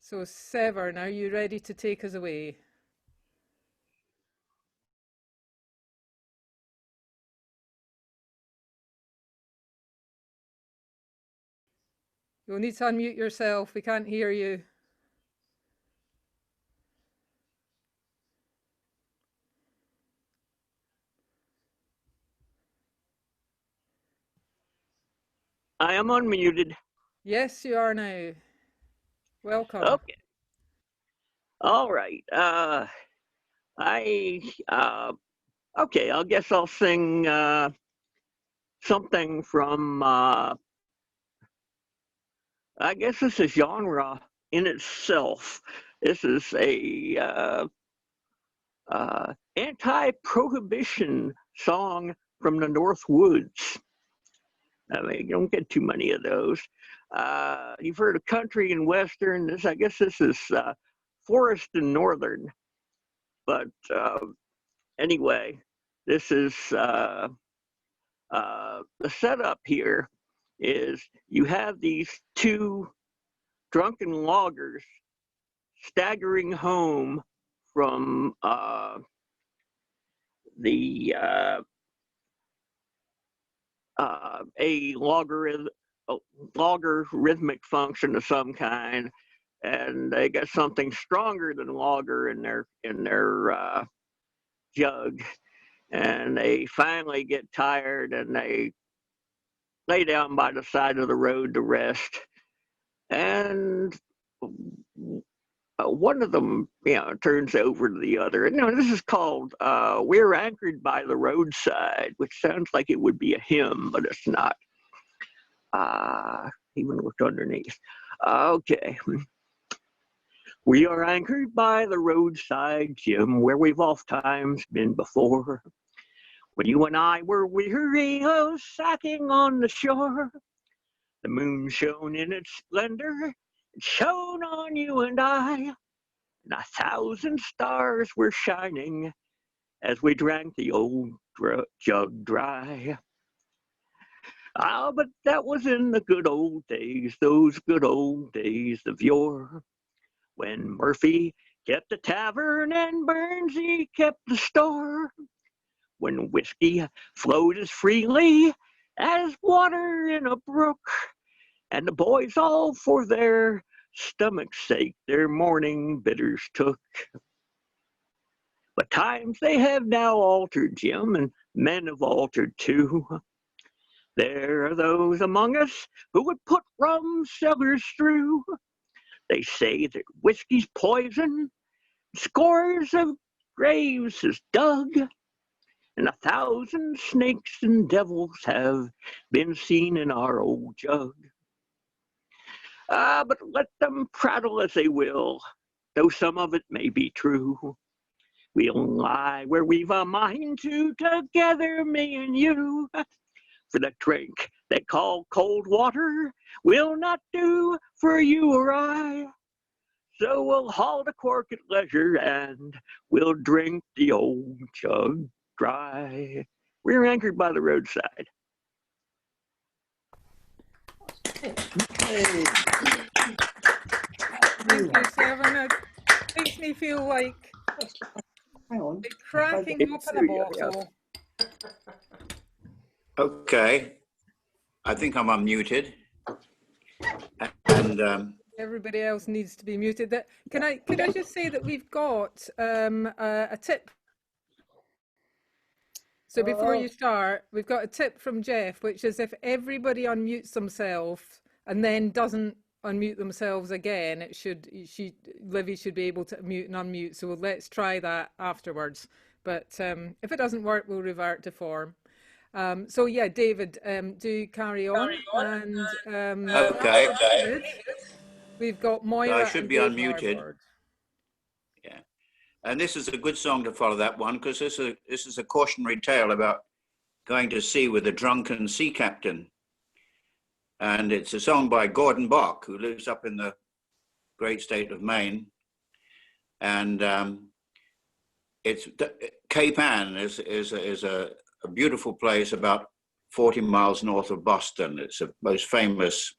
So Severn, are you ready to take us away? You'll need to unmute yourself. We can't hear you. I am unmuted. Yes, you are now. Welcome. Okay. All right. Okay, I guess I'll sing something from, I guess this is genre in itself. This is a anti-prohibition song from the North Woods. I mean, you don't get too many of those. You've heard of country and western. I guess this is forest and northern. But anyway, this is the setup here is you have these two drunken loggers staggering home from a logarithmic function of some kind, and they got something stronger than logger in their jug, and they finally get tired and they lay down by the side of the road to rest, and one of them, turns over to the other. And this is called "We're Anchored by the Roadside," which sounds like it would be a hymn, but it's not. Even looked underneath. Okay. We are anchored by the roadside, Jim, where we've oft times been before. When you and I were weary of sacking on the shore, the moon shone in its splendor, it shone on you and I, and 1,000 stars were shining as we drank the old jug dry. But that was in the good old days, those good old days of yore, when Murphy kept the tavern and Burnsy kept the store, when whiskey flowed as freely as water in a brook, and the boys all for their stomach's sake their morning bitters took. But times they have now altered, Jim, and men have altered too. There are those among us who would put rum cellars through. They say that whiskey's poison, scores of graves is dug, and 1,000 snakes and devils have been seen in our old jug. But let them prattle as they will, though some of it may be true. We'll lie where we've a mind to together, me and you. For that drink they call cold water will not do for you or I. So we'll haul the cork at leisure and we'll drink the old jug dry. We're anchored by the roadside. Hey. Thank you, Severn. It makes me feel like cracking open a bottle. Okay, I think I'm unmuted, and everybody else needs to be muted. Could I just say that we've got a tip. So before you start, we've got a tip from Jeff, which is if everybody unmutes themselves and then doesn't unmute themselves again, Livy should be able to mute and unmute. So let's try that afterwards. But if it doesn't work, we'll revert to form. So yeah, David, do carry on. And okay. We've got Moira. I should be unmuted. Yeah, and this is a good song to follow that one, because this is a cautionary tale about going to sea with a drunken sea captain, and it's a song by Gordon Bok, who lives up in the great state of Maine, and it's Cape Ann is a beautiful place about 40 miles north of Boston. It's a most famous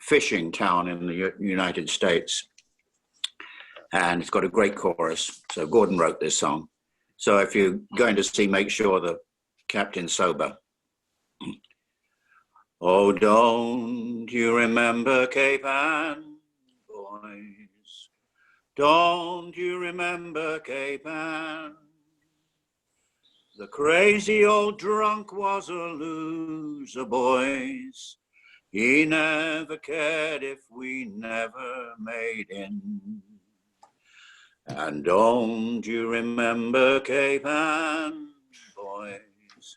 fishing town in the United States. And it's got a great chorus. So Gordon wrote this song. So if you're going to see, make sure the captain's sober. Oh, don't you remember Cape Ann, boys? Don't you remember Cape Ann? The crazy old drunk was a loser, boys. He never cared if we never made in. And don't you remember Cape Ann, boys?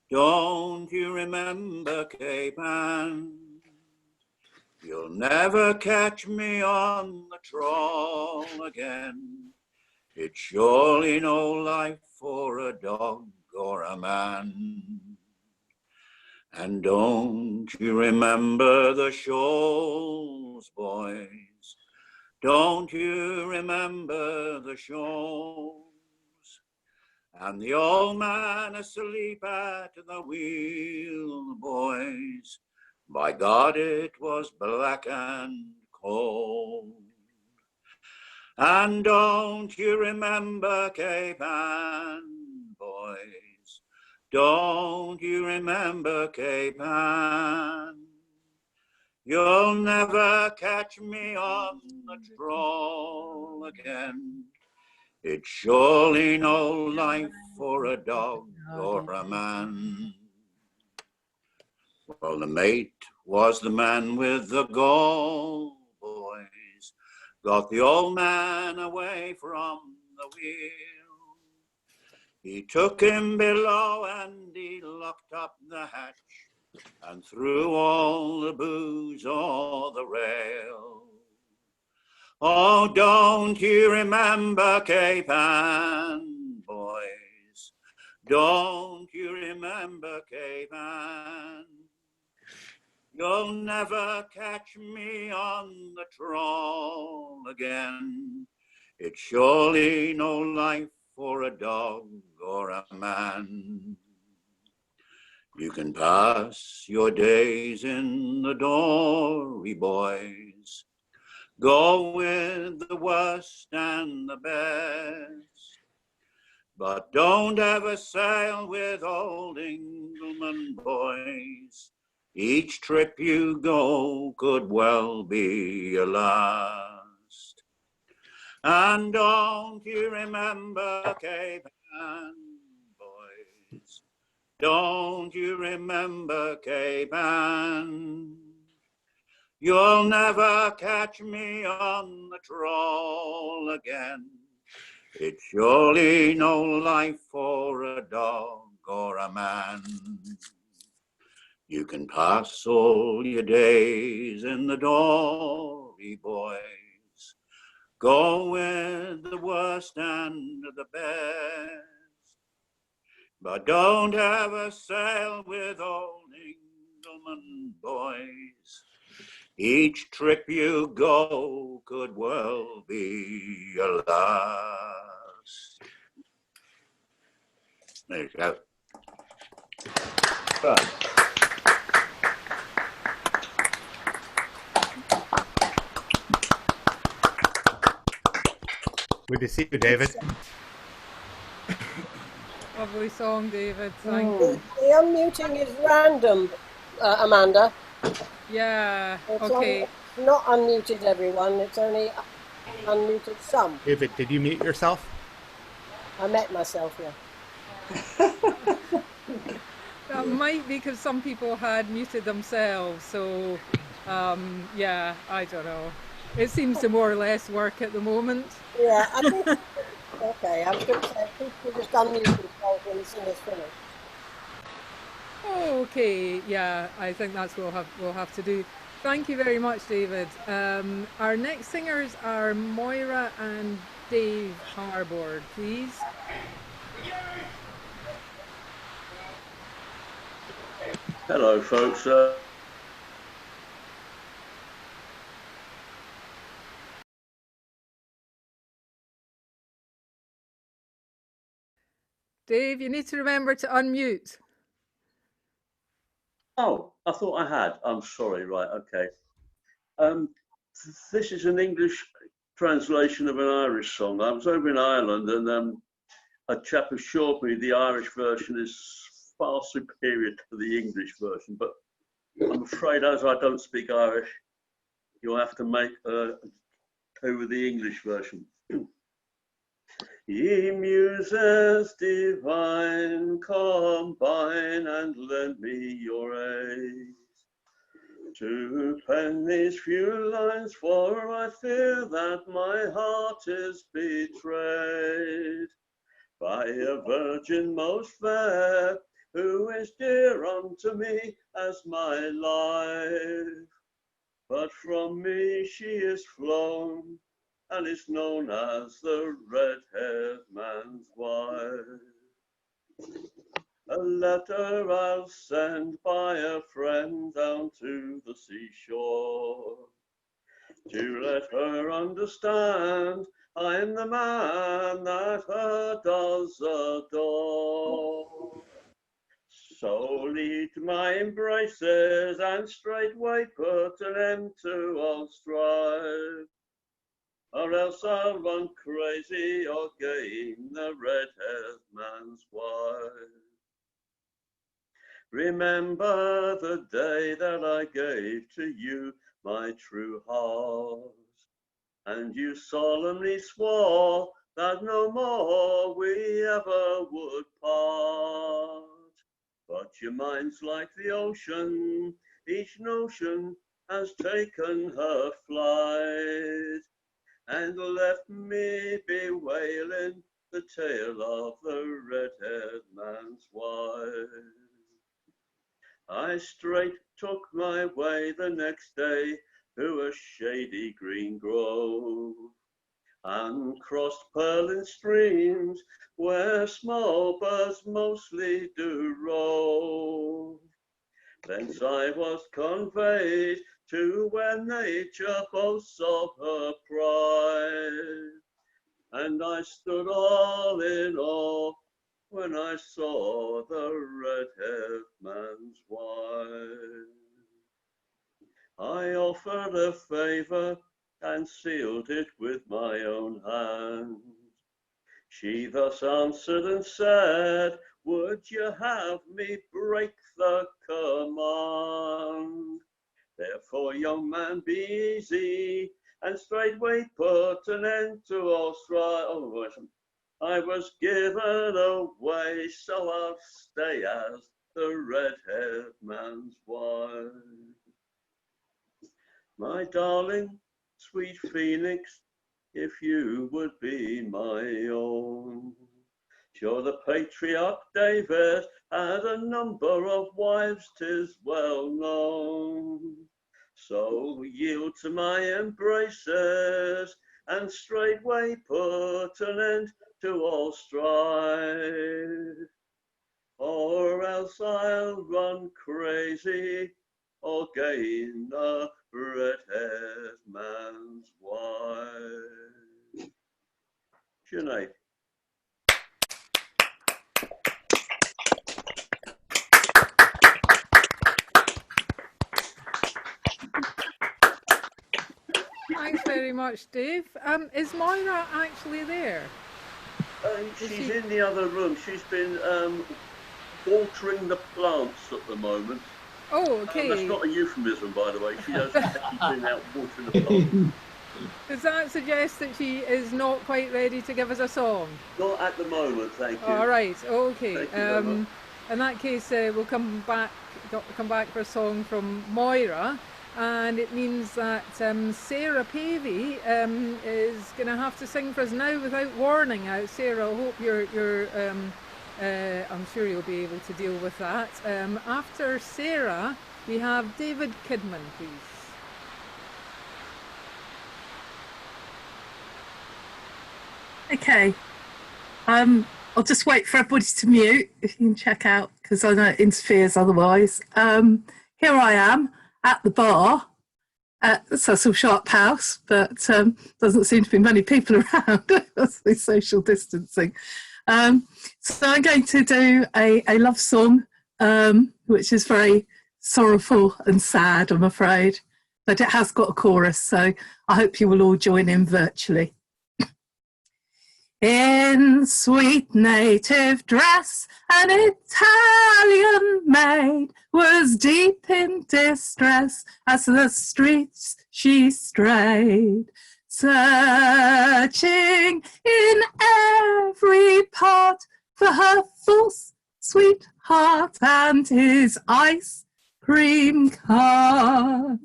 Don't you remember Cape Ann? You'll never catch me on the trawl again. It's surely no life for a dog or a man. And don't you remember the shoals, boys? Don't you remember the shoals? And the old man asleep at the wheel, boys. By God, it was black and cold. And don't you remember Cape Ann, boys? Don't you remember Cape Ann? You'll never catch me on the trawl again. It's surely no life for a dog or a man. Well, the mate was the man with the gold, boys. Got the old man away from the wheel. He took him below and he locked up the hatch and threw all the booze o'er the rail. Oh, don't you remember Cape Ann, boys? Don't you remember Cape Ann? You'll never catch me on the trawl again. It's surely no life for a dog or a man. You can pass your days in the dory, boys. Go with the worst and the best. But don't ever sail with old Engleman, boys. Each trip you go could well be your last. And don't you remember Cape Ann, boys? Don't you remember Cape Ann? You'll never catch me on the trawl again. It's surely no life for a dog or a man. You can pass all your days in the dory, boys. Go with the worst and the best. But don't ever sail with old Engleman, boys. Each trip you go could well be your last. There you go. Right. Good to see you, David. Lovely song, David. Thank you. The unmuting is random, Amanda. Yeah, It's okay. not unmuted everyone, it's only unmuted some. David, did you mute yourself? I met myself, yeah. That might be because some people had muted themselves, so yeah, I don't know. It seems to more or less work at the moment. Yeah, I think, okay, I was going to say, people just unmute themselves when the singer's finished. Okay, yeah, I think that's what we'll have to do. Thank you very much, David. Our next singers are Moira and Dave Harbord, please. Hello, folks. Dave, you need to remember to unmute. Oh, I thought I had. I'm sorry. Right. Okay. This is an English translation of an Irish song. I was over in Ireland, and a chap assured me the Irish version is far superior to the English version, but I'm afraid, as I don't speak Irish, you'll have to make do with the English version. Ye muses divine, combine and lend me your aid to pen these few lines, for I fear that my heart is betrayed by a virgin most fair, who is dear unto me as my life. But from me she is flown, and is known as the red-haired man's wife. A letter I'll send by a friend down to the seashore, to let her understand I'm the man that her does adore. So lead my embraces and straightway put an end to all strife, or else I'll run crazy or gain the red-haired man's wife. Remember the day that I gave to you my true heart, and you solemnly swore that no more we ever would part. But your mind's like the ocean, each notion has taken her flight, and left me bewailing the tale of the red-haired man's wife. I straight took my way the next day to a shady green grove, and crossed purling streams where small birds mostly do rove. Thence I was conveyed to where nature boasts of her pride, and I stood all in awe when I saw the red-haired man's wife. I offered a favour and sealed it with my own hand. She thus answered and said, would you have me break the command? Therefore, young man, be easy, and straightway put an end to all strife. Oh, I was given away, so I'll stay as the red-haired man's wife. My darling, sweet phoenix, if you would be my own. Sure the patriarch David had a number of wives, 'tis well known. So yield to my embraces, and straightway put an end to all strife, or else I'll run crazy or gain a red-haired man's wife. Sinead. Thanks very much, Dave. Is Moira actually there? She's in the other room. She's been watering the plants at the moment. Oh, okay. That's not a euphemism, by the way. She has actually been out watering the plants. Does that suggest that she is not quite ready to give us a song? Not at the moment, thank you. All right, okay. Thank you very much. In that case, we'll come back for a song from Moira, and it means that Sarah Pavey is going to have to sing for us now without warning. Sarah, I hope I'm sure you'll be able to deal with that. After Sarah, we have David Kidman, please. Okay. I'll just wait for everybody to mute, if you can check out, because I know it interferes otherwise. Here I am at the bar at Cecil Sharp House, but doesn't seem to be many people around. That's the social distancing. So I'm going to do a love song, which is very sorrowful and sad, I'm afraid. but it has got a chorus, so I hope you will all join in virtually. In sweet native dress, an Italian maid was deep in distress as the streets she strayed, searching in every part for her false sweetheart and his ice cream cart.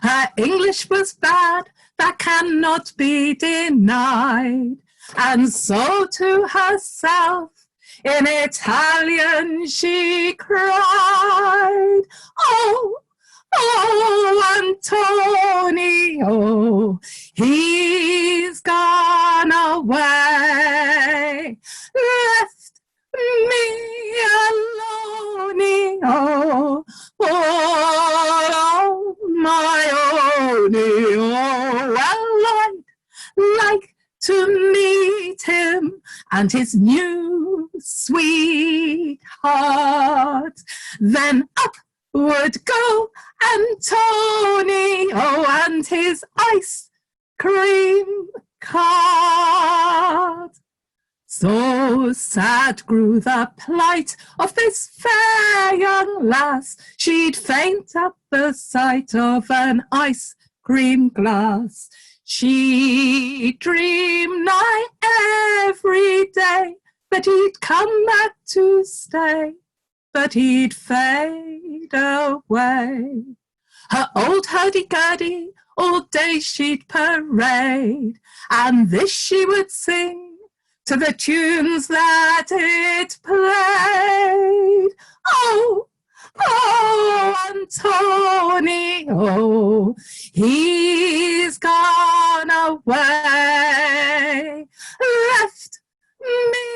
Her English was bad, that cannot be denied, and so to herself in Italian she cried, "Oh, oh, Antonio, he's gone away, left me alone, oh, oh, my own, oh, well, I'd like to meet him and his new sweetheart. Then up would go Antonio and his ice cream cart. So sad grew the plight of this fair young lass, she'd faint at the sight of an ice cream glass. She dreamed nigh every day that he'd come back to stay, but he'd fade away. Her old hurdy-gurdy all day she'd parade, and this she would sing to the tunes that it played. Oh, oh, Antonio, he's gone away, left me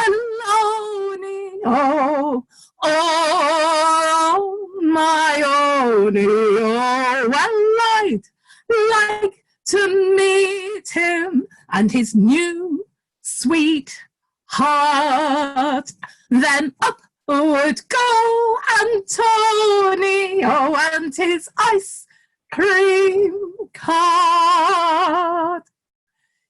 alone, oh, oh, my own, oh, well, I'd like to meet him and his new sweetheart. Then up would go Antonio and his ice cream cart.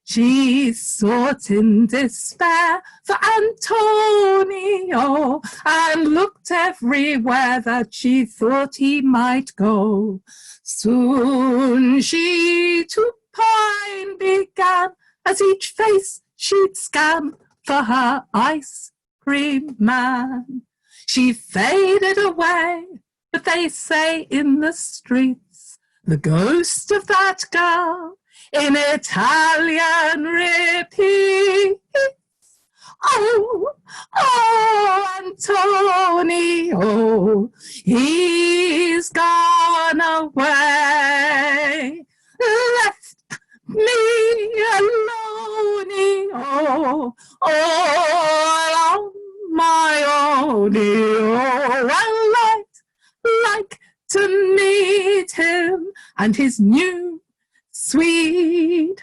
She sought in despair for Antonio and looked everywhere that she thought he might go. Soon she to pine began as each face she'd scan for her ice cream man. She faded away, but they say in the streets the ghost of that girl in Italian repeats, oh, oh, Antonio, he's gone away, left me alone, oh, all on my own, oh, I'd like to meet him and his new sweetheart.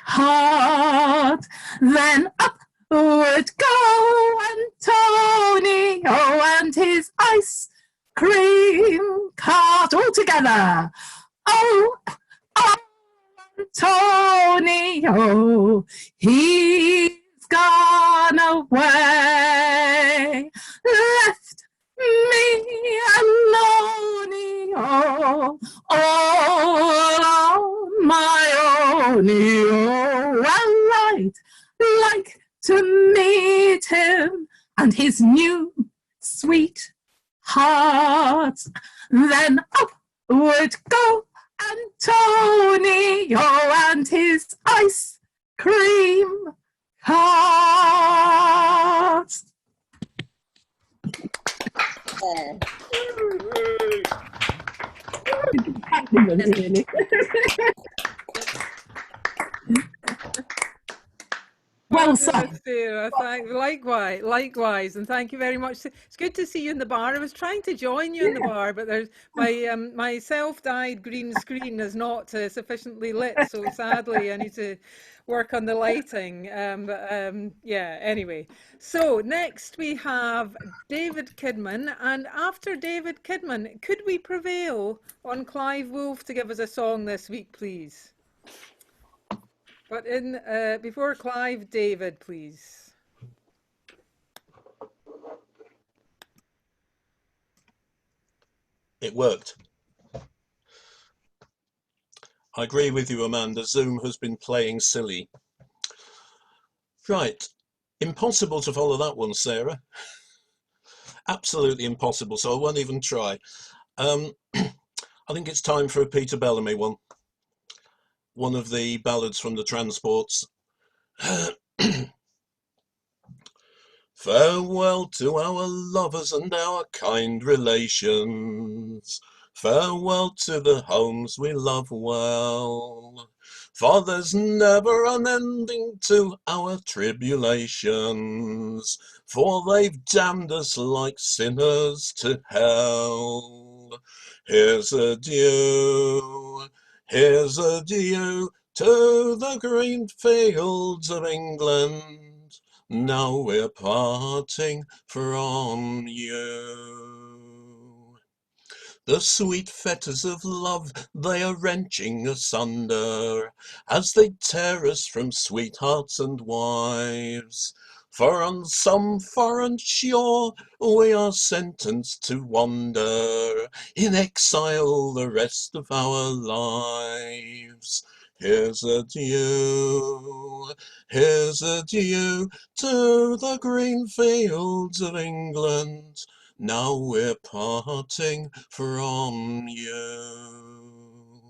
Then up would go Antonio and his ice cream cart. All together. Oh, oh, Antonio, he's gone away, left me alone, oh, all on my own, oh, well, I'd like to meet him and his new sweetheart. Then up would go Antonio and his ice cream cart. well said. Sarah. Likewise, and thank you very much. It's good to see you in the bar. I was trying to join you in the bar, but there's my self-dyed green screen is not sufficiently lit, so sadly I need to work on the lighting. Yeah. Anyway, so next we have David Kidman, and after David Kidman, could we prevail on Clive Woolf to give us a song this week, please? But before Clive, David, please. It worked. I agree with you, Amanda. Zoom has been playing silly. Right. Impossible to follow that one, Sarah. Absolutely impossible, so I won't even try. I think it's time for a Peter Bellamy one. One of the ballads from the Transports. Farewell to our lovers and our kind relations. Farewell to the homes we love well. For there's never an ending to our tribulations. For they've damned us like sinners to hell. Here's adieu, here's adieu to the green fields of England. Now we're parting from you. The sweet fetters of love, they are wrenching asunder, as they tear us from sweethearts and wives. For on some foreign shore we are sentenced to wander, in exile the rest of our lives. Here's adieu, here's adieu to the green fields of England. Now we're parting from you.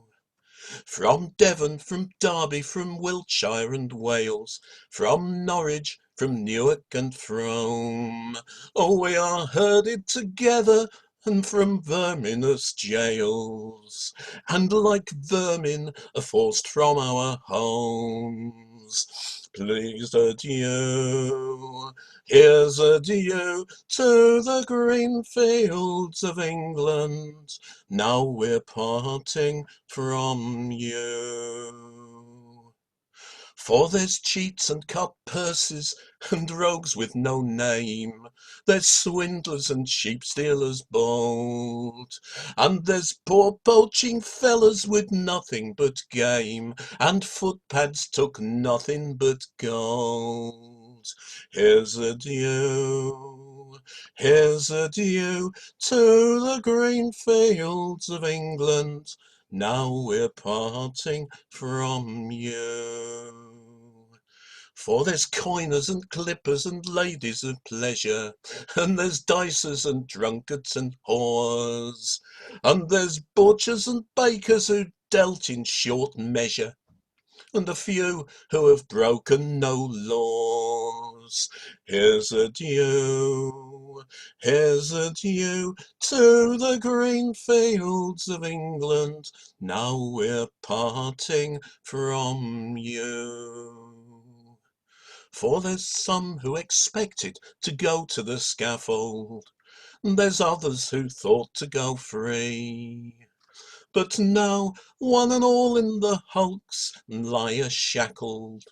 From Devon, from Derby, from Wiltshire and Wales, from Norwich, from Newark and Frome, oh, we are herded together, and from verminous jails, and like vermin are forced from our homes. Please adieu, here's adieu to the green fields of England. Now we're parting from you. For there's cheats and cut purses and rogues with no name, there's swindlers and sheepstealers bold, and there's poor poaching fellas with nothing but game, and footpads took nothing but gold. Here's adieu, here's adieu to the green fields of England. Now we're parting from you. For there's coiners and clippers and ladies of pleasure, and there's dicers and drunkards and whores, and there's butchers and bakers who dealt in short measure, and a few who have broken no laws. Here's adieu, here's adieu to the green fields of England. Now we're parting from you. For there's some who expected to go to the scaffold, and there's others who thought to go free. But now one and all in the hulks lie shackled,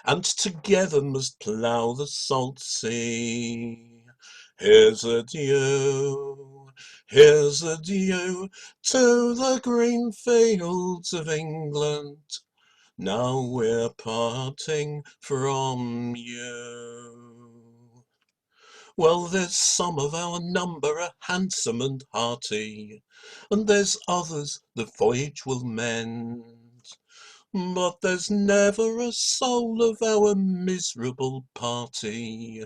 and together must plough the salt sea. Here's adieu, here's adieu to the green fields of England. Now we're parting from you. Well, there's some of our number are handsome and hearty, and there's others the voyage will mend. But there's never a soul of our miserable party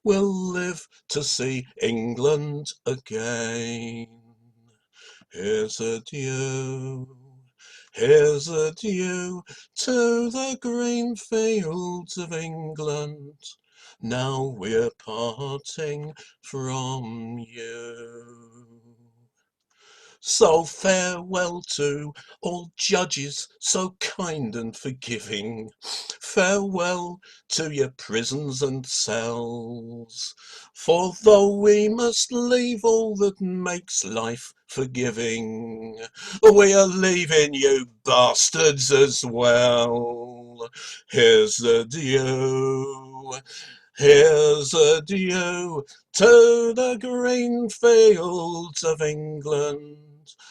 will live to see England again. Here's adieu, here's adieu to the green fields of England. Now we're parting from you. So farewell to all judges so kind and forgiving. Farewell to your prisons and cells. For though we must leave all that makes life forgiving, we are leaving you bastards as well. Here's adieu. Here's adieu to the green fields of England.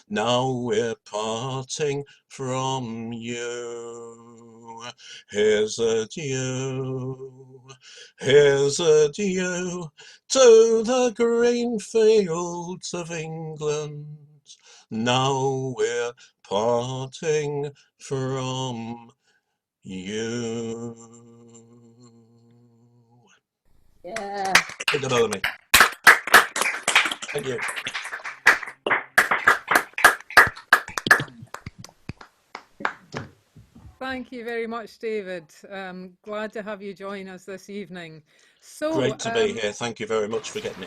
Now we're parting from you. Here's adieu. Here's adieu to the green fields of England. Now we're parting from you. Yeah. Take another me. Thank you. Thank you very much, David. Glad to have you join us this evening. So, Great to be here. Thank you very much for getting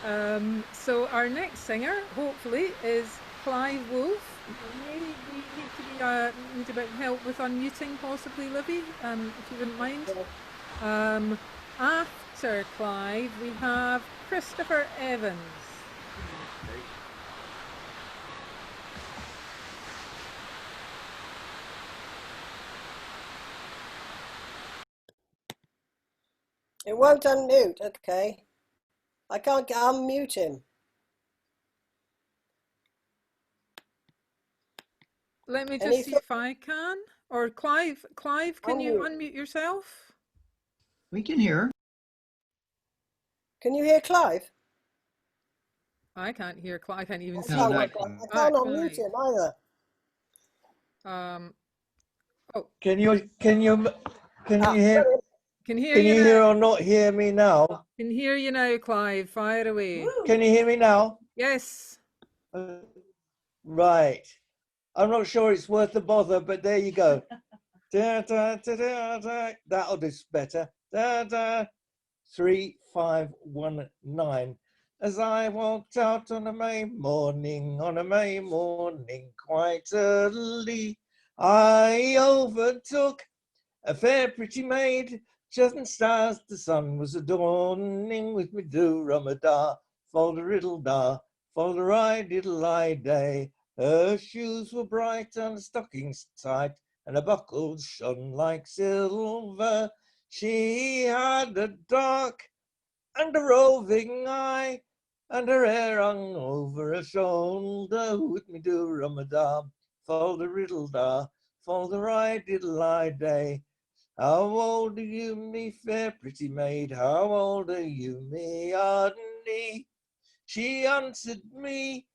in. So our next singer, hopefully, is Clive Woolf. Maybe we need a bit of help with unmuting, possibly, Livy, if you wouldn't mind. After Clive, we have Christopher Evans. It won't unmute. Okay. I can't unmute him. Let me just see if I can. Or Clive, can you unmute yourself? We can hear. Can you hear Clive? I can't hear Clive. I can't even see I Clive. can't unmute him either. Oh. Can you hear? Can hear Can you you now. hear or not hear me now? Can hear you now, Clive. Fire away. Can you hear me now? Yes. Right. I'm not sure it's worth the bother, but there you go. Da, da, da, da, da. That'll do better. Da, da. 3, 5, 1, 9. As I walked out on a May morning, quite early, I overtook a fair pretty maid, just as the sun was adorning, with me do rumada, fol-de-riddle-da, fol-de-ride-diddle-I-day. Her shoes were bright and her stockings tight, and her buckles shone like silver. She had a dark and a roving eye, and her hair hung over her shoulder, with me do rumada, fol-de-riddle-da, fol-de-ride-diddle-I-day. How old are you, me fair pretty maid? How old are you, me ardeny? She answered me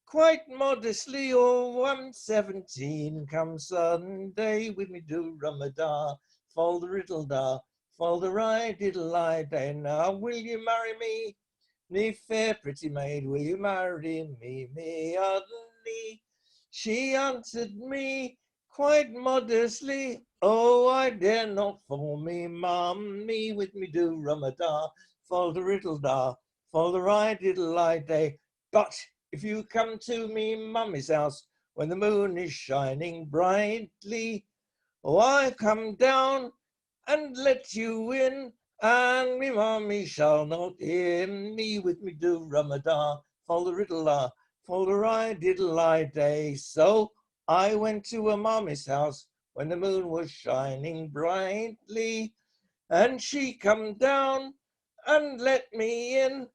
quite modestly, oh, I'm 17. Come Sunday, with me do rumada, fol-de-riddle-da, fol-de-ride-diddle-I-day. Now will you marry me, me fair pretty maid? Will you marry me, me ardeny? She answered me quite modestly, oh, I dare not for me, mummy, with me do rumada, fol-de-riddle-da, fol-de-ride-diddle-I-day. But if you come to me mummy's house when the moon is shining brightly, oh, I come down and let you in, and me mummy shall not hear me, with me do rumada, fol-de-riddle-da, fol-de-ride-diddle-I-day. So I went to her mummy's house when the moon was shining brightly, and she come down and let me in,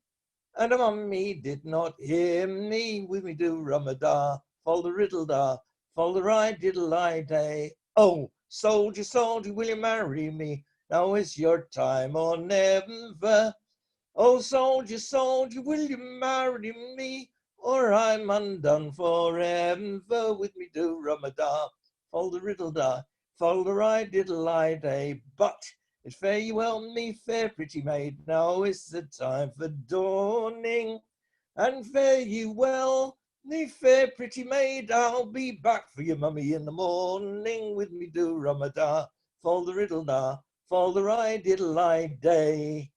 and her mummy did not hear me, with me do rumada, fol-de-riddle-da, fol-de-ride-diddle-I-day. Oh, soldier, soldier, will you marry me? Now is your time or never. Oh, soldier, soldier, will you marry me? Or I'm undone forever, with me do rumada, fol-de-riddle-da, fol-de-ride-diddle-I-day. But it's fare you well, me fair pretty maid, now is the time for dawning. And fare you well, me fair pretty maid, I'll be back for your mummy in the morning, with me do rumada, fol-de-riddle-da, fol-de-ride-diddle-I-day.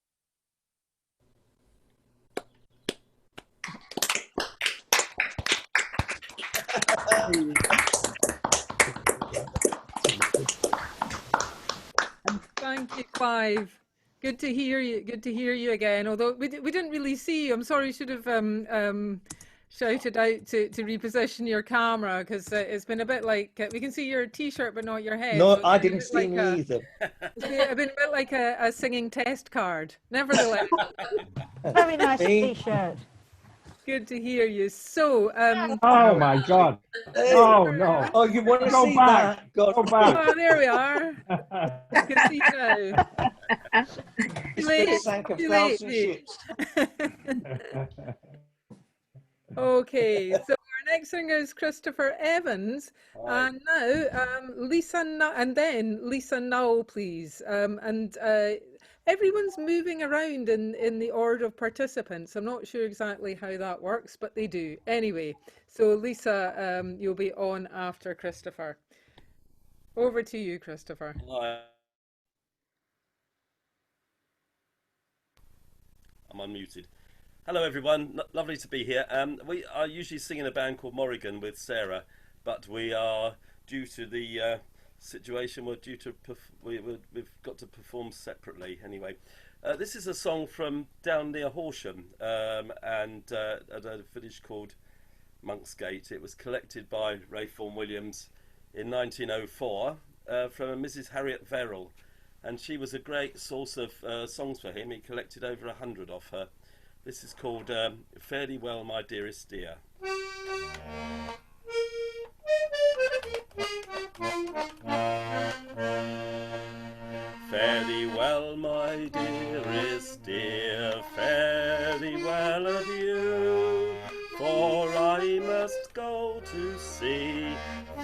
Thank you, Clive. Good to hear you. Good to hear you again. Although we didn't really see you. I'm sorry. You should have shouted out to reposition your camera, because it's been a bit like we can see your T-shirt but not your head. No, So I didn't see me either. It's been a bit like a singing test card. Nevertheless, Very nice T-shirt. good to hear you. So, oh my God! Oh no! Oh, you want to Go see back. that? God. Go back. oh, there we are. I can see now. This Late. could have sank a Too late, thousand mate. ships. Okay, so our next singer is Christopher Evans, and now Lisa, and then Lisa Null, please. Everyone's moving around in the order of participants. I'm not sure exactly how that works, but they do. Anyway, so Lisa, you'll be on after Christopher. Over to you, Christopher. I'm unmuted. Hello everyone, lovely to be here. We are usually singing a band called Morrigan with Sarah, but we are, due to the situation, we've got to perform separately anyway. This is a song from down near Horsham, and at a village called Monksgate. It was collected by Ray Vaughan Williams in 1904 from Mrs. Harriet Verrill, and she was a great source of songs for him. He collected over 100 of her. This is called Fare Thee Well, My Dearest Dear. Fare thee well, my dearest dear, fare thee well, adieu, for I must go to sea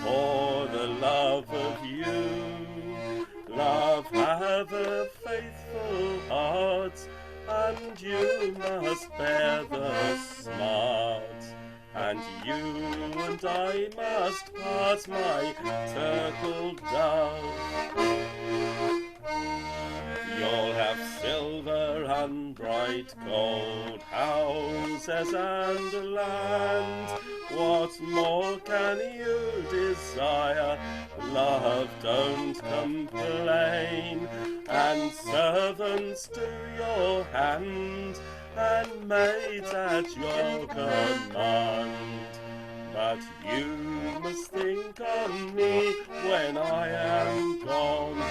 for the love of you. Love have a faithful heart, and you must bear the smart, and you and I must part, my turtle dove. You'll have silver and bright gold, houses and land. What more can you desire? Love, don't complain, and servants to your hand, and maids at your command. But you must think on me when I am gone.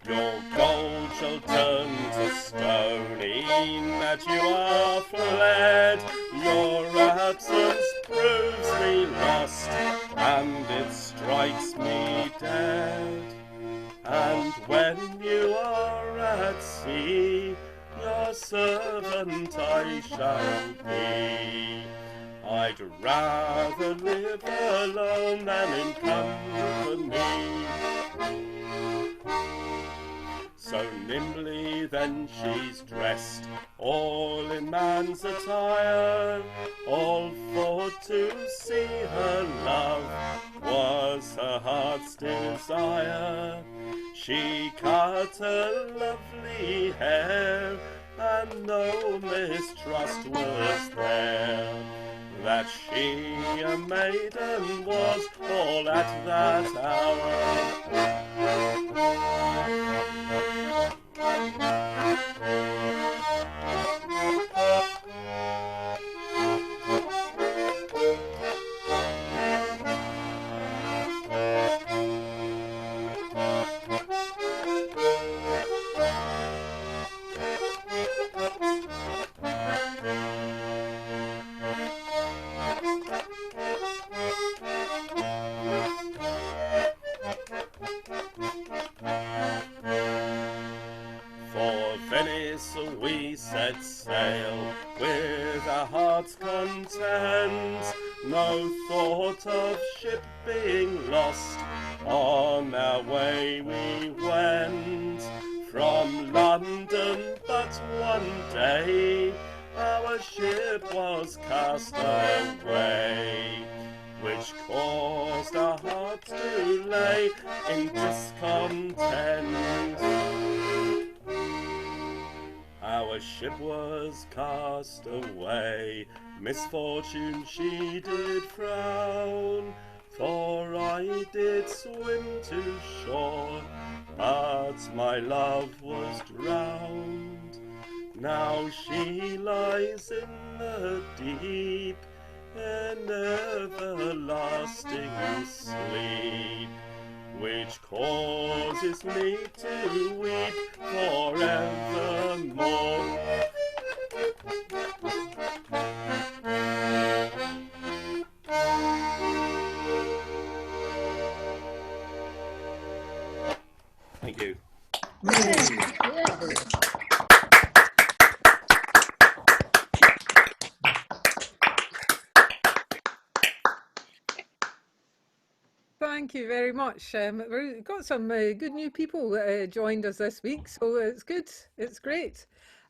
Your gold shall turn to stone, e'en that you are fled. Your absence proves me lost, and it strikes me dead. And when you are at sea, your servant I shall be. I'd rather live alone than in company. So nimbly then she's dressed, all in man's attire, all for to see her love was her heart's desire. She cut her lovely hair, and no mistrust was there, that she a maiden was all at that hour. We set sail with our hearts content, no thought of ship being lost. On our way we went from London, but one day our ship was cast away, which caused our hearts to lay in discontent. Our Our ship was cast away, misfortune she did frown, for I did swim to shore, but my love was drowned. Now she lies in the deep, in everlasting sleep, which causes me to weep forevermore. Thank you. Thank you very much. We've got some good new people that joined us this week, so it's good. It's great.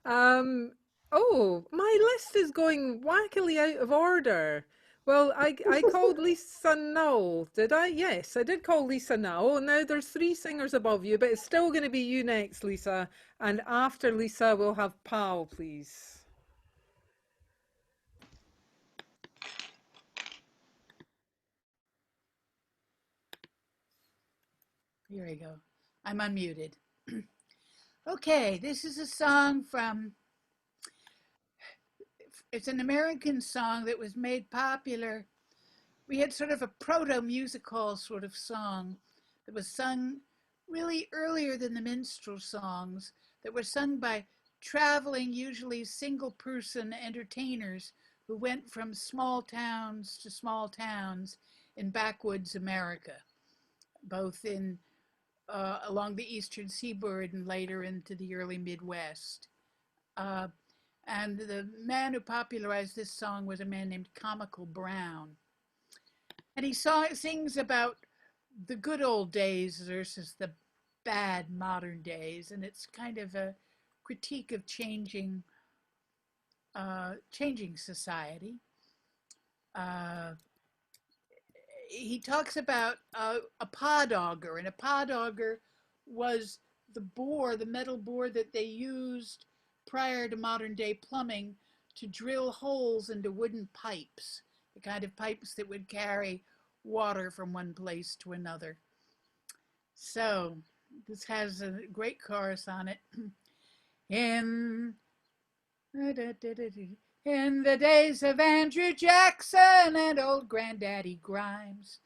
Oh, my list is going wackily out of order. Well, I called Lisa Null, did I? Yes, I did call Lisa Null. Now there's 3 singers above you, but it's still going to be you next, Lisa. And after Lisa, we'll have Pal, please. Here we go. I'm unmuted. Okay, this is a song from, it's an American song that was made popular. We had sort of a proto-musical sort of song that was sung really earlier than the minstrel songs, that were sung by traveling, usually single-person entertainers who went from small towns to small towns in backwoods America, both in along the eastern seaboard and later into the early Midwest. And the man who popularized this song was a man named Comical Brown. And he sings about the good old days versus the bad modern days. And it's kind of a critique of changing society. He talks about a pod auger, and a pod auger was the metal bore that they used prior to modern day plumbing to drill holes into wooden pipes, the kind of pipes that would carry water from one place to another. So this has a great chorus on it. In the days of Andrew Jackson and old Grandaddy Grimes,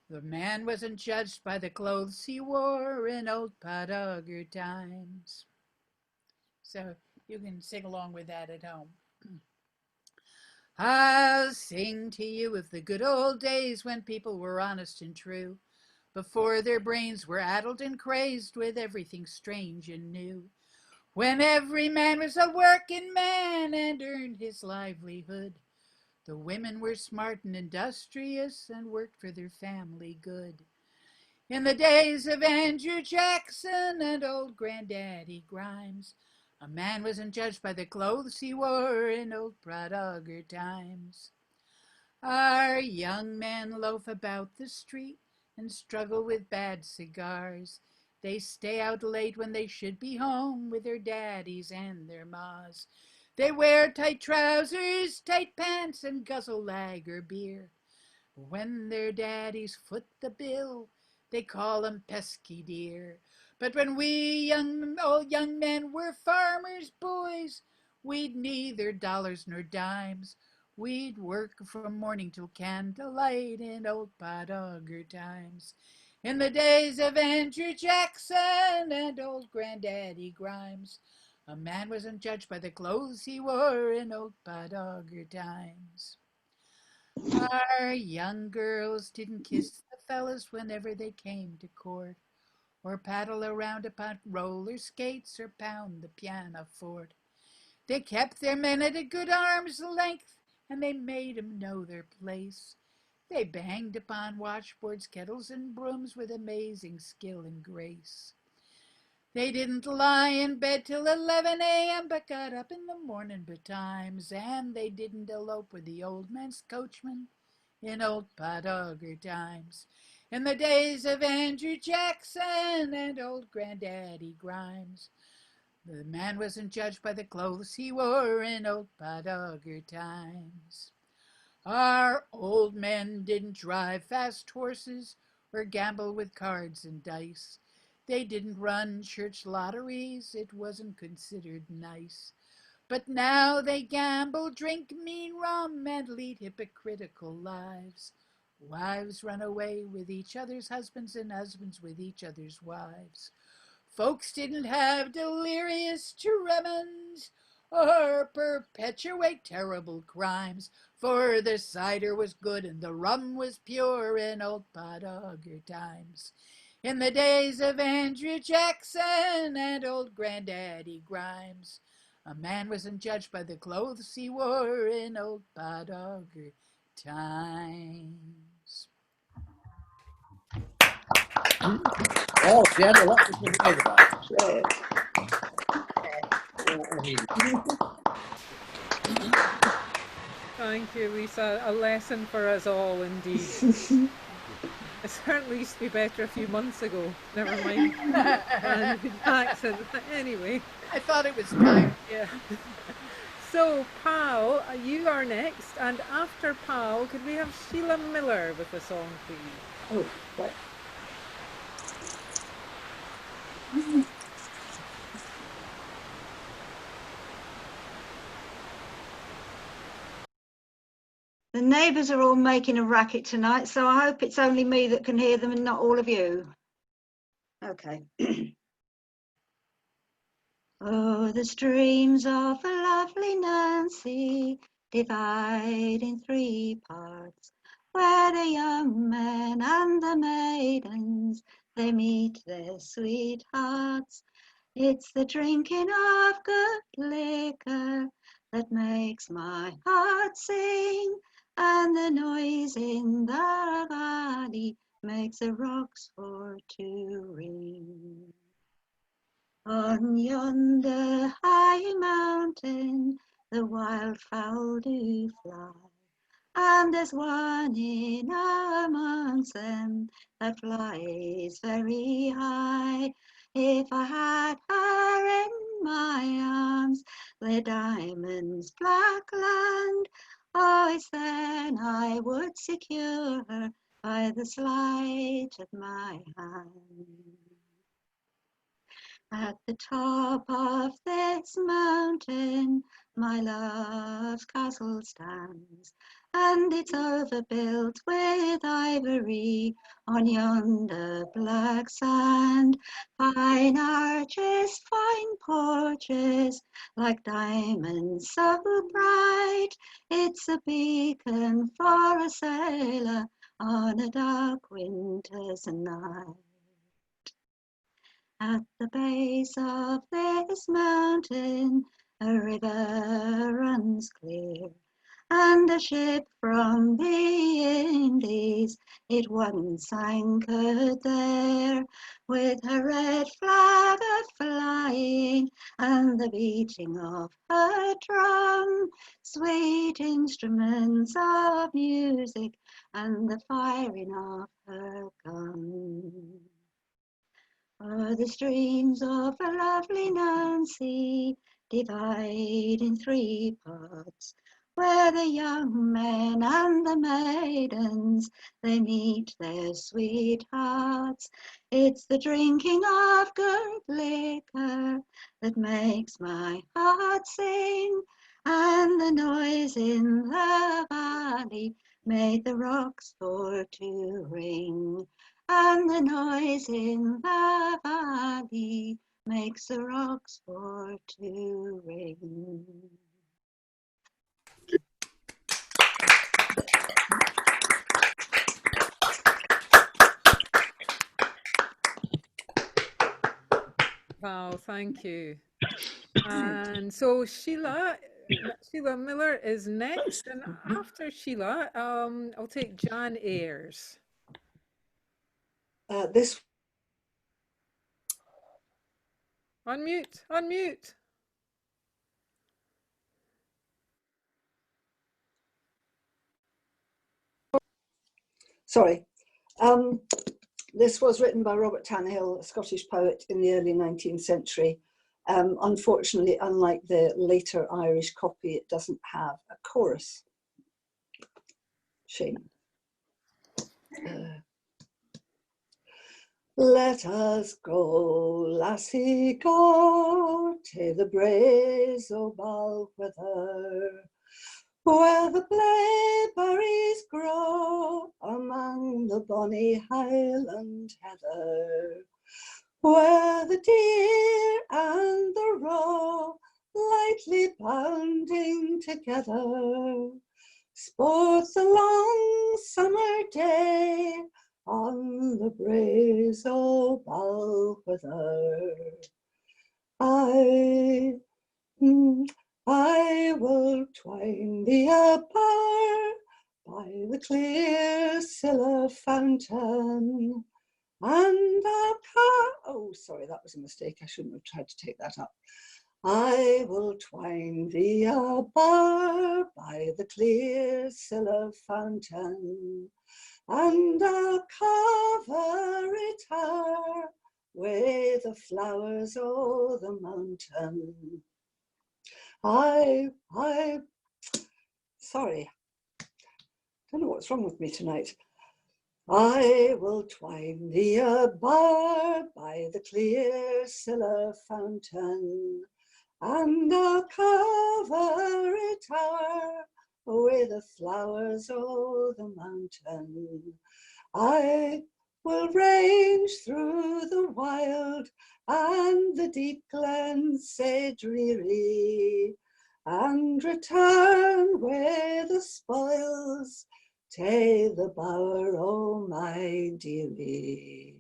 the man wasn't judged by the clothes he wore in old pot auger times. So you can sing along with that at home. I'll sing to you of the good old days when people were honest and true, before their brains were addled and crazed with everything strange and new. When every man was a working man and earned his livelihood, the women were smart and industrious and worked for their family good. In the days of Andrew Jackson and old Grandaddy Grimes, a man wasn't judged by the clothes he wore in old pot auger times. Our young men loaf about the street and struggle with bad cigars. They stay out late when they should be home with their daddies and their mas. They wear tight trousers, tight pants, and guzzle lager beer. When their daddies foot the bill, they call 'em pesky dear. But when we old young men were farmers' boys, we'd neither dollars nor dimes. We'd work from morning till candlelight in old pot auger times. In the days of Andrew Jackson and old Grandaddy Grimes, a man wasn't judged by the clothes he wore in old pot auger times. Our young girls didn't kiss the fellas whenever they came to court, or paddle around upon roller skates, or pound the pianoforte. They kept their men at a good arm's length, and they made 'em know their place. They banged upon washboards, kettles, and brooms with amazing skill and grace. They didn't lie in bed till 11 a.m., but got up in the morning betimes, and they didn't elope with the old man's coachman in old pot auger times. In the days of Andrew Jackson and old Grandaddy Grimes, The man wasn't judged by the clothes he wore in old Padogger times. Our old men didn't drive fast horses or gamble with cards and dice. They didn't run church lotteries, it wasn't considered nice. But now they gamble, drink mean rum, and lead hypocritical lives. Wives run away with each other's husbands, and husbands with each other's wives. Folks didn't have delirious tremens or perpetuate terrible crimes, for the cider was good and the rum was pure in old Padogger times. In the days of Andrew Jackson and old Grandaddy Grimes, a man wasn't judged by the clothes he wore in old Padogger times. Oh, she had a lot to say about Thank you, Lisa. A lesson for us all, indeed. It certainly used to be better a few months ago. Never mind. And accent. Anyway. I thought it was time. Yeah. So, Pal, you are next. And after Pal, could we have Sheila Miller with a song, please? Oh, what? The neighbours are all making a racket tonight, so I hope it's only me that can hear them and not all of you. Okay. Oh, the streams of the lovely Nancy divide in 3 parts, where the young men and the maidens, they meet their sweethearts. It's the drinking of good liquor that makes my heart sing, and the noise in the valley makes the rocks for to ring. On yonder high mountain the wildfowl do fly, and there's one in amongst them that flies very high. If I had her in my arms, the diamond's black land, oh, it's then I would secure her by the sleight of my hand. At the top of this mountain, my love's castle stands, and it's overbuilt with ivory on yonder black sand. Fine arches, fine porches, like diamonds so bright. It's a beacon for a sailor on a dark winter's night. At the base of this mountain, a river runs clear, and a ship from the Indies, it once anchored there, with her red flag a-flying, and the beating of her drum, sweet instruments of music, and the firing of her gun. Oh, the streams of the lovely Nancy divide in 3 parts, where the young men and the maidens, they meet their sweethearts. It's the drinking of good liquor that makes my heart sing, and the noise in the valley made the rocks for to ring. And the noise in the valley makes the rocks for to ring. Wow, thank you. And so Sheila Miller is next, and after Sheila, I'll take Jan Ayres. This Unmute. Sorry. This was written by Robert Tannahill, a Scottish poet in the early 19th century, Unfortunately, unlike the later Irish copy, it doesn't have a chorus. Shame. Let us go, lassie, go to the braes o' Balquither, where the blaeberries grow among the bonny Highland heather, where the deer and the roe, lightly bounding together, sport the long summer day on the braes o' Balquither. I will twine thee a bower by the clear Siller fountain, and I'll oh, sorry, that was a mistake. I shouldn't have tried to take that up. I will twine thee a bower by the clear Siller fountain, and I'll cover it o'er with the flowers o' the mountain. Sorry, don't know what's wrong with me tonight. I will twine thee a bower by the clear Siller fountain, and I'll cover it o'er with the flowers o' the mountain. I will range through the wild and the deep glens sae dreary, and return with the spoils to the bower o' my dearie.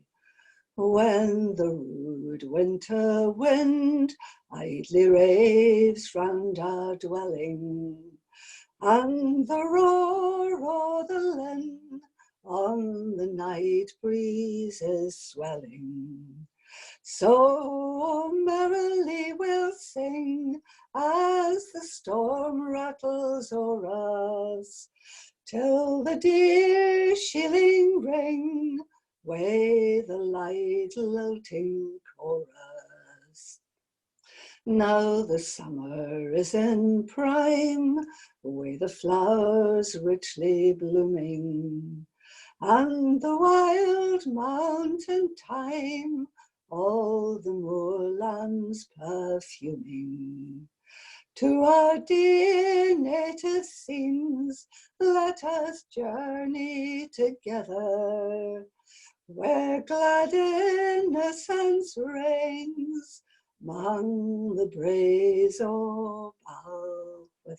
When the rude winter wind idly raves round our dwelling, and the roar o' the linn on the night breeze is swelling, so merrily we'll sing as the storm rattles o'er us, till the dear shilling ring with the light lilting chorus. Now the summer is in prime, with the flowers richly blooming, and the wild mountain thyme all the moorlands perfuming. To our dear native scenes let us journey together, where glad innocence reigns 'mong the braes o' Balquither.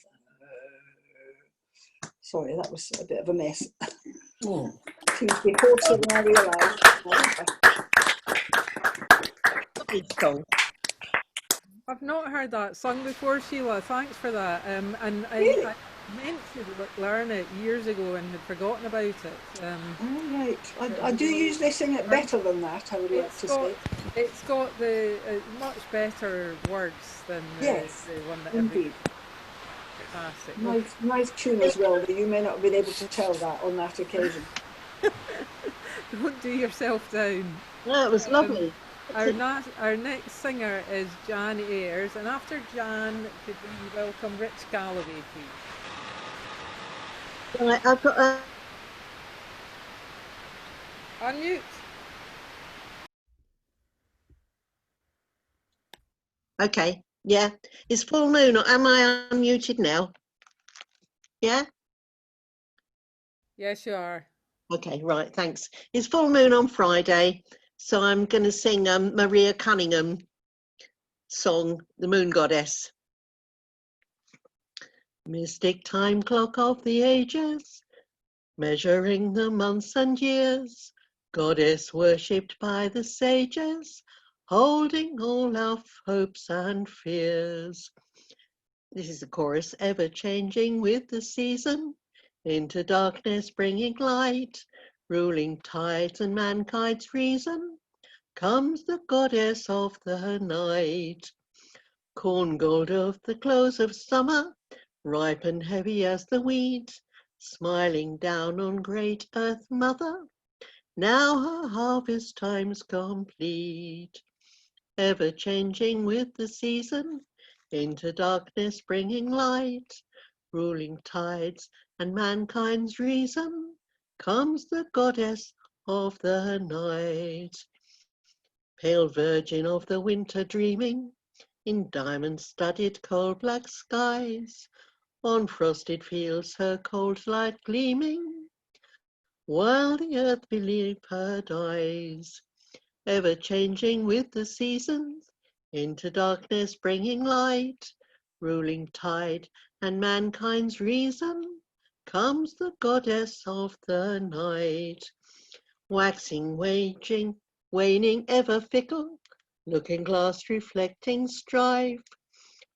Sorry, that was a bit of a mess. Seems to be hoarser than I realised. I've not heard that sung before, Sheila. Thanks for that. And Really? I meant to learn it years ago and had forgotten about it. All right. I do usually sing it better than that, I would like to say. It's got the much better words than Yes, the one that indeed. Classic. Nice tune as well, though you may not have been able to tell that on that occasion. Don't do yourself down. No, it was lovely. Our next singer is Jan Ayres, and after Jan, could we welcome Rich Galloway, please? Right, I've got a... Unmute. Okay, yeah. It's full moon, or am I unmuted now? Yeah? Yes, you are. Okay, right, thanks. It's full moon on Friday, so I'm going to sing Maria Cunningham song, The Moon Goddess. Mystic time clock of the ages, measuring the months and years, goddess worshipped by the sages, holding all our hopes and fears. This is the chorus, ever changing with the season, into darkness bringing light, ruling tides and mankind's reason, comes the goddess of the night. Corn gold of the close of summer, ripe and heavy as the wheat, smiling down on great earth mother, now her harvest time's complete. ever changing with the season, into darkness bringing light, ruling tides and mankind's reason, comes the goddess of the night. Pale virgin of the winter dreaming, in diamond-studded coal-black skies, on frosted fields her cold light gleaming, while the earth beneath her dies, ever changing with the seasons, into darkness bringing light, ruling tide and mankind's reason, comes the goddess of the night, waxing, waging, waning, ever fickle, looking glass reflecting strife,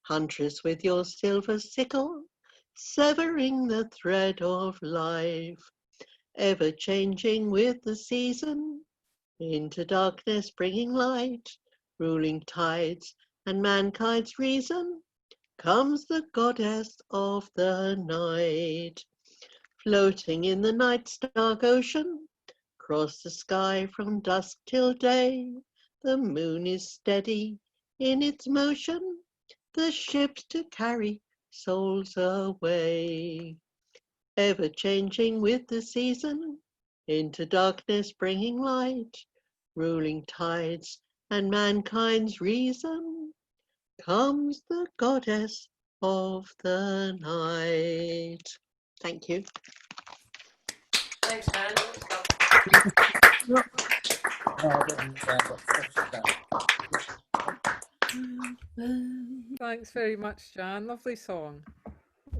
huntress with your silver sickle, severing the thread of life, ever changing with the season, into darkness bringing light, ruling tides and mankind's reason, comes the goddess of the night, floating in the night's dark ocean, across the sky from dusk till day. The moon is steady in its motion, the ships to carry souls away, ever changing with the season, into darkness bringing light, ruling tides and mankind's reason, comes the goddess of the night. Thank you. Thanks, man. Thanks very much, Jan. Lovely song.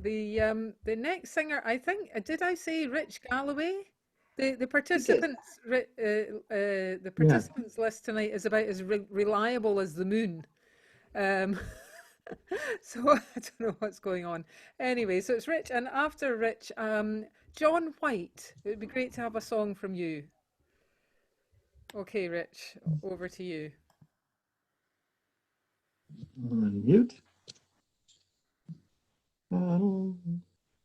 The next singer, I think, did I say Rich Galloway? The participants the participants list tonight is about as reliable as the moon. So I don't know what's going on. Anyway, so it's Rich, and after Rich, John White. It would be great to have a song from you. Okay, Rich, over to you. Unmute.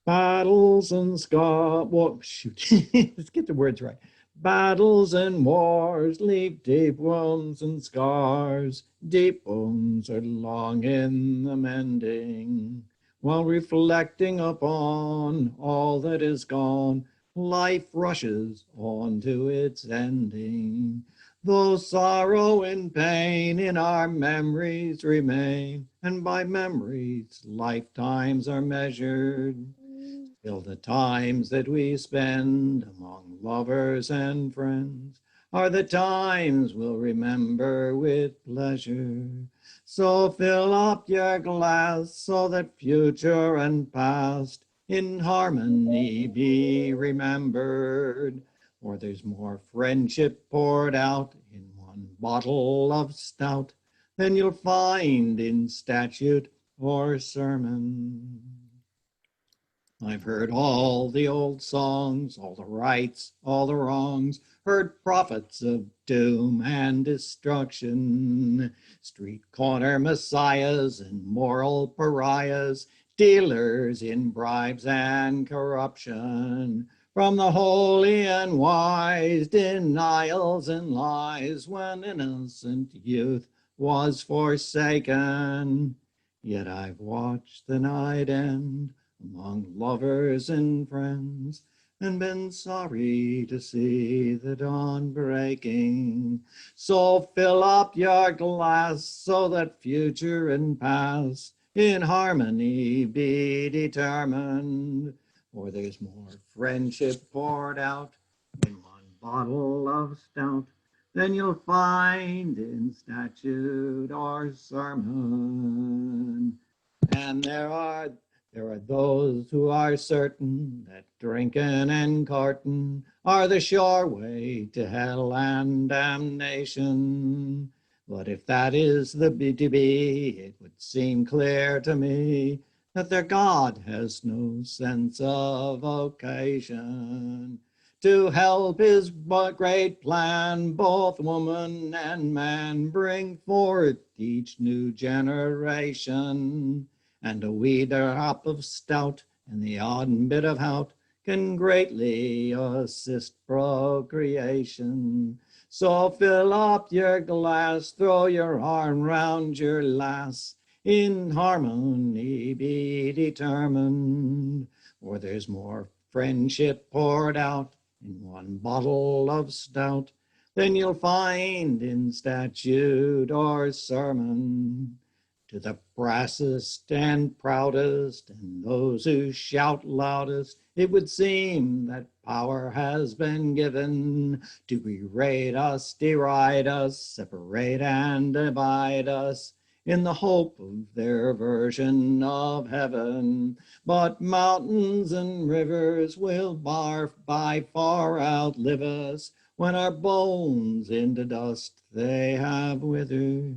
Battles and scars. Well, shoot. Let's get the words right. Battles and wars leave deep wounds and scars. Deep wounds are long in the mending. While reflecting upon all that is gone, life rushes on to its ending. Though sorrow and pain in our memories remain, and by memories lifetimes are measured, still the times that we spend among lovers and friends are the times we'll remember with pleasure. So fill up your glass so that future and past in harmony be remembered. Or there's more friendship poured out in one bottle of stout than you'll find in statute or sermon. I've heard all the old songs, all the rights, all the wrongs, heard prophets of doom and destruction, street corner messiahs and moral pariahs, dealers in bribes and corruption. From the holy and wise, denials and lies, when innocent youth was forsaken. Yet I've watched the night end among lovers and friends, and been sorry to see the dawn breaking. So fill up your glass so that future and past in harmony be determined. For there's more friendship poured out in one bottle of stout than you'll find in statute or sermon. And there are those who are certain that drinking and courting are the sure way to hell and damnation. But if that is the to be, it would seem clear to me that their God has no sense of occasion to help his great plan, both woman and man bring forth each new generation. And a weeder hop of stout and the odd bit of hout can greatly assist procreation. So fill up your glass, throw your arm round your lass, in harmony be determined. For there's more friendship poured out in one bottle of stout than you'll find in statute or sermon. To the brassest and proudest, and those who shout loudest, it would seem that power has been given to berate us, deride us, separate and divide us, in the hope of their version of heaven. But mountains and rivers will by far outlive us, when our bones into dust they have withered.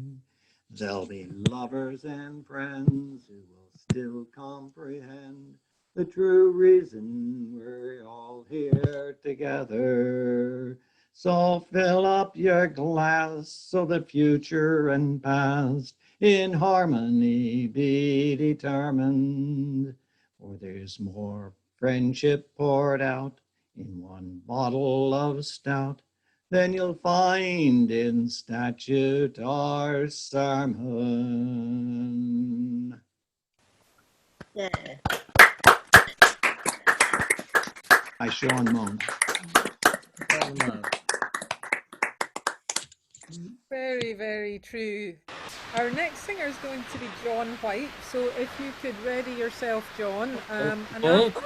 There'll be lovers and friends who will still comprehend the true reason we're all here together. So fill up your glass so that future and past in harmony be determined. For there's more friendship poured out in one bottle of stout than you'll find in statute or sermon. Yeah. By Sean Mone. Very, very true. Our next singer is going to be John White. So if you could ready yourself, John. And Okay.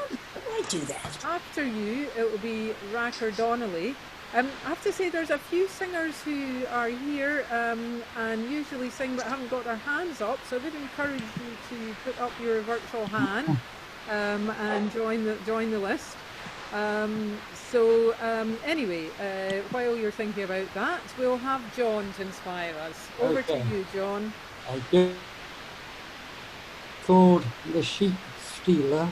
I do that. after you, it will be Racker Donnelly. I have to say there's a few singers who are here and usually sing but haven't got their hands up. So I would encourage you to put up your virtual hand and join the list. Anyway, while you're thinking about that, we'll have John to inspire us. Over to you, John. I do. Called The Sheepstealer,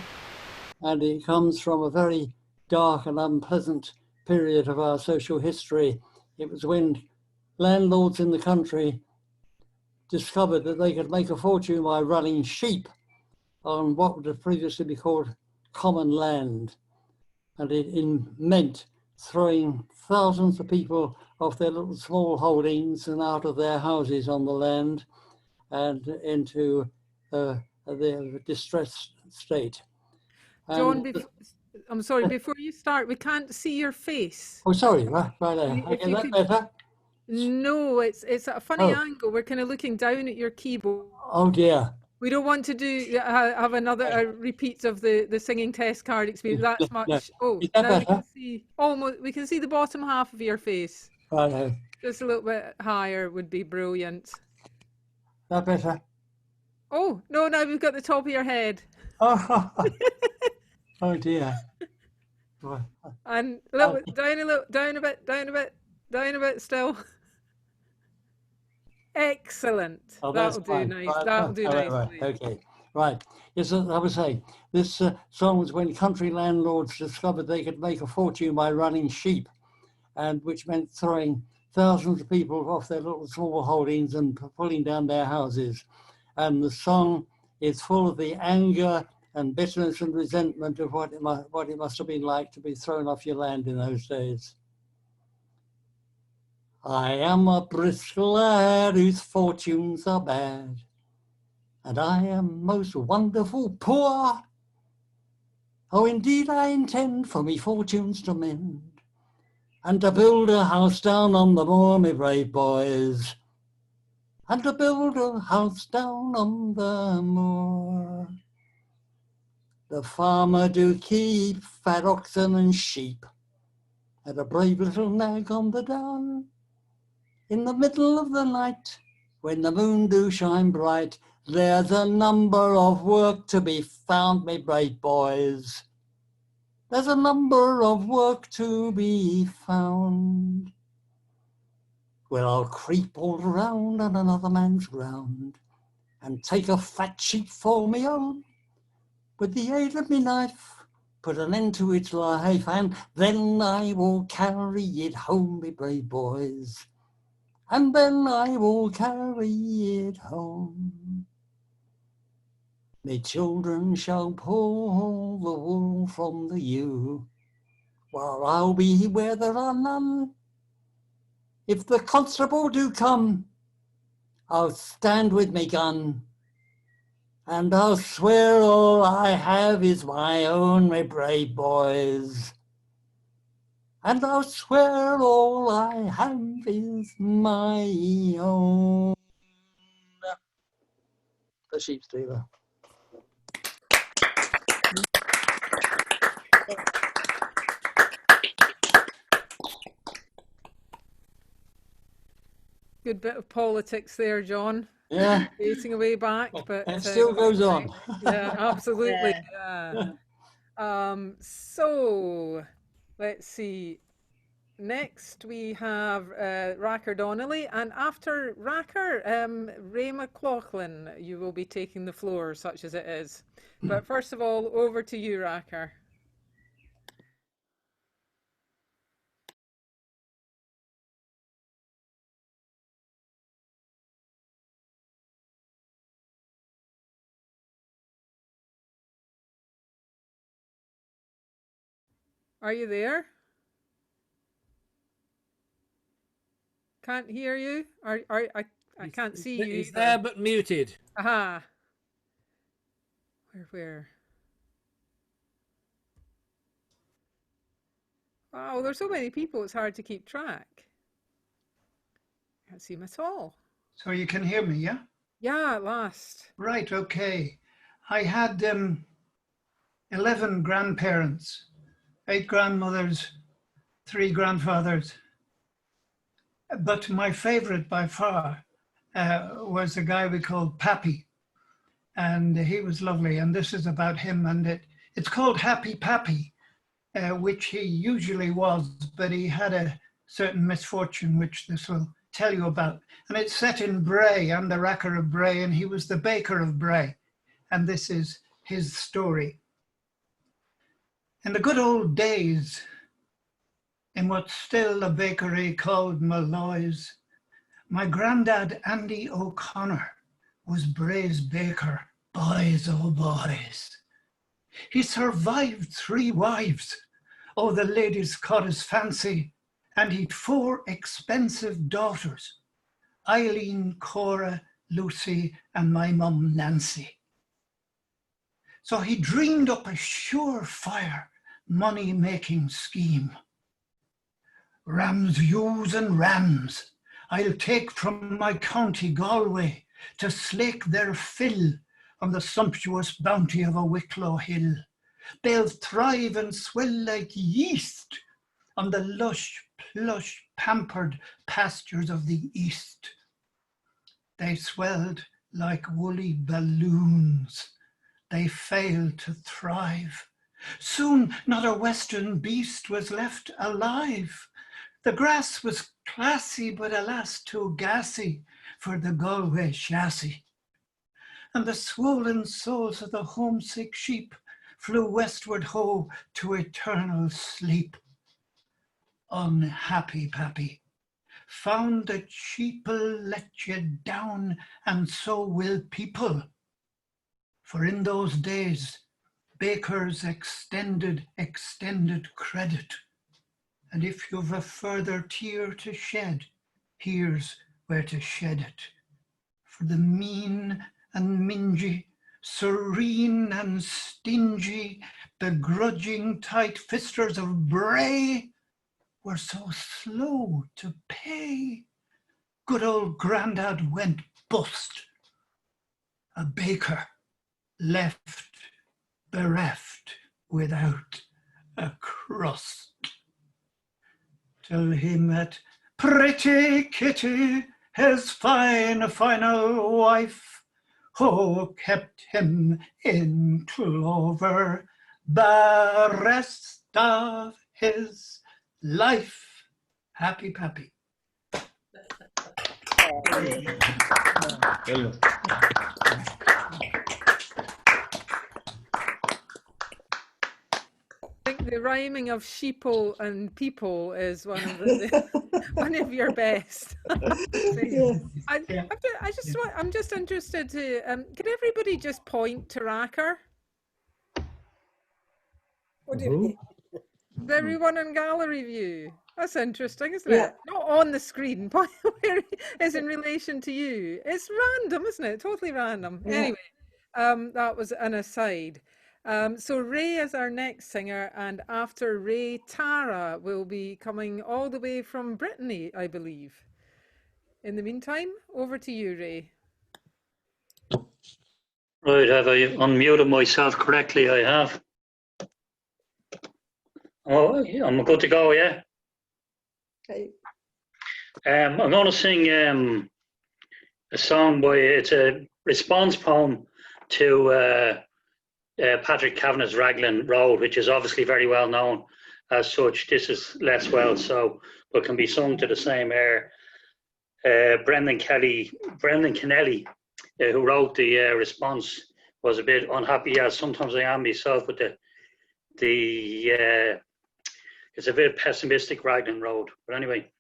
and it comes from a very dark and unpleasant period of our social history. It was when landlords in the country discovered that they could make a fortune by running sheep on what would have previously been called common land. And it meant throwing thousands of people off their little small holdings and out of their houses on the land and into their distressed state. John, I'm sorry, before you start, we can't see your face. Oh, sorry, right there. Okay, that better? No, it's at a funny angle. We're kind of looking down at your keyboard. Oh dear. We don't want to have another repeat of the singing test card experience. That's much. No. Oh, Is that now we better? can see almost. We can see the bottom half of your face. Right. Just a little bit higher would be brilliant. That better? Oh no! Now we've got the top of your head. Oh, oh dear. And a little bit, down a bit still. Excellent. Oh, That'll do nice. That'll do nicely. Okay, right. Yes, I was saying, this song was when country landlords discovered they could make a fortune by running sheep, and which meant throwing thousands of people off their little small holdings and pulling down their houses. And the song is full of the anger and bitterness and resentment of what it must have been like to be thrown off your land in those days. I am a brisk lad whose fortunes are bad, and I am most wonderful poor. Oh, indeed I intend for me fortunes to mend, and to build a house down on the moor, me brave boys, and to build a house down on the moor. The farmer do keep fat oxen and sheep, and a brave little nag on the down. In the middle of the night, when the moon do shine bright, there's a number of work to be found, me brave boys. There's a number of work to be found. Well, I'll creep all around on another man's ground and take a fat sheep for me own. With the aid of me knife, put an end to its life, and then I will carry it home, me brave boys. And then I will carry it home. My children shall pull the wool from the ewe, while I'll be where there are none. If the constable do come, I'll stand with me gun, and I'll swear all I have is my own, my brave boys. And I'll swear all I have is my own. The Sheepstealer. Good bit of politics there, John. Yeah. Dating away back, but It still goes on. Yeah, absolutely. Yeah. So let's see. Next we have Racker Donnelly, and after Racker, Ray McLaughlin, you will be taking the floor, such as it is. But first of all, over to you, Racker. Are you there? Can't hear you. I can't see you. He's either. there but muted. Aha. Where? Wow, there's so many people, it's hard to keep track. Can't see him at all. So you can hear me, yeah? Yeah, at last. Right, okay. I had 11 grandparents, 8 grandmothers, 3 grandfathers. But my favorite by far was a guy we called Pappy. And he was lovely. And this is about him. And it's called Happy Pappy, which he usually was, but he had a certain misfortune, which this will tell you about. And it's set in Bray. I'm the Racker of Bray, and he was the baker of Bray. And this is his story. In the good old days, in what's still a bakery called Malloy's, my granddad, Andy O'Connor, was Bray's baker, boys, oh boys. He survived 3 wives. Oh, the ladies caught his fancy, and he'd 4 expensive daughters, Eileen, Cora, Lucy, and my mum, Nancy. So he dreamed up a surefire money-making scheme. Rams, ewes and rams, I'll take from my county Galloway to slake their fill on the sumptuous bounty of a Wicklow hill. They'll thrive and swell like yeast on the lush, plush, pampered pastures of the east. They swelled like woolly balloons. They failed to thrive. Soon not a western beast was left alive. The grass was classy, but alas, too gassy for the Galway chassis. And the swollen souls of the homesick sheep flew westward ho to eternal sleep. Unhappy Pappy, found that sheep'll let you down, and so will people. For in those days, bakers extended credit. And if you've a further tear to shed, here's where to shed it. For the mean and mingy, serene and stingy, begrudging tight-fisters of Bray were so slow to pay. Good old Grandad went bust. A baker left bereft without a crust. Till he met pretty Kitty, his fine final wife, who kept him in clover the rest of his life. Happy Pappy. I think the rhyming of sheeple and people is one of the one of your best. I'm just interested to. Can everybody just point to Racker? What do you mean? Everyone in gallery view. That's interesting, isn't Yeah. it? Not on the screen. Where is in relation to you? It's random, isn't it? Totally random. Yeah. Anyway, that was an aside. So Ray is our next singer, and after Ray, Tara will be coming all the way from Brittany, I believe. In the meantime, over to you, Ray. Right, have I unmuted myself correctly? I have. Oh, I'm good to go, yeah? Okay. I'm going to sing a song it's a response poem to Patrick Kavanagh's Raglan Road, which is obviously very well known as such. This is less well so, but can be sung to the same air. Brendan Kennelly, who wrote the response, was a bit unhappy, as sometimes I am myself, with the it's a bit pessimistic Raglan Road. But anyway,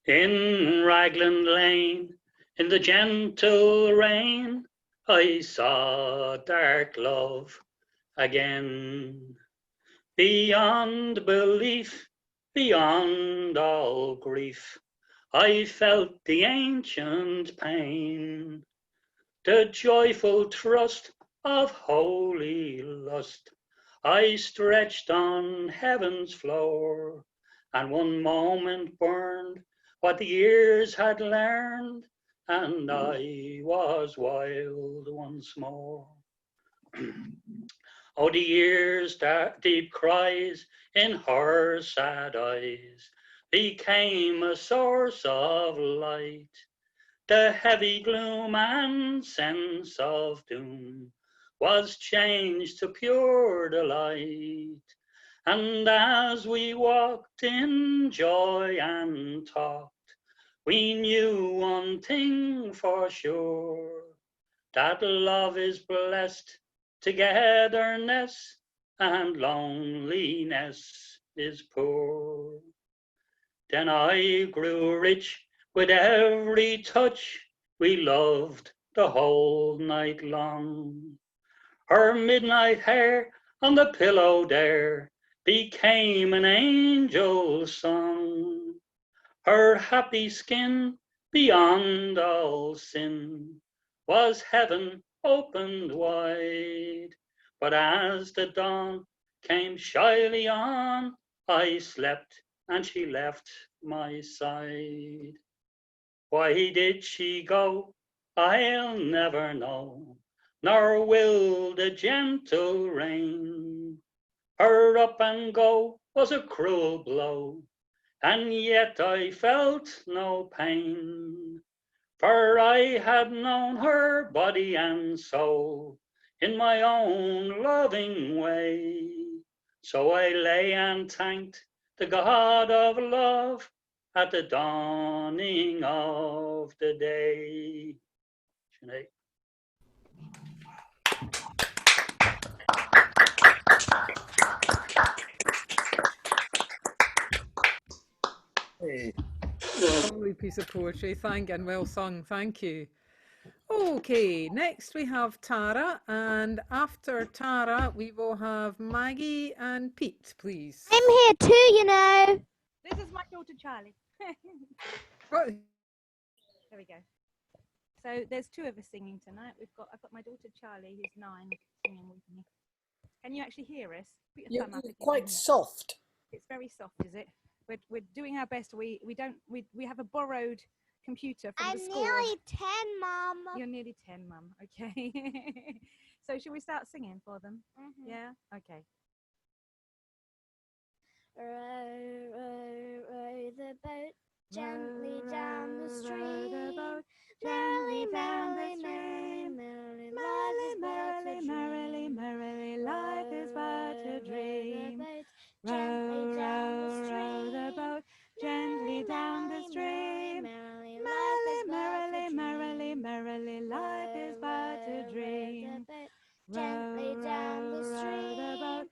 in Raglan Lane, in the gentle rain, I saw dark love again. Beyond belief, beyond all grief, I felt the ancient pain, the joyful trust of holy lust. I stretched on heaven's floor, and one moment burned what the years had learned, and I was wild once more. Oh, the years' deep cries in her sad eyes became a source of light. The heavy gloom and sense of doom was changed to pure delight. And as we walked in joy and talked, we knew one thing for sure, that love is blessed, togetherness, and loneliness is poor. Then I grew rich with every touch, we loved the whole night long. Her midnight hair on the pillow there became an angel's song. Her happy skin beyond all sin was heaven opened wide. But as the dawn came shyly on, I slept and she left my side. Why did she go? I'll never know, nor will the gentle rain. Her up and go was a cruel blow, and yet I felt no pain. For I had known her body and soul in my own loving way. So I lay and thanked the God of love at the dawning of the day. Sinead. Lovely piece of poetry, and well sung, thank you. Okay, next we have Tara, and after Tara we will have Maggie and Pete, please. I'm here too, you know. This is my daughter Charlie. What? There we go. So there's two of us singing tonight. I've got my daughter Charlie, who's 9, singing with me. Can you actually hear us? Put your thumb up if you quite can hear. soft. It's very soft, is it? We're doing our best. We have a borrowed computer from the school. I'm nearly 10, Mum. You're nearly 10, Mum. Okay. So should we start singing for them? Yeah. Okay. Row, row, row the boat gently down the stream. Merrily, merrily, merrily, merrily, merrily, merrily, life is but a dream. Row, row, row the boat gently down the stream. Merrily, merrily, merrily, merrily, life is but a dream. Gently down the stream.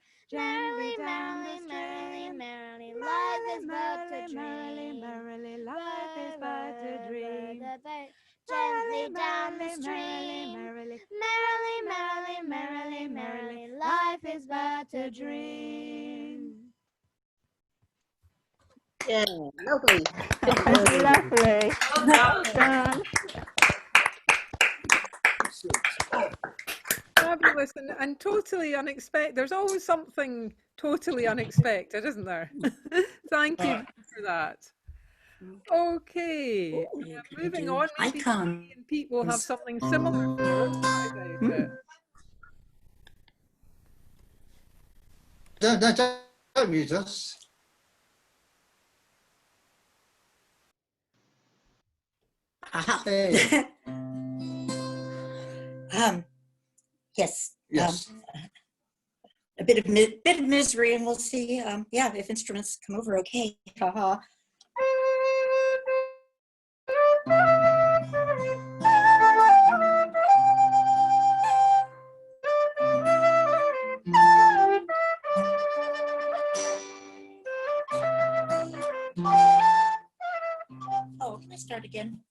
life is but a dream. Yeah, lovely. Lovely. Well done. Fabulous and totally unexpected. There's always something totally unexpected, isn't there? Thank you for that. Okay, moving on. Maybe Maggie and Pete will have something similar for the roadside outfit. Don't mute us. Hey. Yes. Yes. A bit of misery, and we'll see. Yeah, if instruments come over okay. Haha. Oh, can I start again?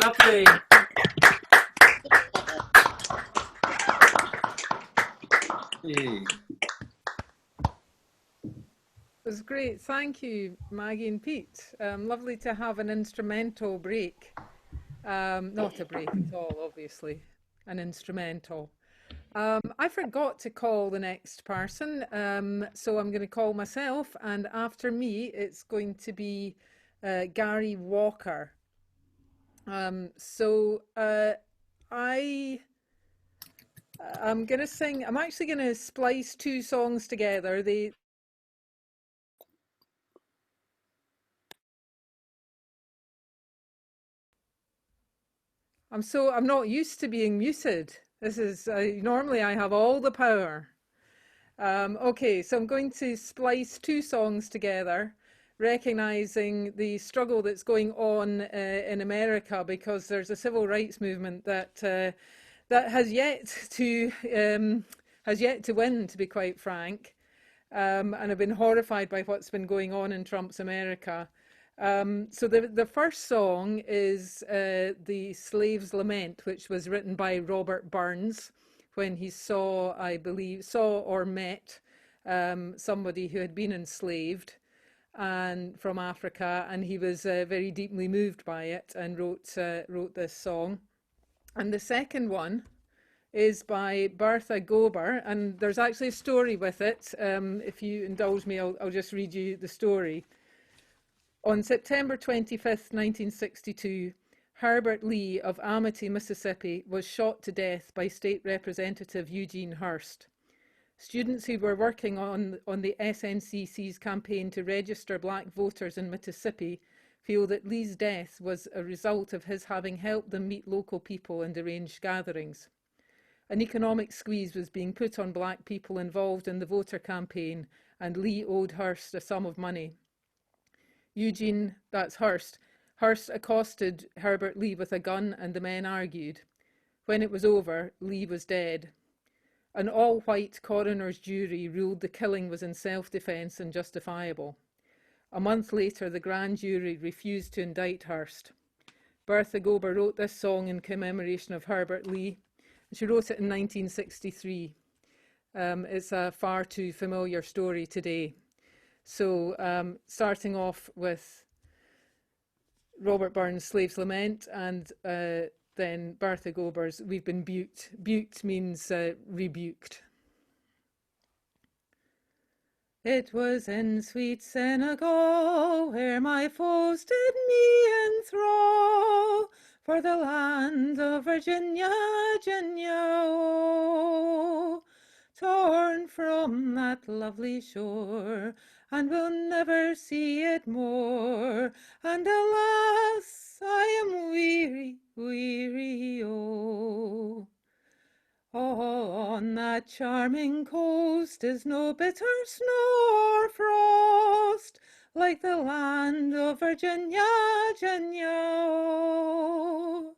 Lovely. Hey. It was great. Thank you, Maggie and Pete. Lovely to have an instrumental break. Not a break at all, obviously, an instrumental. I forgot to call the next person, so I'm going to call myself, and after me, it's going to be Gary Walker. I'm going to sing. I'm actually going to splice two songs together. I'm not used to being muted. This is normally I have all the power. Okay, so I'm going to splice two songs together, recognizing the struggle that's going on in America, because there's a civil rights movement that has yet to win, to be quite frank. And I've been horrified by what's been going on in Trump's America. So the first song is The Slave's Lament, which was written by Robert Burns when he saw or met somebody who had been enslaved and from Africa, and he was very deeply moved by it and wrote this song. And the second one is by Bertha Gober, and there's actually a story with it. If you indulge me, I'll just read you the story. On September 25th, 1962, Herbert Lee of Amity, Mississippi, was shot to death by State Representative Eugene Hurst. Students who were working on the SNCC's campaign to register black voters in Mississippi feel that Lee's death was a result of his having helped them meet local people and arrange gatherings. An economic squeeze was being put on black people involved in the voter campaign, and Lee owed Hurst a sum of money. Eugene, that's Hurst accosted Herbert Lee with a gun, and the men argued. When it was over, Lee was dead. An all-white coroner's jury ruled the killing was in self-defense and justifiable. A month later, the grand jury refused to indict Hurst. Bertha Gober wrote this song in commemoration of Herbert Lee. She wrote it in 1963. It's a far too familiar story today. So starting off with Robert Burns' Slave's Lament, and then Bertha Gober's We've Been Buked. Buked means rebuked. It was in sweet Senegal where my foes did me enthrall, for the land of Virginia, Virginia, oh, torn from that lovely shore, and will never see it more. And alas, I am weary, weary, oh. On that charming coast is no bitter snow or frost, like the land of Virginia, Virginia, oh.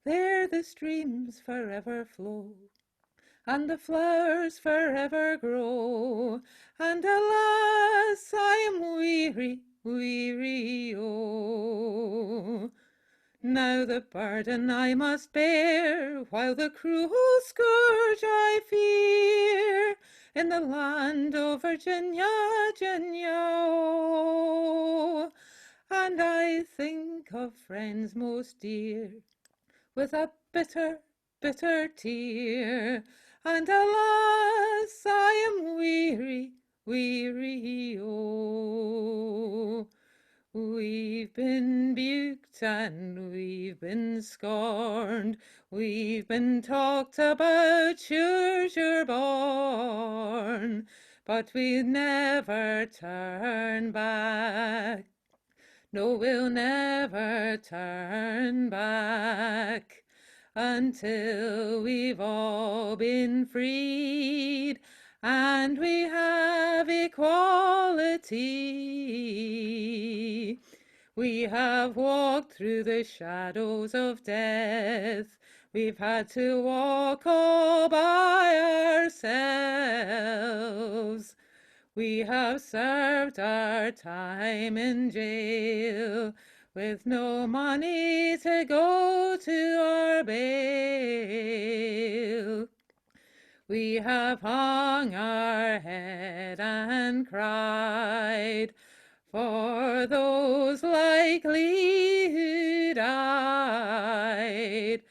There the streams forever flow, and the flowers forever grow, and alas, I am weary, weary, oh. Now the burden I must bear, while the cruel scourge I fear, in the land of Virginia, Virginia, oh. And I think of friends most dear, with a bitter, bitter tear, and alas, I am weary, weary, oh. We've been buked and we've been scorned, we've been talked about, sure born, but we'll never turn back. No, we'll never turn back until we've all been freed and we have equality. We have walked through the shadows of death. We've had to walk all by ourselves. We have served our time in jail with no money to go to our bail. We have hung our head and cried for those like Lee who died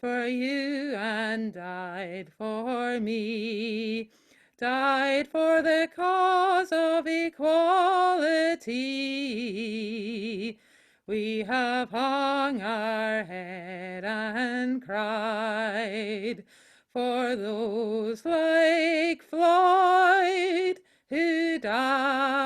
for you and died for me, died for the cause of equality. We have hung our head and cried for those like Floyd who died.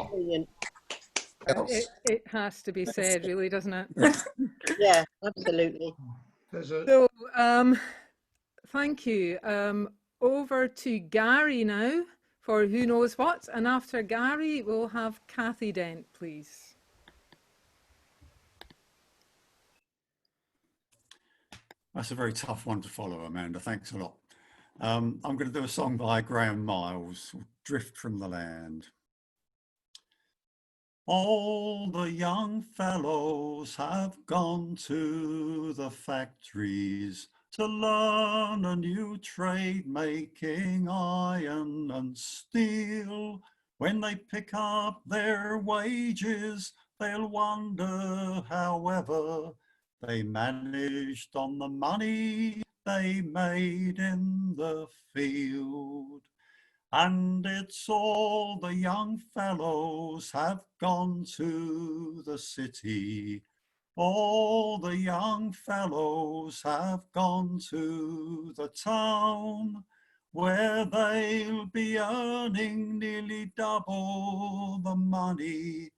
Brilliant. It has to be said, really, doesn't it? Yeah, absolutely. So, thank you. Over to Gary now for Who Knows What, and after Gary, we'll have Kathy Dent, please. That's a very tough one to follow, Amanda. Thanks a lot. I'm going to do a song by Graham Miles, Drift from the Land. All the young fellows have gone to the factories to learn a new trade, making iron and steel. When they pick up their wages, they'll wonder, however, they managed on the money they made in the field. And it's all the young fellows have gone to the city. All the young fellows have gone to the town, where they'll be earning nearly double the money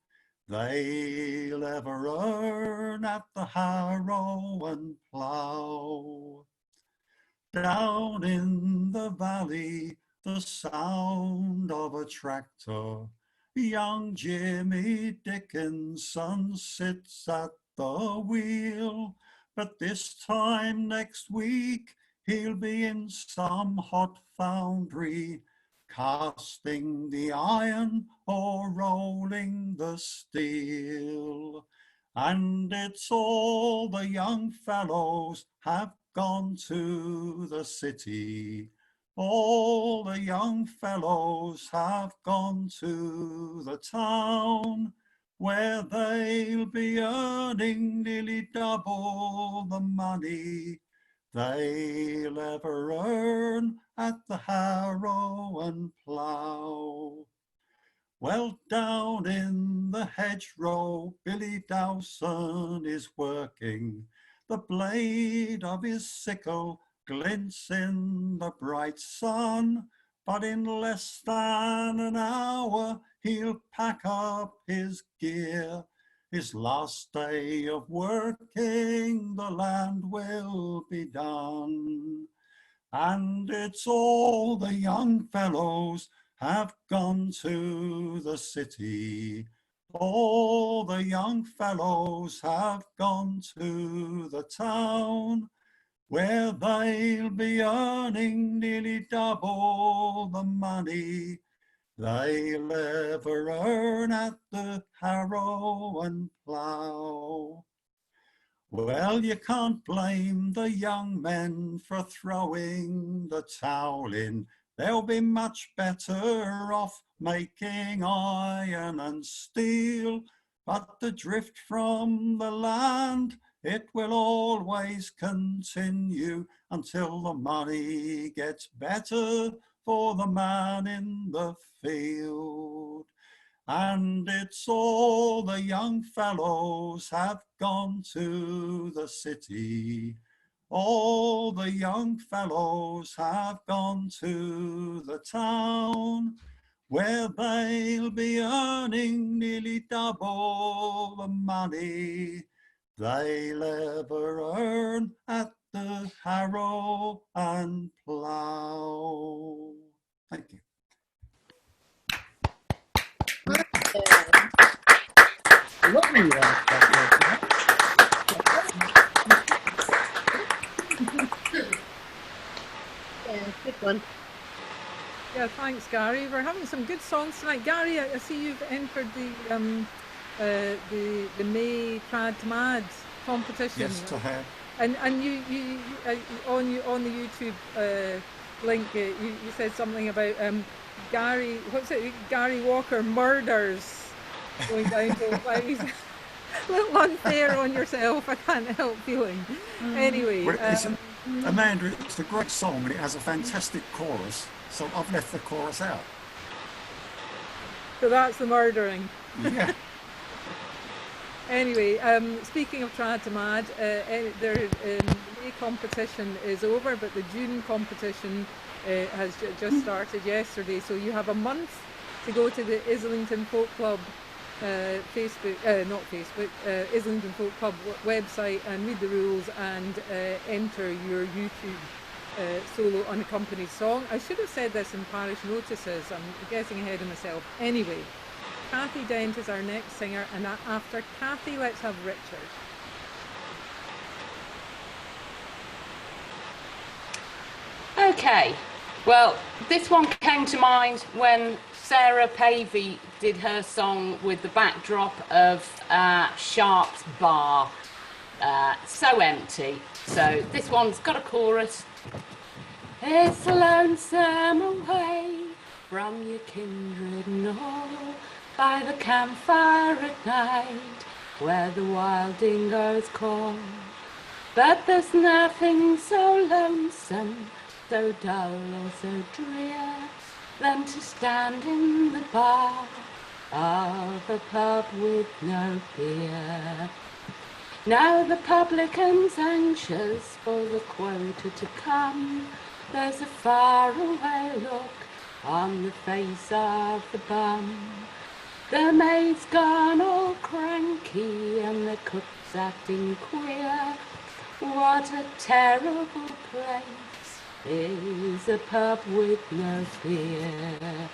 they'll ever earn at the harrow and plough. Down in the valley, the sound of a tractor, young Jimmy Dickinson sits at the wheel, but this time next week he'll be in some hot foundry, casting the iron or rolling the steel. And it's all the young fellows have gone to the city. All the young fellows have gone to the town, where they'll be earning nearly double the money they'll ever earn at the harrow and plough. Well, down in the hedgerow, Billy Dowson is working. The blade of his sickle glints in the bright sun, but in less than an hour he'll pack up his gear. His last day of working, the land will be done. And it's all the young fellows have gone to the city. All the young fellows have gone to the town, where they'll be earning nearly double the money they'll ever earn at the harrow and plough. Well, you can't blame the young men for throwing the towel in. They'll be much better off making iron and steel, but the drift from the land, it will always continue until the money gets better for the man in the field. And it's all the young fellows have gone to the city. All the young fellows have gone to the town, where they'll be earning nearly double the money they'll ever earn at the harrow and plough. Thank you. Lovely. Yeah, good one. Yeah, thanks, Gary. We're having some good songs tonight. Gary, I see you've entered the May Trad to Mad competition. Yes, I have. And you on the YouTube link, you said something about Gary. What's it? Gary Walker murders going down to like he's a little unfair on yourself. I can't help feeling. Anyway, well, Amanda, it's a great song and it has a fantastic chorus, so I've left the chorus out. So that's the murdering. Yeah. Anyway, speaking of Trad to Mad, the May competition is over, but the June competition has just started yesterday. So you have a month to go to the Islington Folk Club Islington Folk Club website and read the rules and enter your YouTube solo unaccompanied song. I should have said this in parish notices. I'm getting ahead of myself. Anyway, Kathy Dent is our next singer, and after Kathy, let's have Richard. Okay, well, this one came to mind when Sarah Pavey did her song with the backdrop of Sharp's Bar. so empty. So this one's got a chorus. It's lonesome away from your kindred and all, by the campfire at night, where the wild dingoes call. But there's nothing so lonesome, so dull or so drear, than to stand in the bar of a pub with no beer. Now the publican's anxious for the quota to come. There's a faraway look on the face of the bum. The maid's gone all cranky and the cook's acting queer. What a terrible place is a pub with no beer.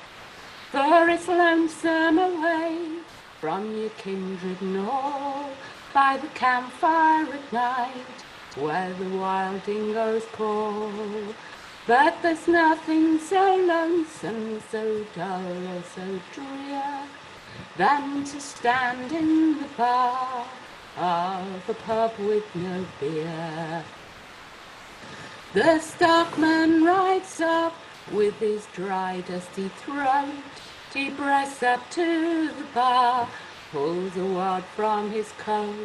For it's lonesome away from your kindred and all, by the campfire at night, where the wild dingoes call. But there's nothing so lonesome, so dull or so drear, than to stand in the bar of a pub with no beer. The stockman rides up with his dry, dusty throat. He breasts up to the bar, pulls a wad from his coat.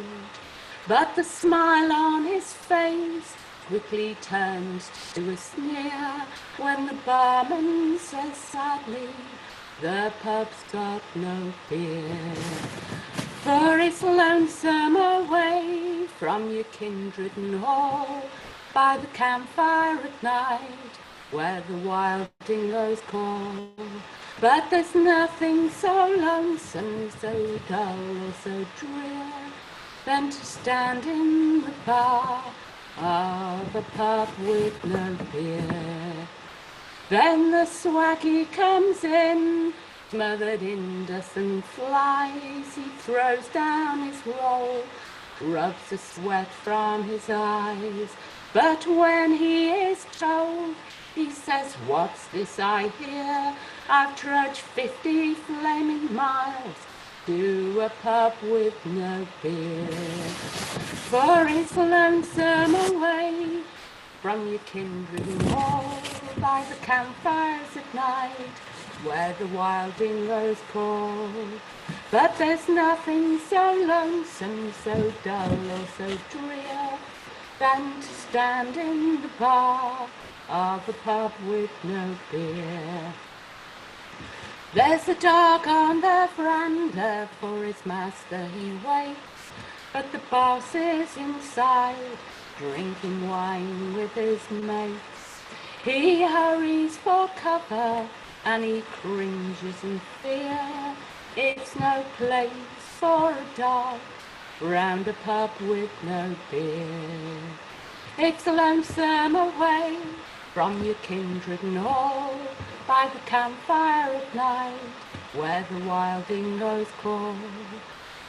But the smile on his face quickly turns to a sneer when the barman says sadly, the pub's got no beer. For it's lonesome away from your kindred and all, by the campfire at night, where the wild dingoes call. But there's nothing so lonesome, so dull or so drear, than to stand in the bar of a pub with no beer. Then the swaggy comes in, smothered in dust and flies. He throws down his roll, rubs the sweat from his eyes. But when he is told, he says, what's this I hear? I've trudged 50 flaming miles to a pub with no beer. For it's lonesome away from your kindred and all, by the campfires at night, where the wild dingoes call. But there's nothing so lonesome, so dull or so drear, than to stand in the bar of a pub with no beer. There's a dog on the veranda, for his master he waits, but the boss is inside, drinking wine with his mates. He hurries for cover, and he cringes in fear. It's no place for a dog round a pub with no beer. It's lonesome away from your kindred and all, by the campfire at night, where the wild dingoes call.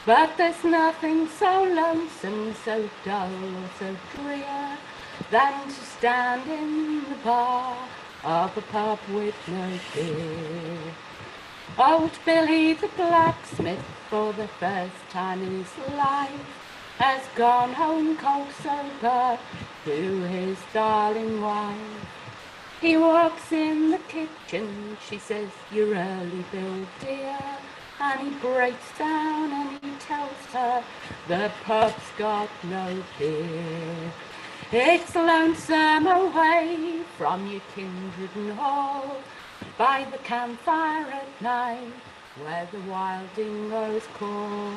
But there's nothing so lonesome, so dull or so drear, than to stand in the bar of a pub with no beer. Old Billy the blacksmith, for the first time in his life, has gone home cold sober to his darling wife. He walks in the kitchen, she says, you're early, Bill dear, and he breaks down and he tells her the pub's got no beer. It's lonesome away from your kindred and all, by the campfire at night, where the wild dingoes call.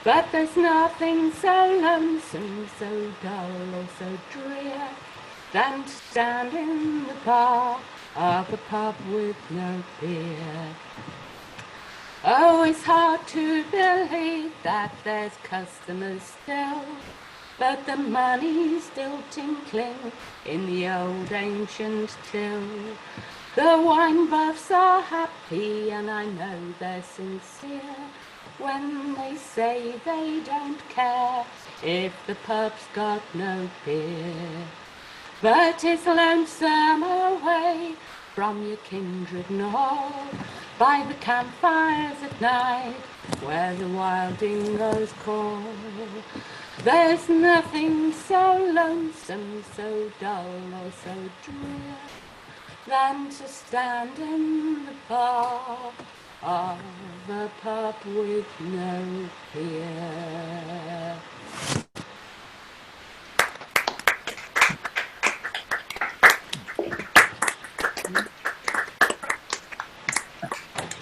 But there's nothing so lonesome, so dull or so drear, than to stand in the bar of a pub with no beer. Oh, it's hard to believe that there's customers still, but the money's still tinkling in the old ancient till. The wine buffs are happy, and I know they're sincere when they say they don't care if the pub's got no beer. But it's lonesome away from your kindred and all, by the campfires at night, where the wild dingoes call. There's nothing so lonesome, so dull or so drear than to stand in the bar of a pub with no peer.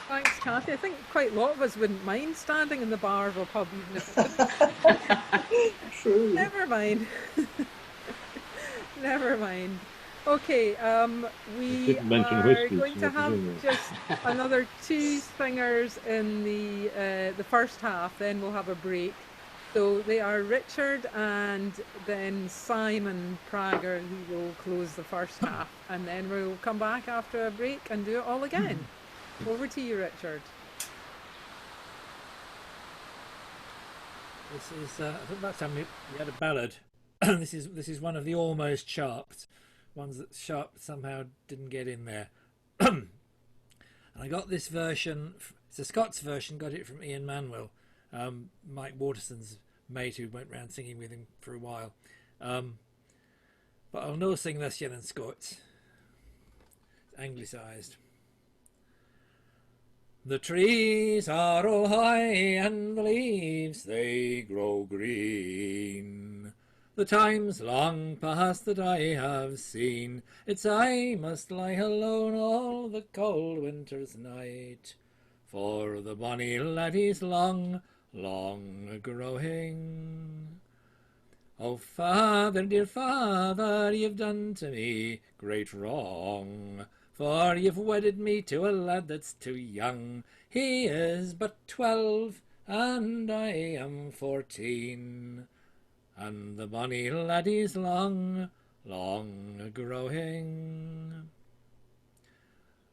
Thanks, Kathy. I think quite a lot of us wouldn't mind standing in the bar of a pub, even if it True. Never mind. Never mind. Okay, we didn't mention are whiskey, going so to I have presume just another two singers in the first half, then we'll have a break. So they are Richard and then Simon Prager, who will close the first half, and then we'll come back after a break and do it all again. Over to you, Richard. This is I think last time we had a ballad. This is one of the almost Sharped ones that Sharp somehow didn't get in there. And I got this version. It's a Scots version. Got it from Ian Manuel, Mike Waterson's mate, who went round singing with him for a while. But I'll no sing this yet in Scots. It's anglicised. The trees are all high and the leaves they grow green. The time's long past that I have seen. It's I must lie alone all the cold winter's night. For the bonny laddie's long, long growing. Oh, father, dear father, you've done to me great wrong. For you've wedded me to a lad that's too young. He is but 12 and I am 14. And the bonny laddie's long, long growing.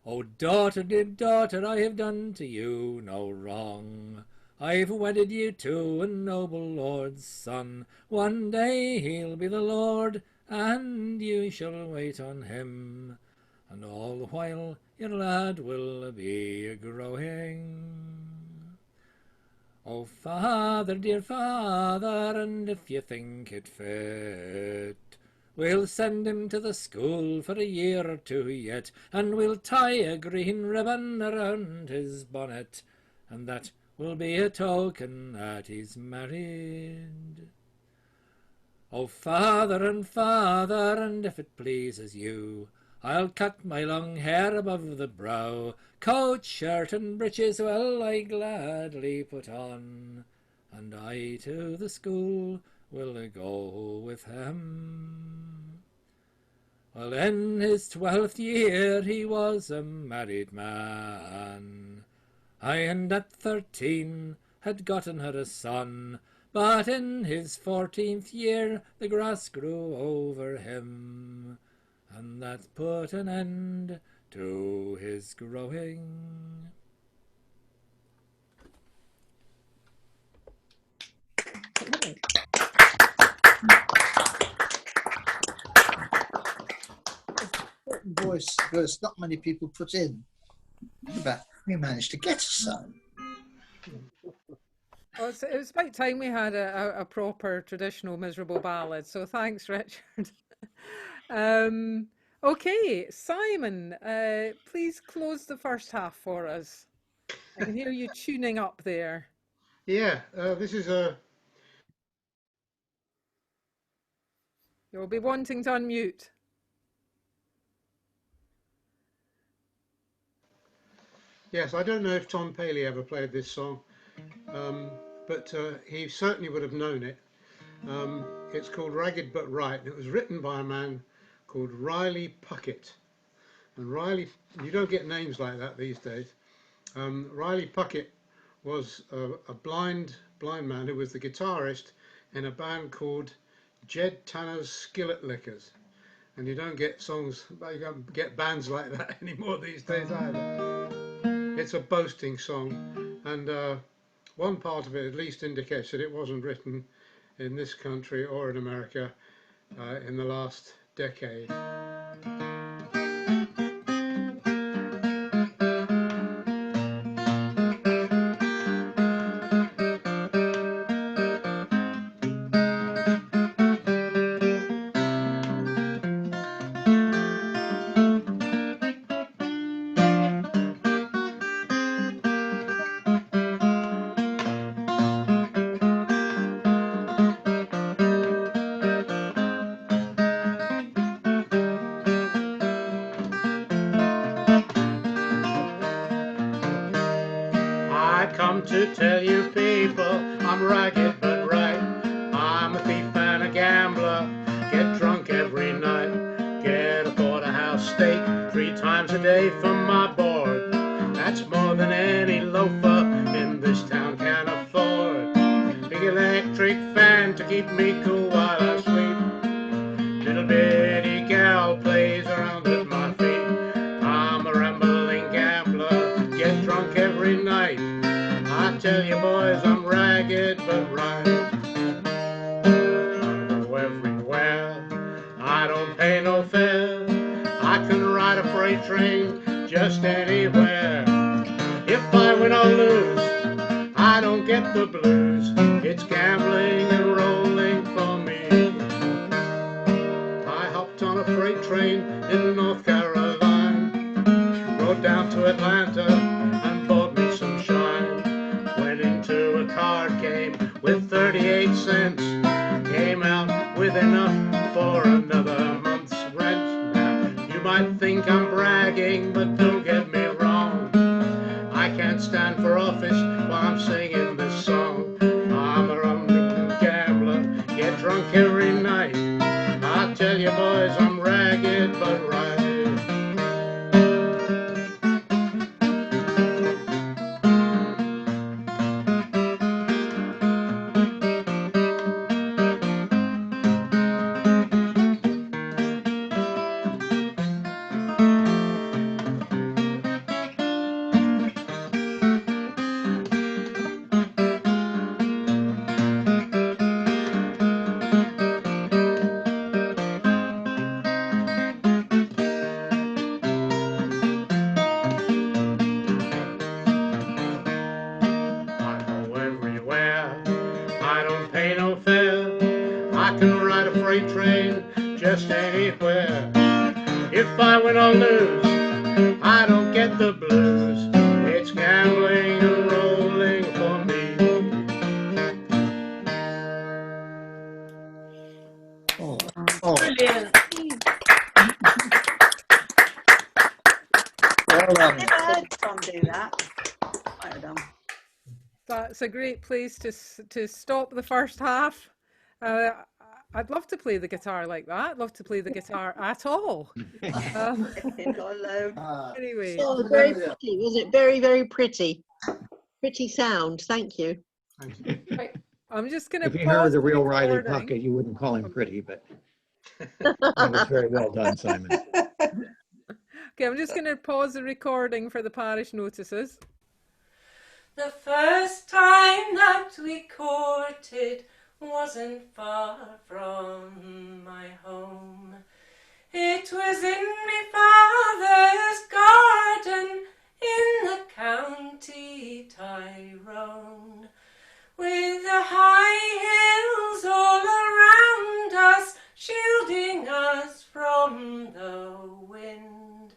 Oh, daughter, dear daughter, I have done to you no wrong. I've wedded you to a noble lord's son. One day he'll be the lord, and you shall wait on him. And all the while your lad will be growing. Oh, father, dear father, and if you think it fit, we'll send him to the school for a year or two yet, and we'll tie a green ribbon around his bonnet, and that will be a token that he's married. Oh, father, and if it pleases you, I'll cut my long hair above the brow, coat, shirt, and breeches will I gladly put on, and I to the school will go with him. Well, in his 12th year he was a married man, and at 13 had gotten her a son, but in his 14th year the grass grew over him, and that put an end to his growing. Voice verse not many people put in, but we managed to get some. Oh, it was about time we had a proper traditional miserable ballad, so thanks, Richard. Okay, Simon, please close the first half for us. I can hear you tuning up there. Yeah, this is a... You'll be wanting to unmute. Yes, I don't know if Tom Paley ever played this song, but he certainly would have known it. It's called Ragged But Right, and it was written by a man called Riley Puckett. And Riley, you don't get names like that these days. Riley Puckett was a blind man who was the guitarist in a band called Jed Tanner's Skillet Lickers. And you don't get songs, you don't get bands like that anymore these days either. It's a boasting song, and one part of it at least indicates that it wasn't written in this country or in America in the last decade. to tell you people I'm ragged but right. I'm a thief and a gambler, get drunk every night, get a porterhouse steak 3 times a day for my board. That's more than any loafer in this town can afford. Big electric fan to keep me cool while I sleep. Little bitty gal plays around at my feet. I'm a rambling gambler, get drunk every night. I tell you boys I'm ragged but right. I go everywhere, I don't pay no fare. I can ride a freight train just anywhere. If I win or lose, I don't get the blues. It's gambling and rolling for me. I hopped on a freight train in North Carolina, rode down to Atlanta and bought me some shine. Went into a card game with 38 cents, came out with enough for another month's rent. Now, you might think I'm bragging, but don't get me wrong. I can't stand for office while I'm singing this song. I'm a rumbling gambler, get drunk every night. I tell you boys I'm ragged but right. Just anywhere. If I win or lose, I don't get the blues. It's gambling and rolling for me. Brilliant. Well done. Never heard Tom do that. Well done. That's a great place to stop the first half. I'd love to play the guitar like that. I'd love to play the guitar at all. Anyway. Oh, very pretty. Was it very, very pretty? Pretty sound. Thank you. I'm just going to If you heard the real Riley recording. Puckett, you wouldn't call him pretty, but that was very well done, Simon. Okay, I'm just going to pause the recording for the parish notices. The first time that we courted wasn't far from my home. It was in my father's garden in the county Tyrone, with the high hills all around us, shielding us from the wind.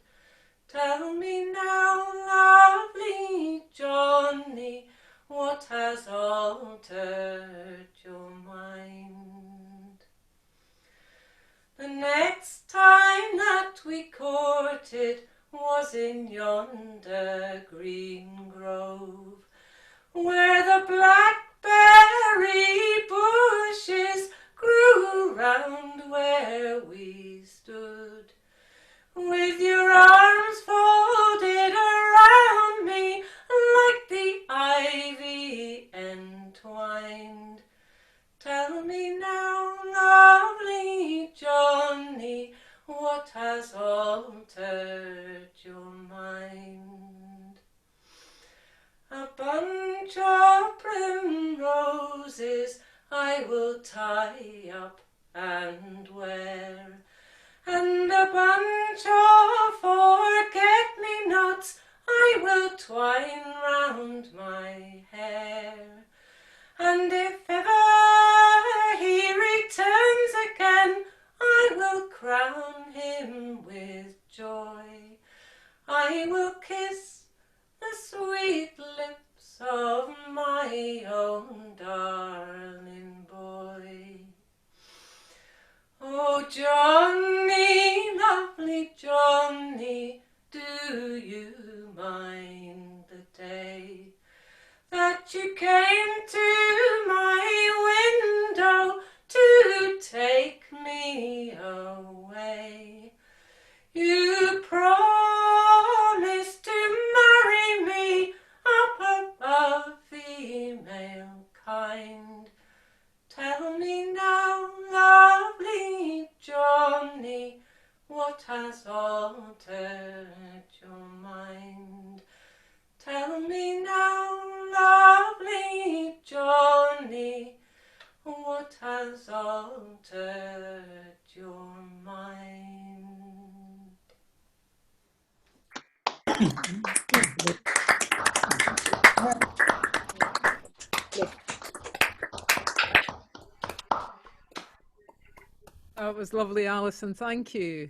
Tell me now, lovely Johnny, what has altered your mind? The next time that we courted was in yonder green grove, where the blackberry bushes grew round where we stood. With your arms folded around me like the ivy entwined. Tell me now, lovely Johnny, what has altered your mind? A bunch of primroses I will tie up and wear, and a bunch of forget-me-nots I will twine round my hair. And if ever he returns again, I will crown him with joy. I will kiss the sweet lips of my own darling boy. Oh, Johnny, lovely Johnny, do you mind the day that you That was lovely, Alison. Thank you.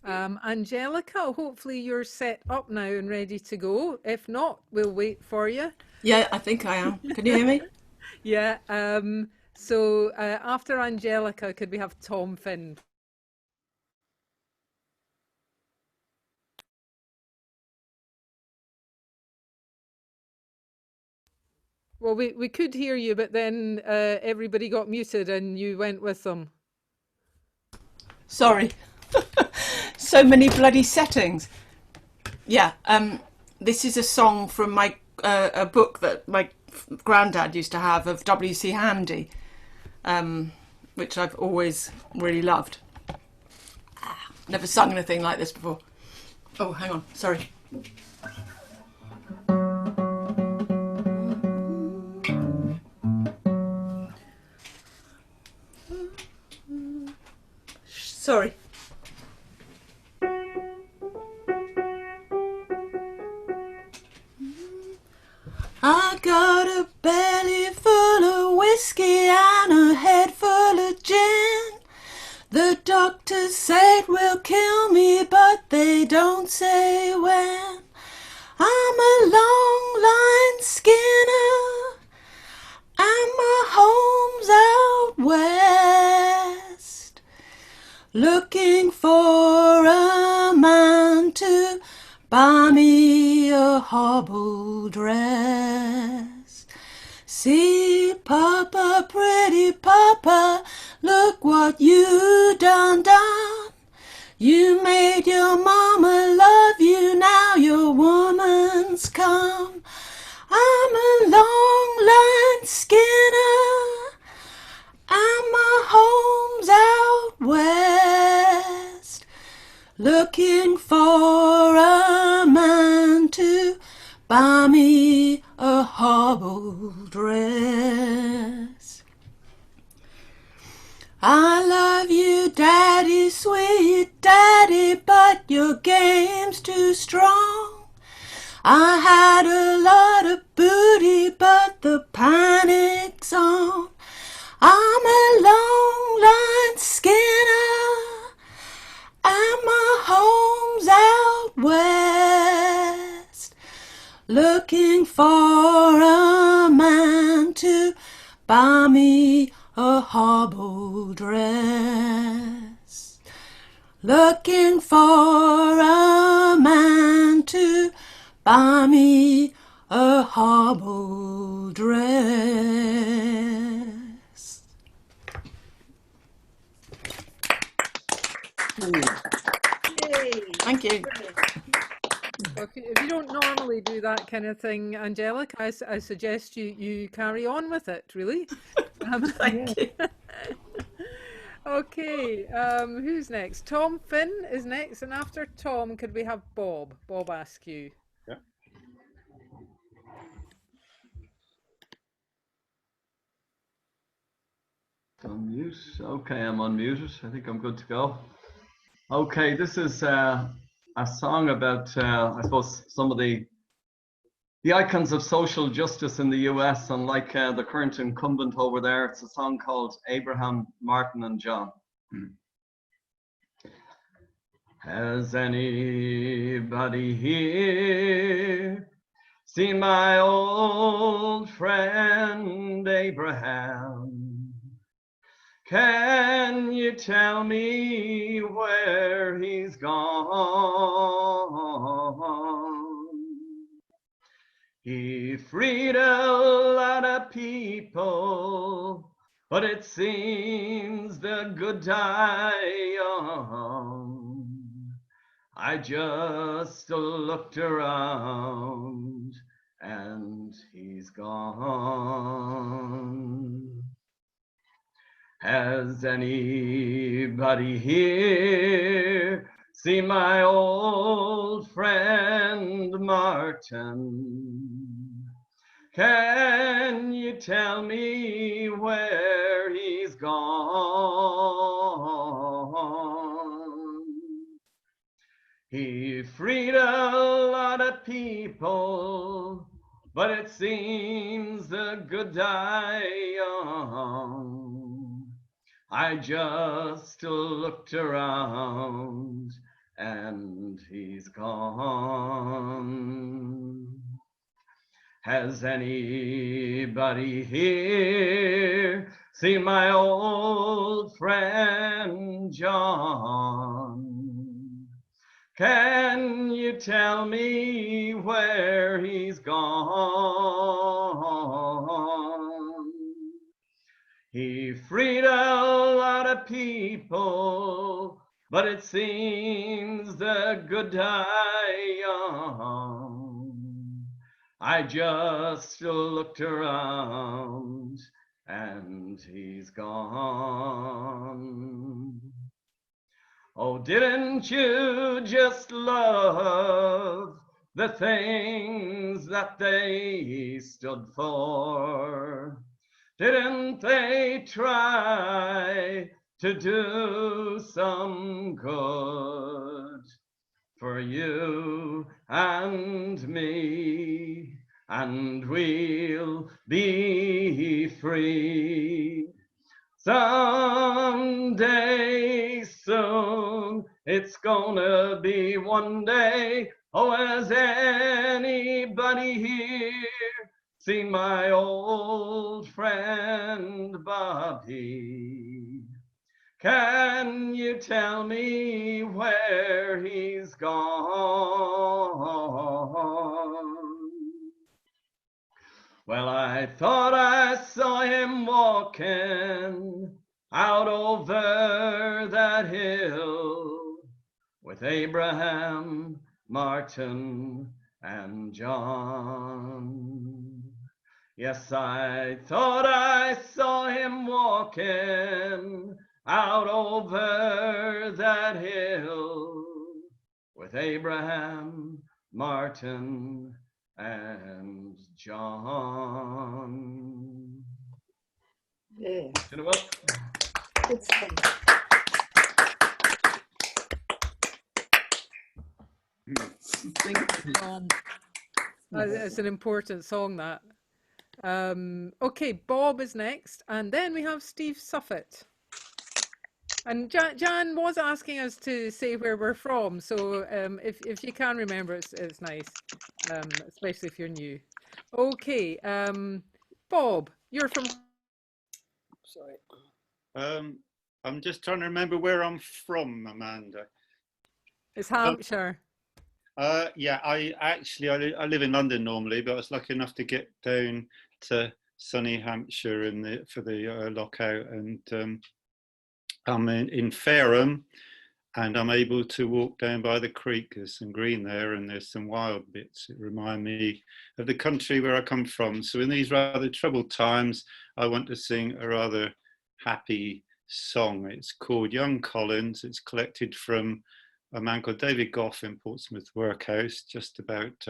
Angelica, hopefully you're set up now and ready to go. If not, we'll wait for you. Yeah, I think I am. Can you hear me? Yeah. So after Angelica, could we have Tom Finn? Well, we could hear you, but then everybody got muted and you went with them. Sorry. So many bloody settings. Yeah, this is a song from my a book that my granddad used to have of W.C. Handy, which I've always really loved. Never sung anything like this before. Oh, hang on, sorry. Sorry. I got a belly full of whiskey and a head full of gin. The doctors say it will kill me, but they don't say when. I'm a long line skinner and my home's out west, looking for a man to buy me a hobble dress. See, Papa, pretty Papa, look what you done. You made your mama love you, now your woman's come. I'm a long line skinner and my home's out west, looking for a man to buy me a hobble dress. I love you, Daddy, sweet Daddy, but your game's too strong. I had a lot of booty, but the panic's on. I'm a long line skinner and my home's out west, looking for a man to buy me a hobble dress. Looking for a man to buy me a hobble dress. Thank you. If you don't normally do that kind of thing, Angelica, I suggest you carry on with it, really. Thank you. Okay, who's next? Tom Finn is next, and after Tom, could we have Bob? Bob Askew. Yeah. Unmute. Okay, I'm unmuted. I think I'm good to go. Okay, this is a song about, I suppose, some of the icons of social justice in the US, and like the current incumbent over there, it's a song called Abraham, Martin and John. Has anybody here seen my old friend Abraham? Can you tell me where he's gone? He freed a lot of people, but it seems the good die young. I just looked around and he's gone. Has anybody here seen my old friend Martin? Can you tell me where he's gone? He freed a lot of people, but it seems the good die young. I just looked around and he's gone. Has anybody here seen my old friend John? Can you tell me where he's gone? He freed a lot of people, but it seems the good die young. I just looked around and he's gone. Oh, didn't you just love the things that they stood for? Didn't they try to do some good for you and me? And we'll be free someday soon. It's gonna be one day. Oh, has anybody here seen my old friend Bobby? Can you tell me where he's gone? Well, I thought I saw him walking out over that hill with Abraham, Martin, and John. Yes, I thought I saw him walking out over that hill with Abraham, Martin, and John. Yeah. You know what? Good song. It's an important song, that. Okay, Bob is next, and then we have Steve Suffet. And Jan was asking us to say where we're from, so if you can remember, it's nice, especially if you're new. Okay, Bob, you're from. Sorry. I'm just trying to remember where I'm from, Amanda. It's Hampshire. Yeah, I live in London normally, but I was lucky enough to get down to sunny Hampshire for the lockout, and I'm in Fareham, and I'm able to walk down by the creek. There's some green there, and there's some wild bits that remind me of the country where I come from. So in these rather troubled times, I want to sing a rather happy song. It's called Young Collins. It's collected from a man called David Goff in Portsmouth Workhouse, just about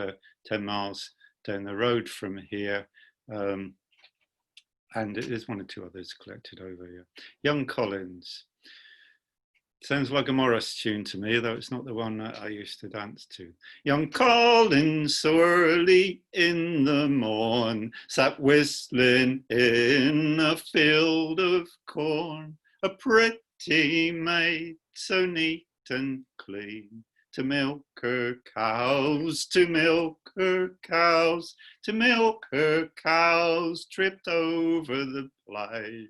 10 miles down the road from here. And there's one or two others collected over here. Young Collins. Sounds like a Morris tune to me, though it's not the one that I used to dance to. Young Collins, so early in the morn, sat whistling in a field of corn. A pretty maid, so neat and clean, to milk her cows, to milk her cows, to milk her cows, tripped over the plough.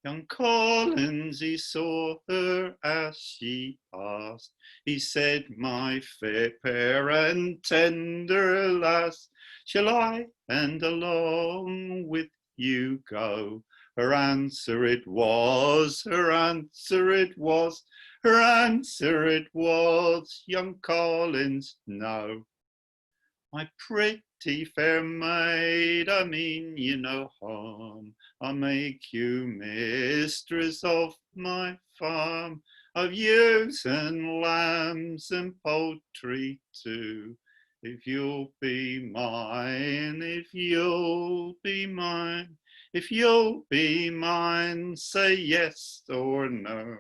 Young Collins, he saw her as she passed. He said, my fair and tender lass, shall I and along with you go? Her answer it was, her answer it was, her answer it was, young Collins, no. My pretty fair maid, I mean you no harm. I'll make you mistress of my farm, of ewes and lambs and poultry too. If you'll be mine, if you'll be mine, if you'll be mine, say yes or no.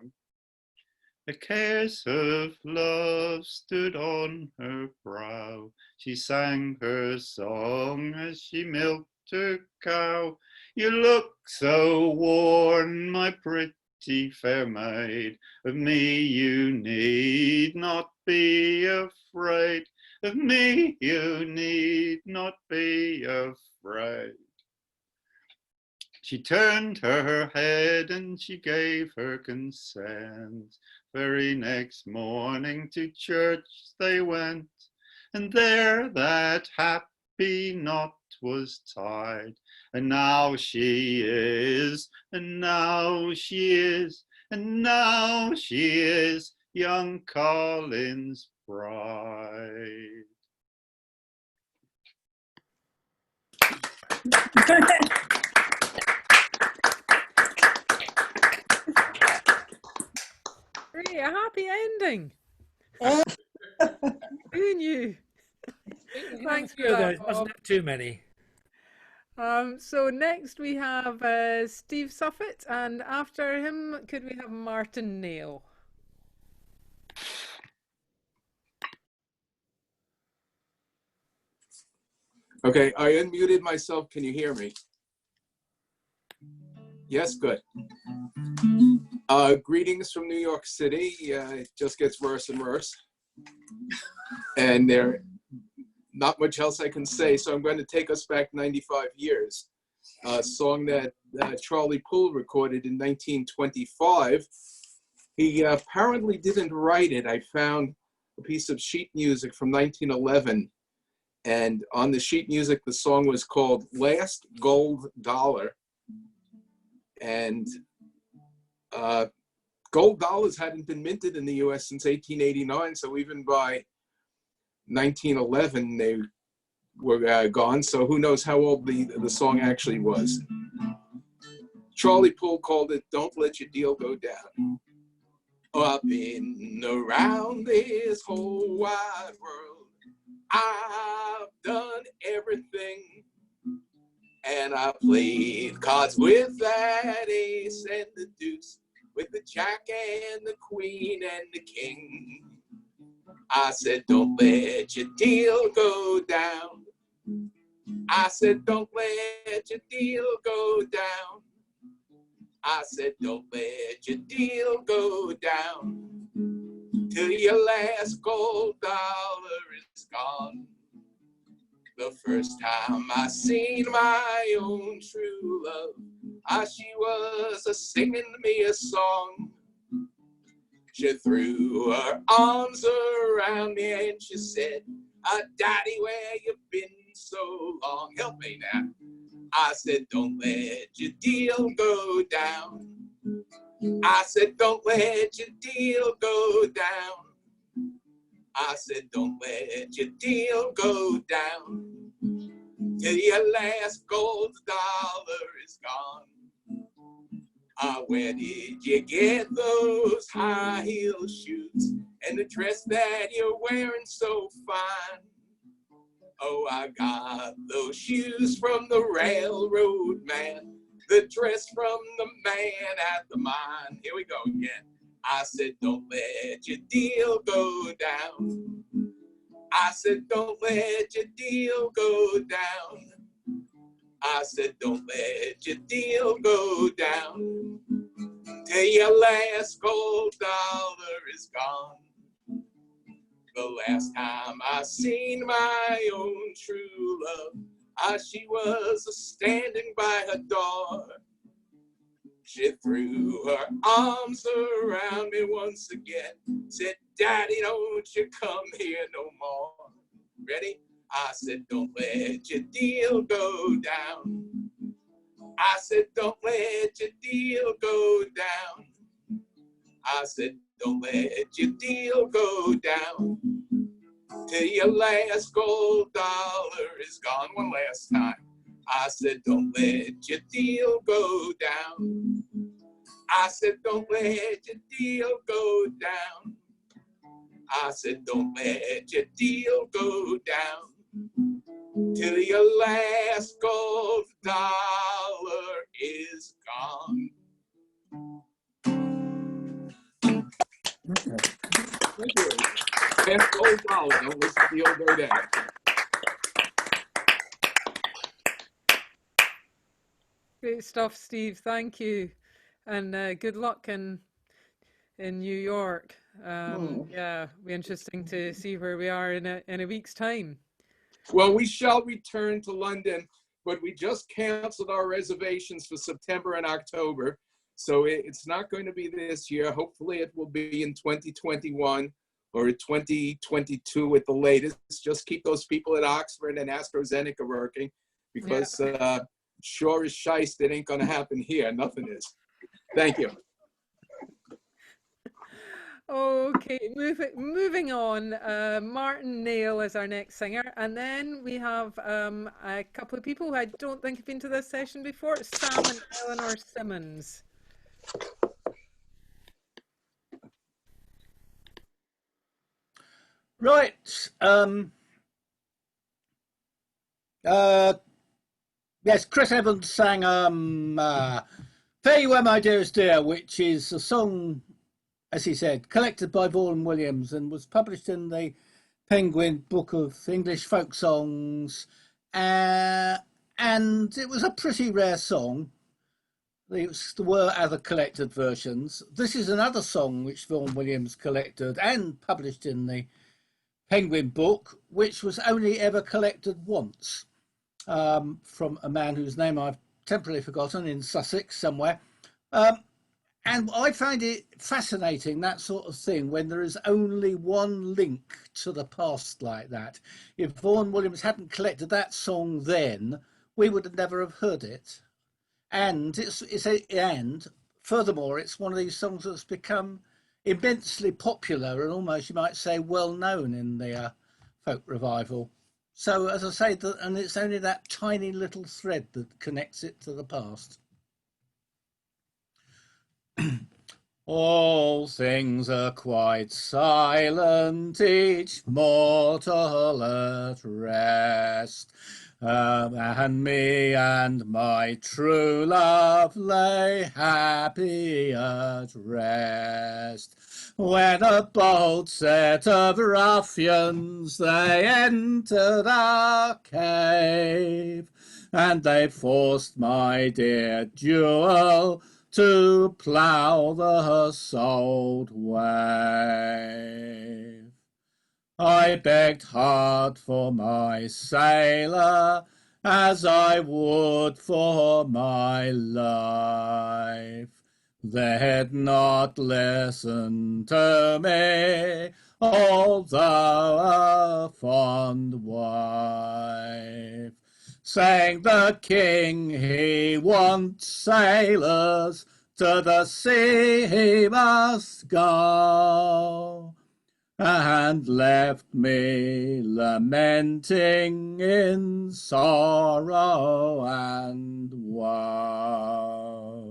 The cares of love stood on her brow. She sang her song as she milked her cow. You look so worn, my pretty fair maid. Of me you need not be afraid. Of me you need not be afraid. She turned her head and she gave her consent. Very next morning to church they went, and there that happy knot was tied. And now she is, and now she is, and now she is young Colin's bride. Great, a happy ending. Who knew? Thanks for that. There wasn't too many. So next we have Steve Suffett, and after him, could we have Martin Neal? Okay, I unmuted myself. Can you hear me? Yes, good. Greetings from New York City. It just gets worse and worse. And there not much else I can say, so I'm going to take us back 95 years. A song that Charlie Poole recorded in 1925. He apparently didn't write it. I found a piece of sheet music from 1911. And on the sheet music, the song was called Last Gold Dollar. And gold dollars hadn't been minted in the US since 1889. So even by 1911, they were gone. So who knows how old the song actually was. Charlie Poole called it Don't Let Your Deal Go Down. Up in around this whole wide world, I've done everything. And I played cards with that ace and the deuce, with the jack and the queen and the king. I said, don't let your deal go down. I said, don't let your deal go down. I said, don't let your deal go down till your last gold dollar is gone. The first time I seen my own true love, she was singing me a song. She threw her arms around me and she said, Daddy, where you been so long? Help me now. I said, don't let your deal go down. I said, don't let your deal go down. I said, don't let your deal go down till your last gold dollar is gone. Where did you get those high heel shoes and the dress that you're wearing so fine? Oh, I got those shoes from the railroad man, the dress from the man at the mine. Here we go again. I said, don't let your deal go down. I said, don't let your deal go down. I said, don't let your deal go down till your last gold dollar is gone. The last time I seen my own true love, she was standing by her door. She threw her arms around me once again, said, Daddy, don't you come here no more. Ready? I said, don't let your deal go down. I said, don't let your deal go down. I said, don't let your deal go down till your last gold dollar is gone. One last time. I said, don't let your deal go down. I said, don't let your deal go down. I said, don't let your deal go down till your last gold dollar is gone. Draft old Null. Don't listen to the old Grandaddy. Great stuff, Steve. Thank you, and good luck in New York. Yeah, be interesting to see where we are in a week's time. Well, we shall return to London, but we just canceled our reservations for September and October. So it's not going to be this year. Hopefully it will be in 2021 or 2022 at the latest. Just keep those people at Oxford and AstraZeneca working, because sure as shice, it ain't going to happen here. Nothing is. Thank you. Okay, moving on. Martin Nail is our next singer, and then we have a couple of people who I don't think have been to this session before. It's Sam and Eleanor Simmons. Right. Yes, Chris Evans sang Fare You Were My Dearest Dear, which is a song, as he said, collected by Vaughan Williams and was published in the Penguin Book of English Folk Songs. And it was a pretty rare song. There were other collected versions. This is another song which Vaughan Williams collected and published in the Penguin Book, which was only ever collected once, from a man whose name I've temporarily forgotten, in Sussex somewhere. And I find it fascinating, that sort of thing, when there is only one link to the past like that. If Vaughan Williams hadn't collected that song then, we would have never have heard it. And and furthermore, it's one of these songs that's become immensely popular and almost, you might say, well known in the folk revival. So, as I say, and it's only that tiny little thread that connects it to the past. All things are quite silent, each mortal at rest. And me and my true love lay happy at rest. When a bold set of ruffians they entered our cave, and they forced my dear jewel to plough the salt wave. I begged hard for my sailor, as I would for my life. They'd not listen to me, although a fond wife. Saying the king he wants sailors, to the sea he must go, and left me lamenting in sorrow and woe.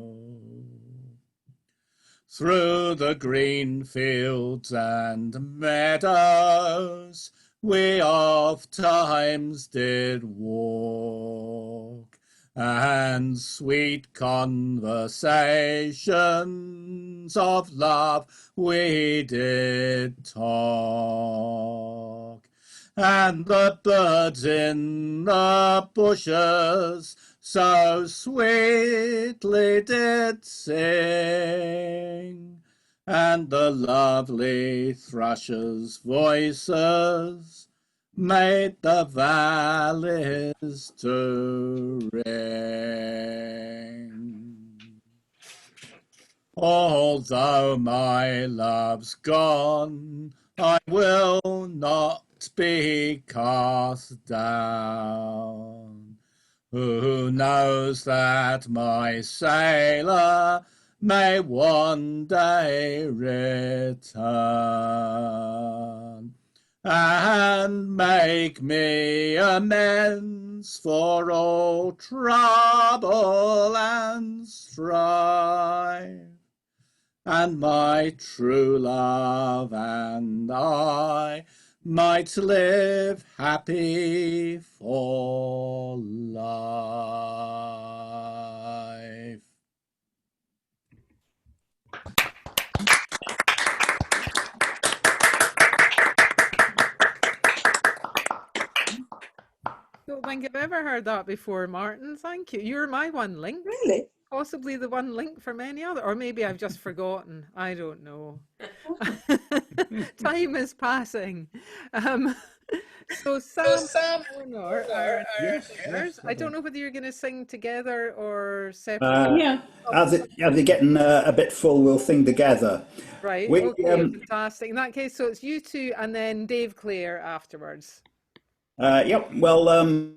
Through the green fields and meadows we oft times did walk, and sweet conversations of love we did talk, and the birds in the bushes so sweetly did sing, and the lovely thrushes' voices made the valleys to ring. Although my love's gone, I will not be cast down. Who knows that my sailor may one day return and make me amends for all trouble and strife, and my true love and I might live happy for life. think I've ever heard that before, Martin. Thank you. You're my one link. Really? Possibly the one link from any other, or maybe I've just forgotten. I don't know. Time is passing. So Sam and Eleanor are Yes. I don't know whether you're going to sing together or separate. Yeah. As they're getting a bit full, we'll sing together. Right. We, Okay. Fantastic. In that case, so it's you two and then Dave Clare afterwards. Yep. Well,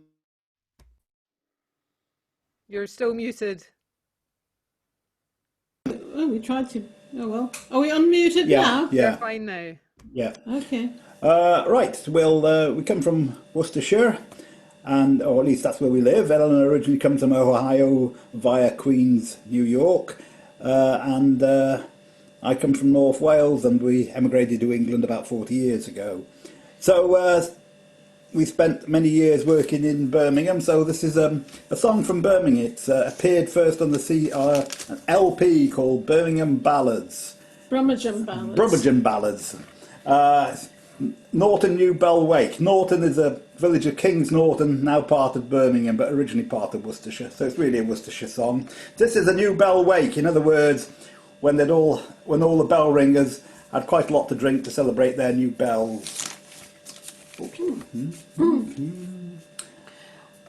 You're still muted. Oh, we tried to. Oh well. Are we unmuted now? Yeah. You're fine now. Yeah. Okay. Right. Well, we come from Worcestershire, or at least that's where we live. Eleanor originally comes from Ohio via Queens, New York, and I come from North Wales, and we emigrated to England about 40 years ago. So we spent many years working in Birmingham. So this is a song from Birmingham. It's appeared first on the an LP called Birmingham Ballads. Brummagem Ballads. Brummagem Ballads. Norton New Bellwake. Norton is a village of Kings Norton, now part of Birmingham, but originally part of Worcestershire. So it's really a Worcestershire song. This is a new Bellwake. In other words, when all the bell ringers had quite a lot to drink to celebrate their new bells.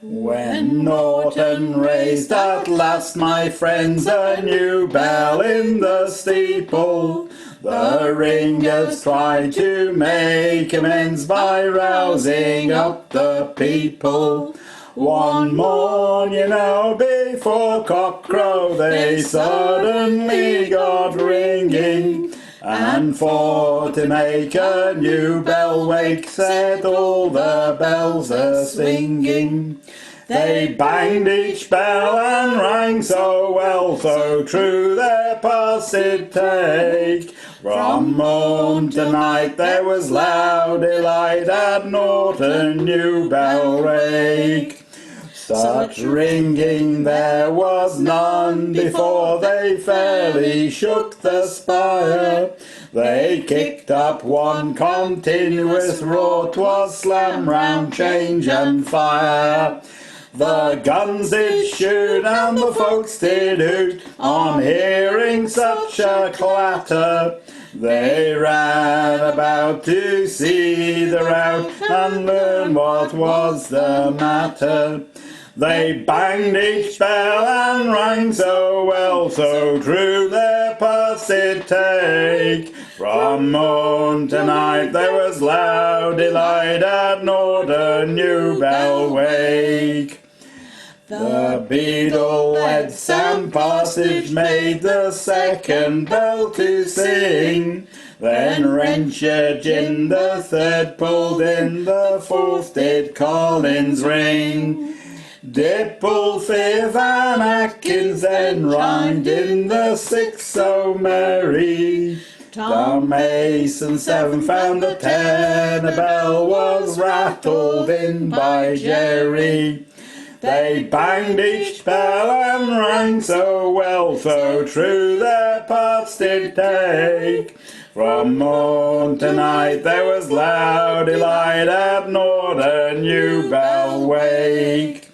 When Norton raised at last, my friends, a new bell in the steeple, the ringers tried to make amends by rousing up the people. One morn, before cockcrow, they suddenly got ringing, and for to make a new bell wake, set all the bells a-swinging. They banged each bell and rang so well, so true their pass did take. From morn to night there was loud delight at Norton New Bellwake. Such ringing there was none before, they fairly shook the spire. They kicked up one continuous roar, 'twas slam, round, change and fire. The guns did shoot and the folks did hoot on hearing such a clatter. They ran about to see the rout and learn what was the matter. They banged each bell and rang so well, so true their pass did take. From morn to night there was loud delight at Norton New Bellwake. The beadle led Sam Parsage made the second bell to sing. Then Wrenchard in the third pulled in, the fourth did Collins ring. Dipple, fifth and Atkins then rhymed in, the sixth so merry. Tom Mason seven found the tenor bell was rattled in by Jerry. They banged each bell and rang so well, so true their parts did take. From morn to night there was loud delight at Norton New Bellwake.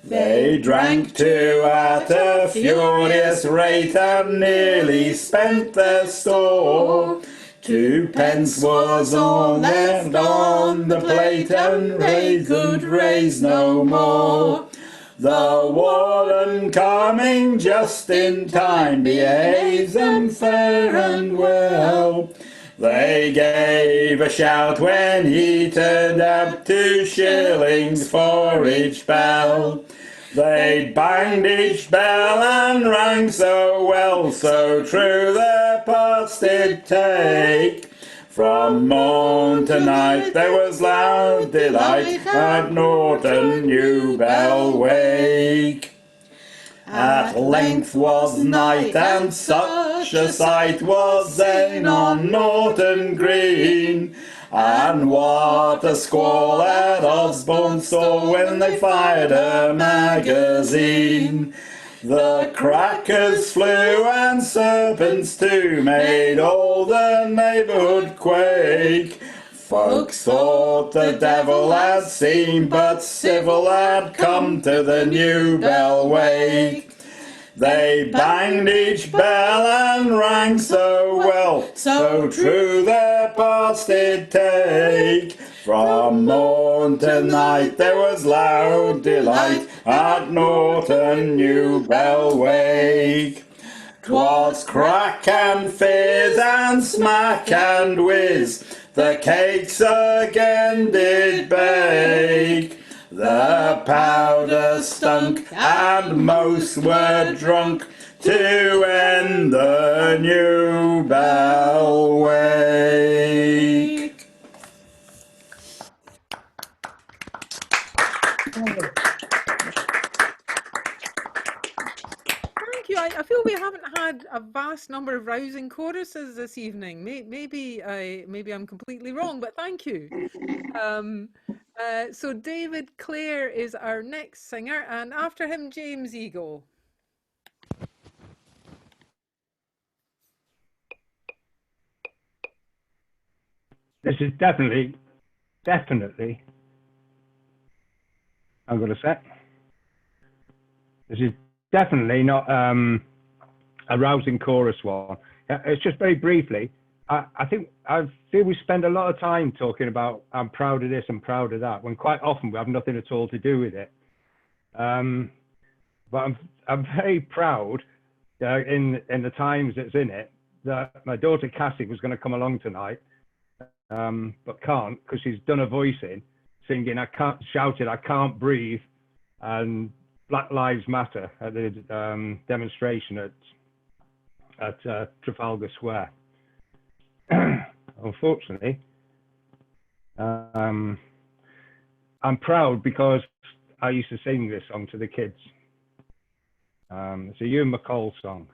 They drank two at a furious rate and nearly spent their store. 2 pence was all left on the plate and they could raise no more. The warden coming just in time behaves them fair and well. They gave a shout when he turned out 2 shillings for each bell. They banged each bell and rang so well, so true their parts did take. From morn to night there was loud delight at Norton New Bellwake. At length was night, and such a sight was then on Norton Green. And what a squall at Osborne's store when they fired a magazine. The crackers flew and serpents too made all the neighbourhood quake. Folks thought the devil had seen, but civil had come to the new Bellway. They banged each bell and rang so well, so true their parts did take. From morn to night there was loud delight at Norton New Bellway. 'Twas crack and fizz and smack and whiz, the cakes again did bake. The powder stunk and most were drunk to end the new Bellway. Thank you. I feel we haven't had a vast number of rousing choruses this evening. Maybe I'm completely wrong, but thank you. So David Clare is our next singer, and after him, James Eagle. This is definitely, I'm going to say, this is definitely not a rousing chorus one. It's just very briefly, I feel we spend a lot of time talking about I'm proud of this and proud of that, when quite often we have nothing at all to do with it. But I'm very proud in the times that's in it, that my daughter Cassie was going to come along tonight, but can't, because she's done a voicing singing I can't breathe, and Black Lives Matter at the demonstration at Trafalgar Square. Unfortunately, I'm proud because I used to sing this song to the kids. It's a Ewan McCall song.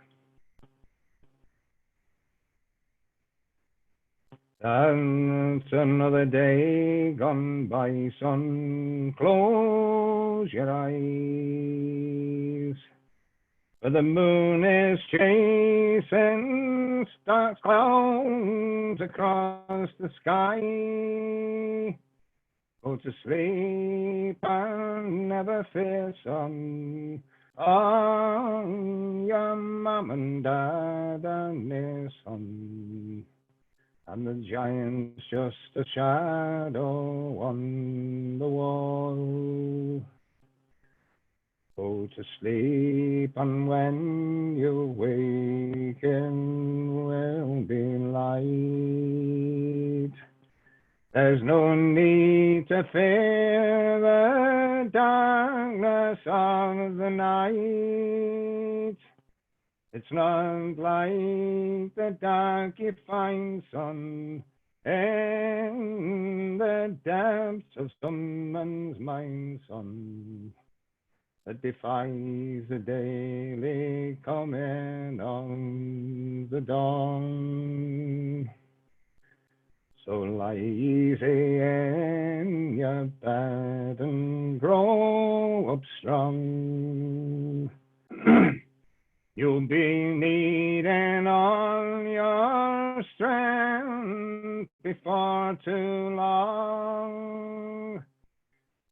And it's another day gone by, son, close your eyes. For the moon is chasing dark clouds across the sky. Go to sleep and never fear, son, on your mum and dad and their son. And the giant's just a shadow on the wall. Go to sleep, and when you waken will be light. There's no need to fear the darkness of the night. It's not like the dark you find, son, in the depths of someone's mind, son, that defies the daily coming of the dawn. So lie easy in your bed and grow up strong. You'll be needing all your strength before too long.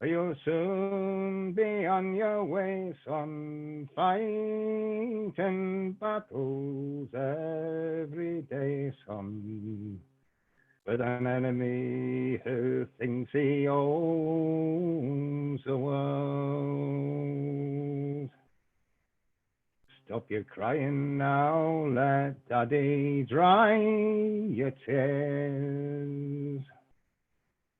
You'll soon be on your way, son, fighting battles every day, son, with an enemy who thinks he owns the world. Stop your crying now, let Daddy dry your tears.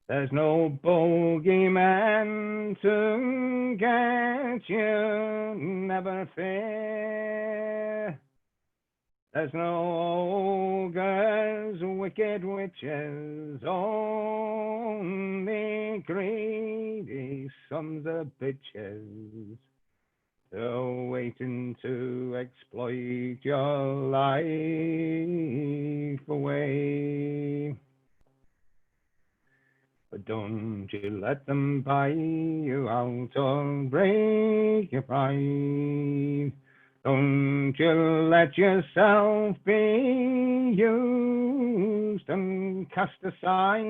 There's no bogeyman to get you, never fear. There's no ogres, wicked witches, only greedy sons of bitches. They're waiting to exploit your life away. But don't you let them buy you out or break your pride. Don't you let yourself be used used and cast aside.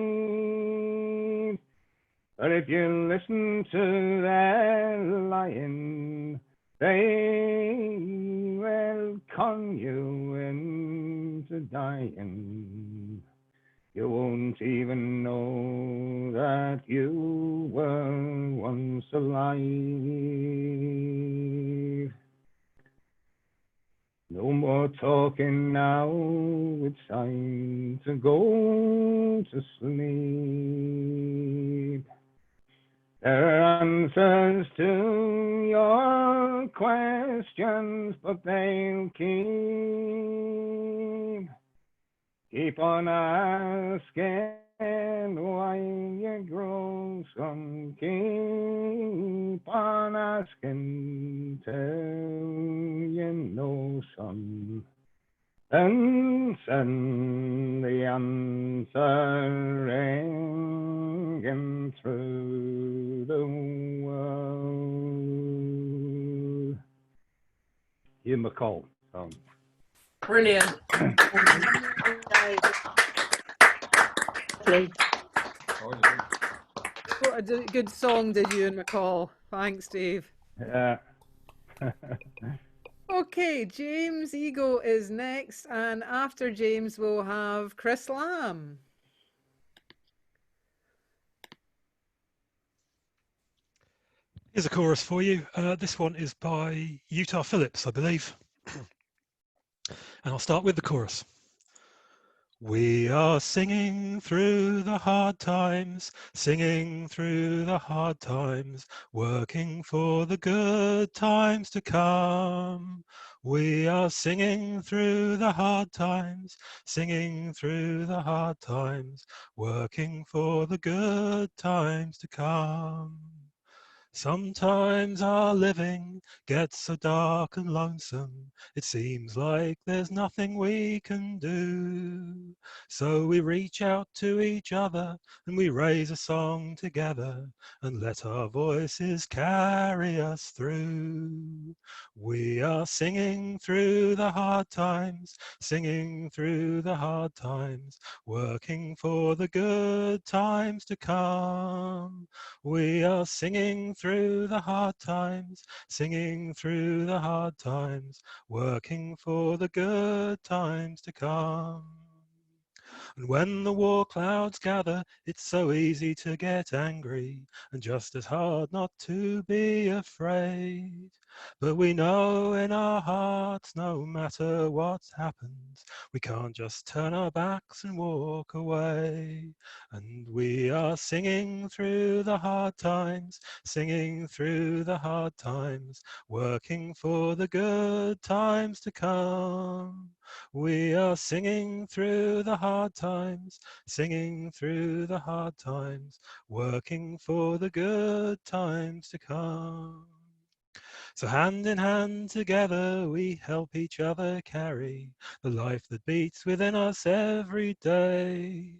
But if you listen to their lying, they will con you into dying. You won't even know that you were once alive. No more talking now, it's time to go to sleep. There are answers to your questions, but they'll keep on asking why you grow some. Keep on asking till you know some. And send the answer ringing through the world. Ian McCall. Brilliant. What a good song did you and McCall. Thanks, Dave. Yeah. Okay, James Ego is next, and after James we'll have Chris Lamb. Here's a chorus for you. This one is by Utah Phillips, I believe. And I'll start with the chorus. We are singing through the hard times, singing through the hard times, working for the good times to come. We are singing through the hard times, singing through the hard times, working for the good times to come. Sometimes our living gets so dark and lonesome, it seems like there's nothing we can do. So we reach out to each other and we raise a song together and let our voices carry us through. We are singing through the hard times, singing through the hard times, working for the good times to come. We are singing through the hard times, singing through the hard times, working for the good times to come. And when the war clouds gather, it's so easy to get angry, and just as hard not to be afraid. But we know in our hearts, no matter what happens, we can't just turn our backs and walk away. And we are singing through the hard times, singing through the hard times, working for the good times to come. We are singing through the hard times, singing through the hard times, working for the good times to come. So hand in hand together we help each other carry the life that beats within us every day.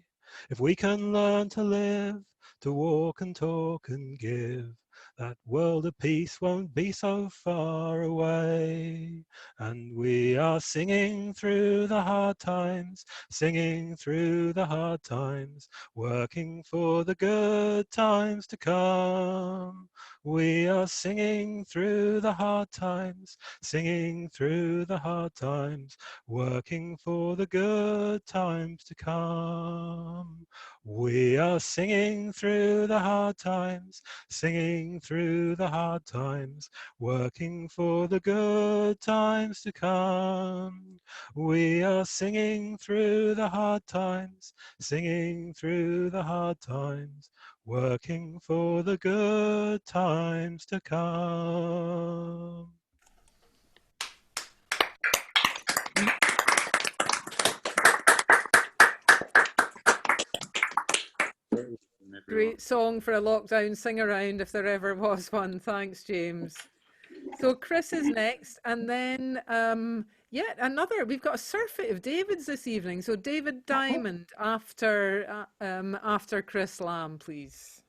If we can learn to live, to walk and talk and give, that world of peace won't be so far away. And we are singing through the hard times, singing through the hard times, working for the good times to come. We are singing through the hard times, singing through the hard times, working for the good times to come. We are singing through the hard times, singing through the hard times, working for the good times to come. We are singing through the hard times, singing through the hard times, working for the good times to come. Great song for a lockdown sing around if there ever was one. Thanks, James. So Chris is next, and then yeah, we've got a surfeit of Davids this evening. So David Diamond after Chris Lamb, please.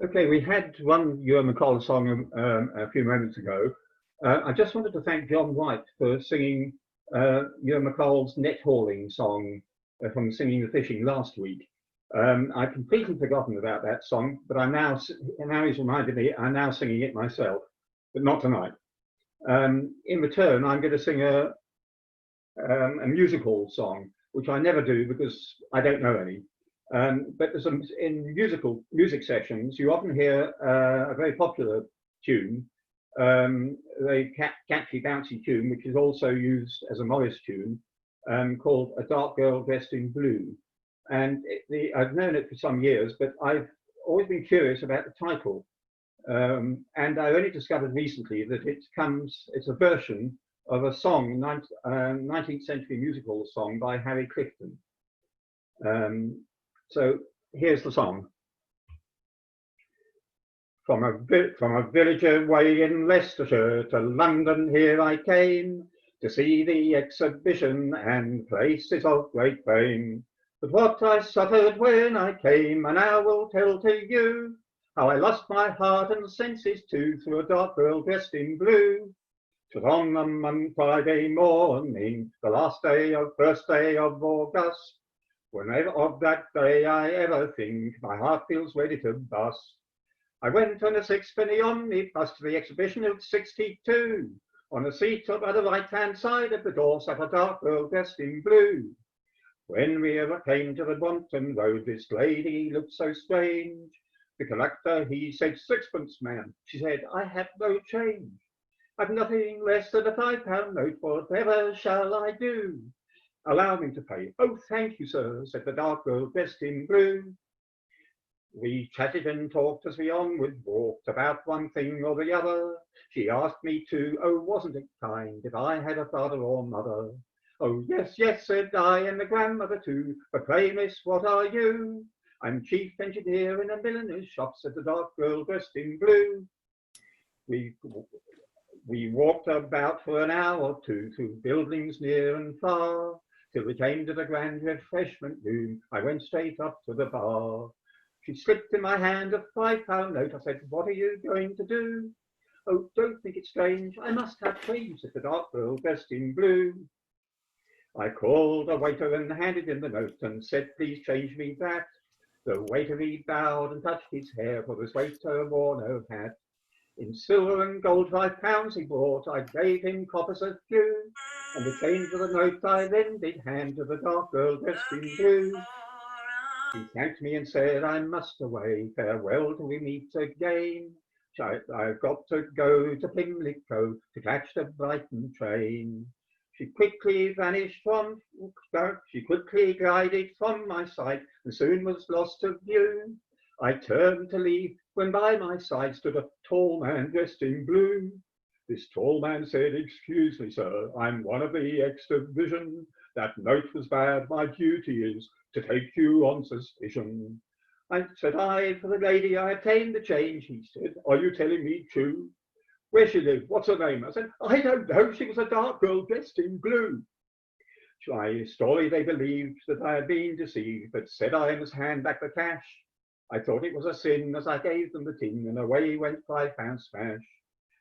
Okay, we had one Ewan MacColl song a few moments ago. I just wanted to thank John White for singing Ewan MacColl's net hauling song from Singing the Fishing last week. I'd completely forgotten about that song, but now he's reminded me, I'm now singing it myself, but not tonight. In return, I'm going to sing a musical song, which I never do because I don't know any. But in music sessions, you often hear a very popular tune, a catchy, bouncy tune, which is also used as a Morris tune, called A Dark Girl Dressed in Blue. And I've known it for some years, but I've always been curious about the title. And I only discovered recently that it's a version of a song, 19th century musical song by Harry Clifton. So here's the song. From a village away in Leicestershire to London here I came to see the exhibition and places of great fame. But what I suffered when I came, and I will tell to you, how I lost my heart and senses too through a dark girl dressed in blue. 'Twas on a Friday morning, the first day of August. Whenever of that day I ever think, my heart feels ready to bust. I went on a sixpenny omnibus to the exhibition of '62. On a seat by the right-hand side of the door sat a dark girl dressed in blue. When we ever came to the Brompton Road, this lady looked so strange. The conductor, he said, "Sixpence, ma'am." She said, "I have no change. I've nothing less than a £5 note, whatever shall I do?" "Allow me to pay." "Oh, thank you, sir," said the dark girl dressed in blue. We chatted and talked as we onward walked about one thing or the other. She asked me to, oh, wasn't it kind if I had a father or mother? "Oh, yes, yes," said I, "and a grandmother too. But pray, miss, what are you?" "I'm chief engineer in a milliner's shop," said the dark girl dressed in blue. We walked about for an hour or two through buildings near and far, till we came to the grand refreshment room. I went straight up to the bar. She slipped in my hand a £5 note. I said, "What are you going to do?" "Oh, don't think it strange. I must have change," said the dark girl dressed in blue. I called a waiter and handed him the note and said, "Please change me that." The waiter he bowed and touched his hair, for this waiter wore no hat. In silver and gold £5 he brought. I gave him coppers a few, and the change of the note I then did hand to the dark girl dressed in blue. He thanked me and said, "I must away. Farewell till we meet again. I've got to go to Pimlico to catch the Brighton train." She quickly glided from my sight and soon was lost to view. I turned to leave when by my side stood a tall man dressed in blue. This tall man said, "Excuse me, sir, I'm one of the exhibition. That note was bad. My duty is to take you on suspicion." Said I, "For the lady I obtained the change." He said, "Are you telling me true? Where she lived? What's her name?" I said, "I don't know. She was a dark girl dressed in blue." My story they believed that I had been deceived, but said I must hand back the cash. I thought it was a sin as I gave them the tin, and away went £5 smash.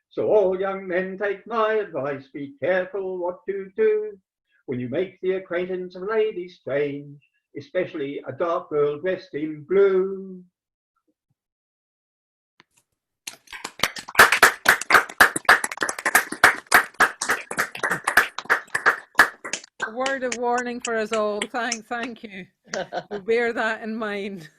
So all young men take my advice, be careful what you do when you make the acquaintance of ladies strange, especially a dark girl dressed in blue. A word of warning for us all. Thank you. We'll bear that in mind.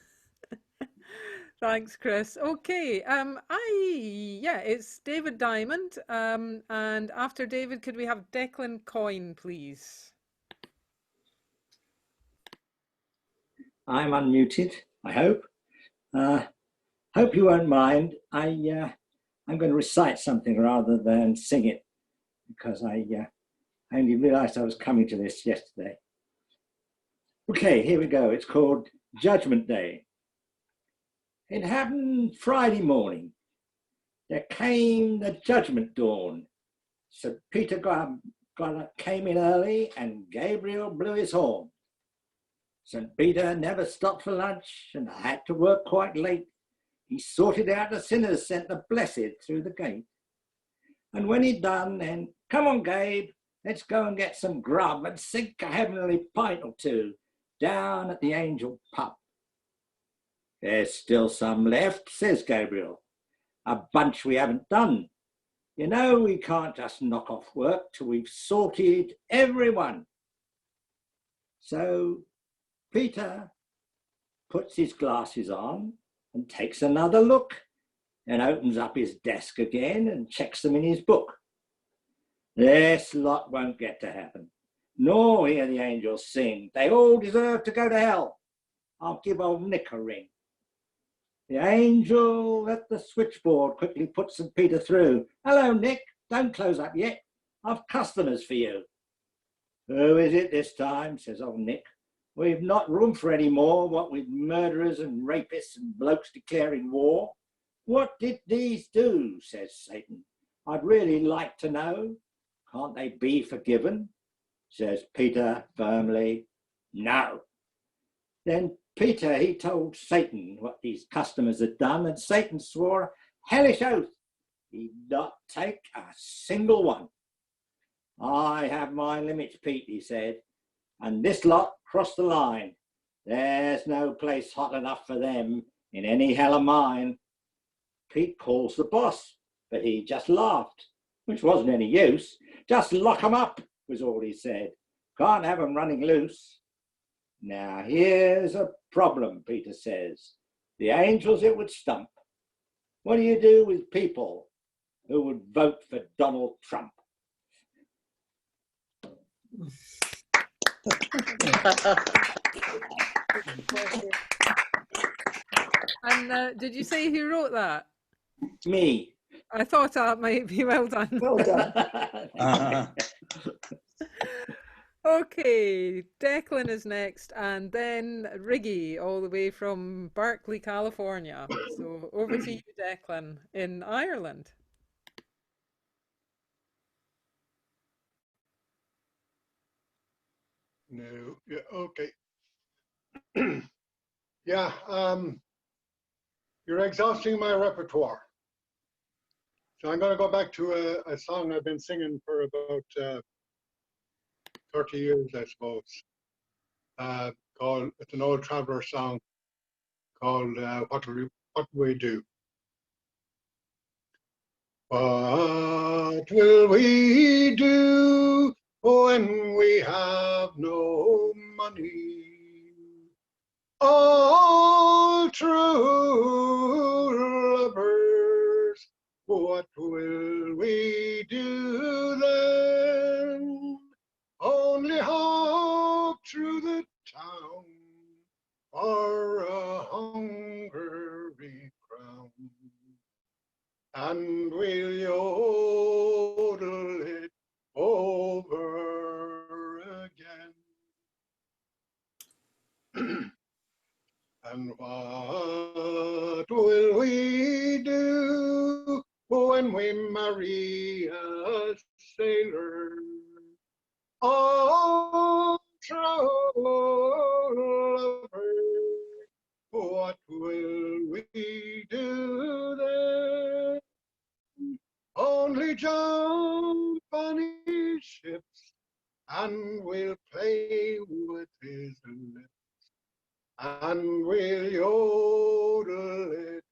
Thanks, Chris. Okay, it's David Diamond. And after David, could we have Declan Coyne, please? I'm unmuted, I hope. Hope you won't mind. I'm going to recite something rather than sing it, because I only realised I was coming to this yesterday. Okay, here we go. It's called Judgment Day. It happened Friday morning. There came the judgment dawn. St. Peter came in early and Gabriel blew his horn. St. Peter never stopped for lunch and had to work quite late. He sorted out the sinners, sent the blessed through the gate. And when he'd done, then, come on, Gabe, let's go and get some grub and sink a heavenly pint or two down at the Angel pub. There's still some left, says Gabriel. A bunch we haven't done. You know, we can't just knock off work till we've sorted everyone. So Peter puts his glasses on and takes another look and opens up his desk again and checks them in his book. This lot won't get to heaven, nor hear the angels sing. They all deserve to go to hell. I'll give old Nick a ring. The angel at the switchboard quickly puts St. Peter through. Hello, Nick. Don't close up yet. I've customers for you. Who is it this time? Says old Nick. We've not room for any more, what with murderers and rapists and blokes declaring war. What did these do? Says Satan. I'd really like to know. Can't they be forgiven? Says Peter firmly. No. Then Peter, he told Satan what these customers had done, and Satan swore a hellish oath he'd not take a single one. I have my limits, Pete, he said, and this lot crossed the line. There's no place hot enough for them in any hell of mine. Pete calls the boss, but he just laughed, which wasn't any use. Just lock 'em up, was all he said. Can't have 'em running loose. Now here's a problem, Peter says. The angels it would stump. What do you do with people who would vote for Donald Trump? And did you say who wrote that? Me. I thought that might be well done. Well done. Okay, Declan is next, and then Riggy, all the way from Berkeley, California. So over to you, Declan, in Ireland. No, yeah, okay. Yeah, you're exhausting my repertoire. So I'm going to go back to a song I've been singing for about 30 years, I suppose. It's an old traveller song called What Do We Do? What will we do when we have no money? All true lovers, what will we do then? Only hope through the town for a hungry crown, and we'll yodel it over again. And what will we do when we marry a sailor? All true lovers, what will we do then? Only jump on his ships, and we'll play with his lips, and we'll yodel it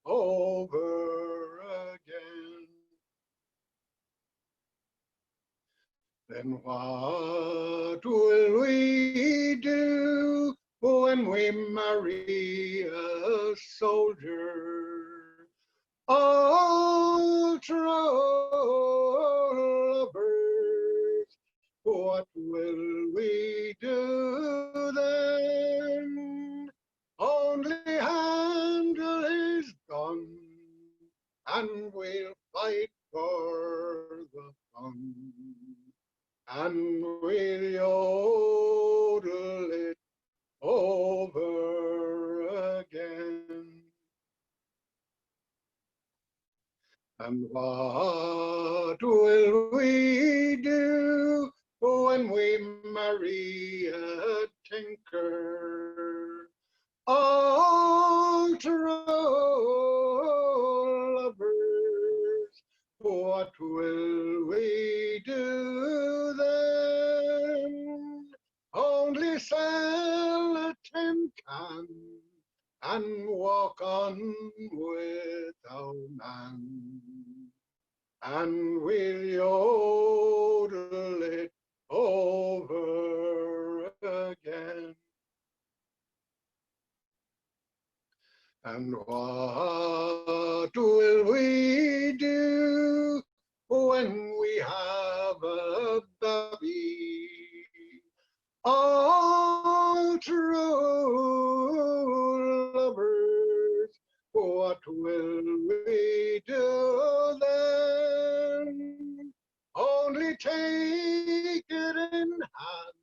over again. Then what will we do when we marry a soldier? All true lovers, what will we do then? Only handle his gun, and we'll fight for the fun, and we'll yodel it over again. And what will we do when we marry a tinker? All true will we do then? Only sell a tin can and walk on with our man. And we'll yodel it over again. And what will we do when we have a baby? All true lovers, what will we do then? Only take it in hand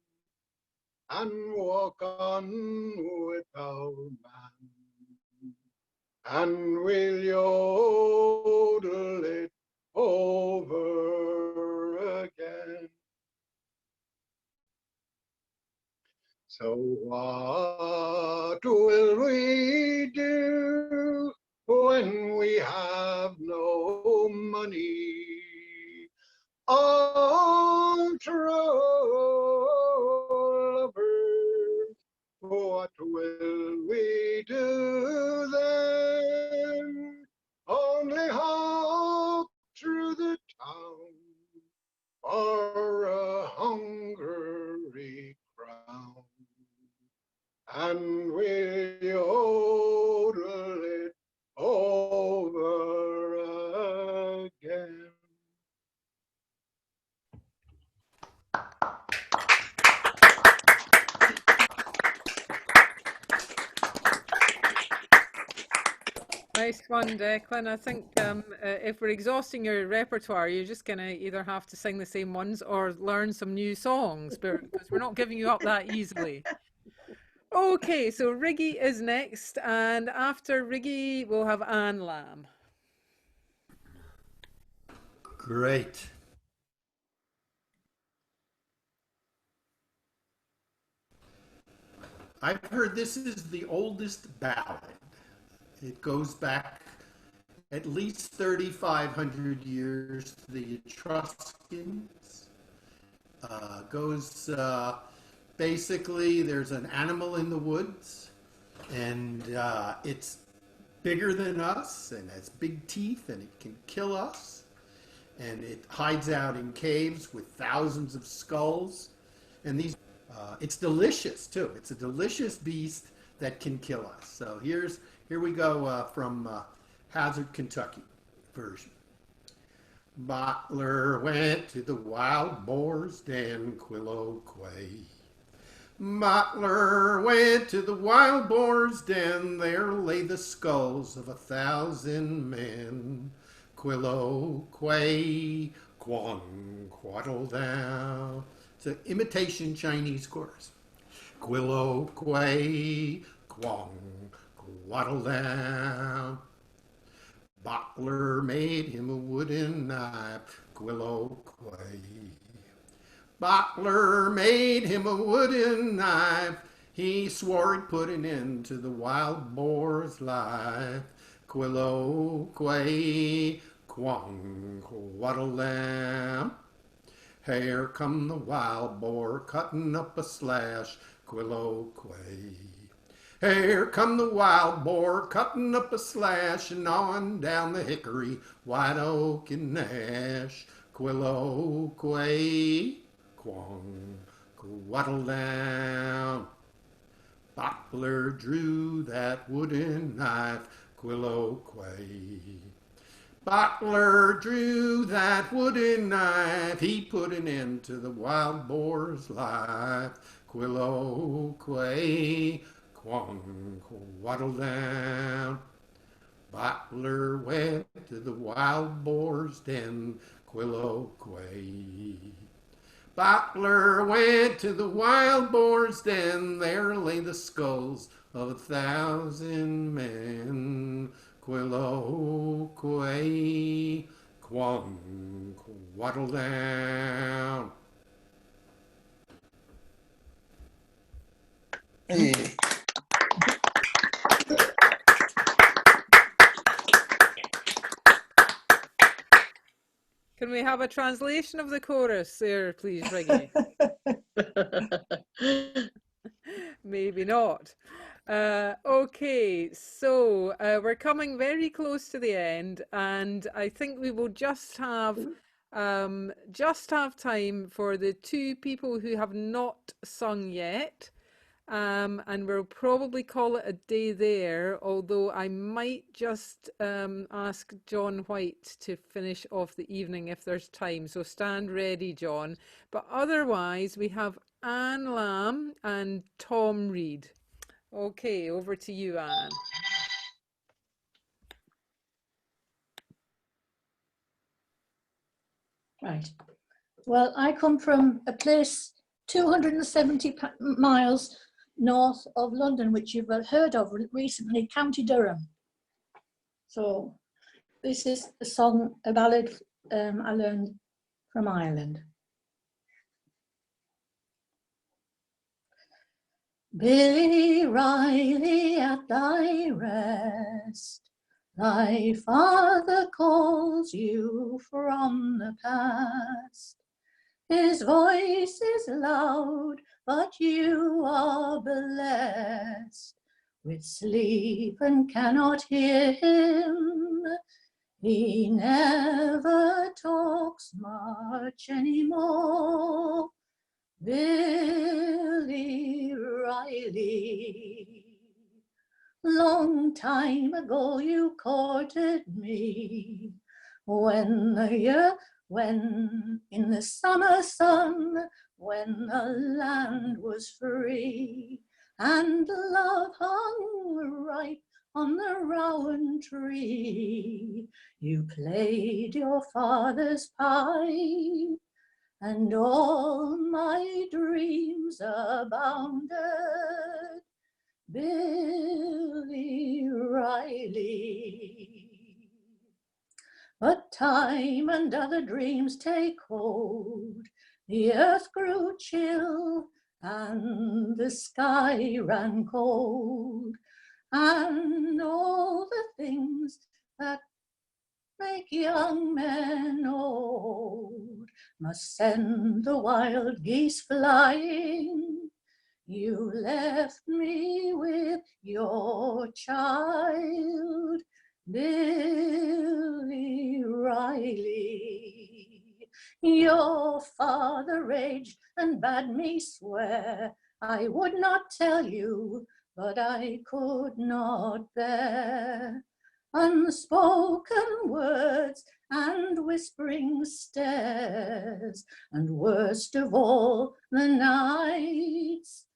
and walk on with our man. And we'll yodel it over again. So what will we do when we have no money? All true lovers, what will we do then? Only hop through the town for a hungry crown, and we'll yodel it over again. Nice one, Declan. I think if we're exhausting your repertoire, you're just going to either have to sing the same ones or learn some new songs, because we're not giving you up that easily. Okay, so Riggy is next, and after Riggy, we'll have Anne Lamb. Great. I've heard this is the oldest ballad. It goes back at least 3,500 years to the Etruscans. Basically, there's an animal in the woods, and it's bigger than us, and has big teeth, and it can kill us. And it hides out in caves with thousands of skulls. And these, it's delicious too. It's a delicious beast that can kill us. So here we go from Hazard, Kentucky version. Butler went to the wild boar's den, Quilloquay. Butler went to the wild boar's den, there lay the skulls of 1,000 men. Quilloquay, quang, quaddle thou. It's an imitation Chinese chorus. Quilloquay, quang, quaddle thou. Butler made him a wooden knife, Quilloquay. Butler made him a wooden knife. He swore he'd put an end to the wild boar's life. Quilloquay, quang, quaddle thou. Here come the wild boar cutting up a slash, Quilloquay. Here come the wild boar cutting up a slash and on down the hickory, white oak and ash. Quilloquay, quang, quaddle down. Butler drew that wooden knife, Quilloquay. Butler drew that wooden knife, he put an end to the wild boar's life. Quilloquay, quang, quaddle down. Butler went to the wild boar's den, Quilloquay. Butler went to the wild boar's den, there lay the skulls of 1,000 men. Quilloquay, quang, quaddle down. Hey. Can Can we have a translation of the chorus there, please, Riggy? Maybe not. Okay, so we're coming very close to the end, and I think we will just have time for the two people who have not sung yet. And we'll probably call it a day there, although I might just ask John White to finish off the evening if there's time. So stand ready, John. But otherwise, we have Anne Lamb and Tom Reed. Okay, over to you, Anne. Right. Well, I come from a place 270 miles north of London, which you've heard of recently, County Durham. So this is a song, a ballad I learned from Ireland. Billy Riley, at thy rest, thy father calls you from the past. His voice is loud, but you are blessed with sleep and cannot hear him. He never talks much anymore. Billy Riley, long time ago you courted me, when in the summer sun, when the land was free, and love hung ripe on the rowan tree. You played your father's pipe, and all my dreams abounded. Billy Riley. But time and other dreams take hold. The earth grew chill and the sky ran cold, and all the things that make young men old must send the wild geese flying. You left me with your child, Billy Riley. Your father raged and bade me swear I would not tell you, but I could not bear unspoken words and whispering stares, and worst of all the nights.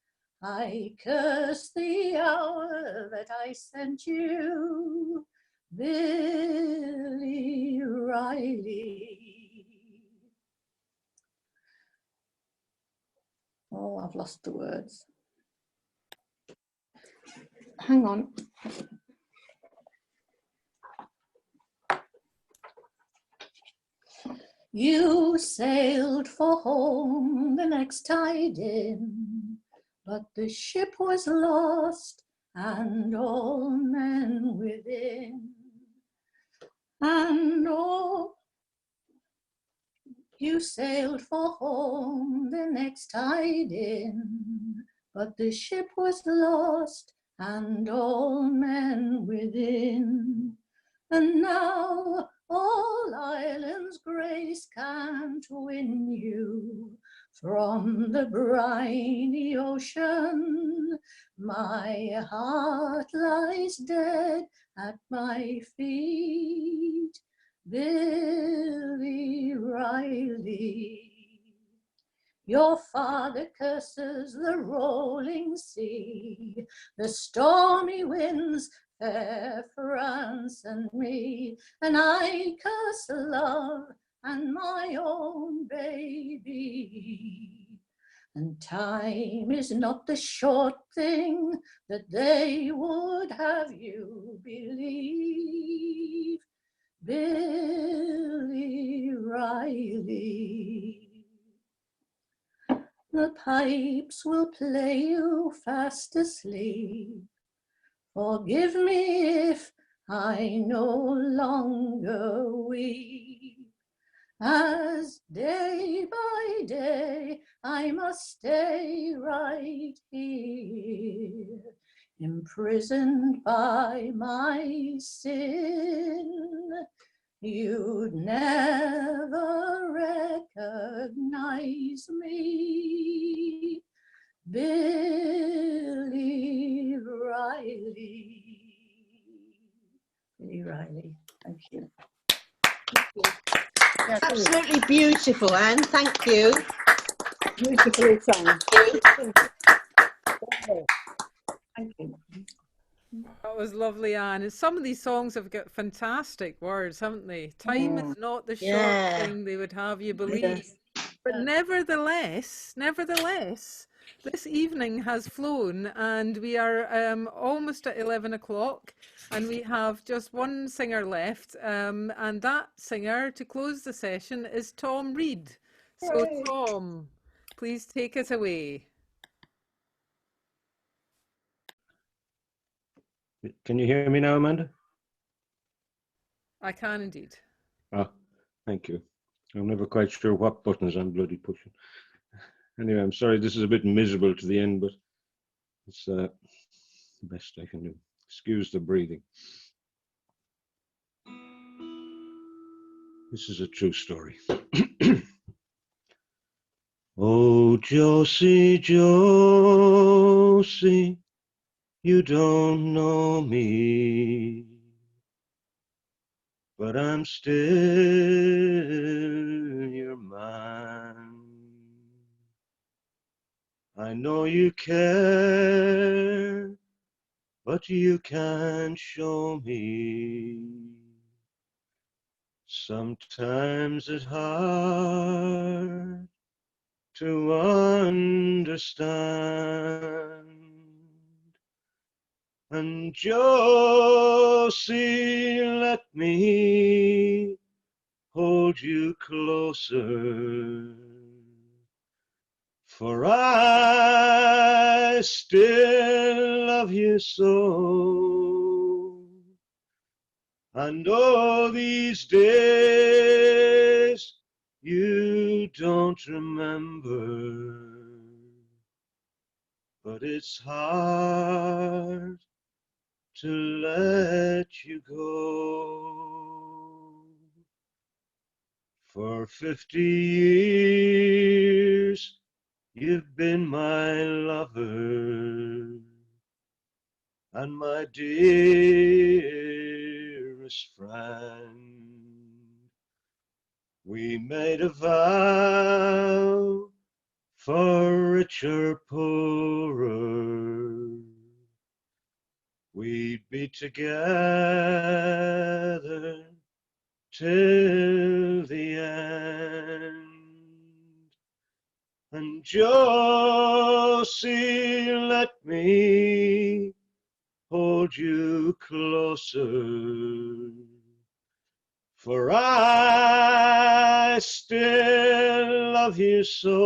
I curse the hour that I sent you, Billy Riley. Oh, I've lost the words. Hang on. You sailed for home the next tide in, but the ship was lost and all men within. And all you sailed for home the next tide in, but the ship was lost and all men within. And now all Ireland's grace can't win you from the briny ocean. My heart lies dead at my feet, Billy Riley. Your father curses the rolling sea, the stormy winds, fair France and me, and I curse love and my own baby. And time is not the short thing that they would have you believe, Billy Riley. The pipes will play you fast asleep. Forgive me if I no longer weep. as day by day I must stay right here, imprisoned by my sin. You'd never recognize me, Billy Riley. Billy Riley, thank you. Absolutely beautiful, Anne. Thank you. Beautifully sung. Thank you. That was lovely, Anne. And some of these songs have got fantastic words, haven't they? Time is not the short thing they would have you believe. But nevertheless, this evening has flown and we are almost at 11 o'clock and we have just one singer left. And that singer to close the session is Tom Reed. So Tom, please take us away. Can you hear me now, Amanda? I can indeed. Ah, thank you. I'm never quite sure what buttons I'm bloody pushing. Anyway, I'm sorry this is a bit miserable to the end, but it's the best I can do. Excuse the breathing. This is a true story. Oh, Josie, Josie, you don't know me, but I'm still your man. I know you care, but you can't show me. Sometimes it's hard to understand. And Josie, let me hold you closer, for I still love you so. And all these days you don't remember, but it's hard to let you go. For 50 years you've been my lover and my dearest friend. We made a vow, for richer or poorer, we'd be together till the end. And Josie, let me hold you closer, for I still love you so.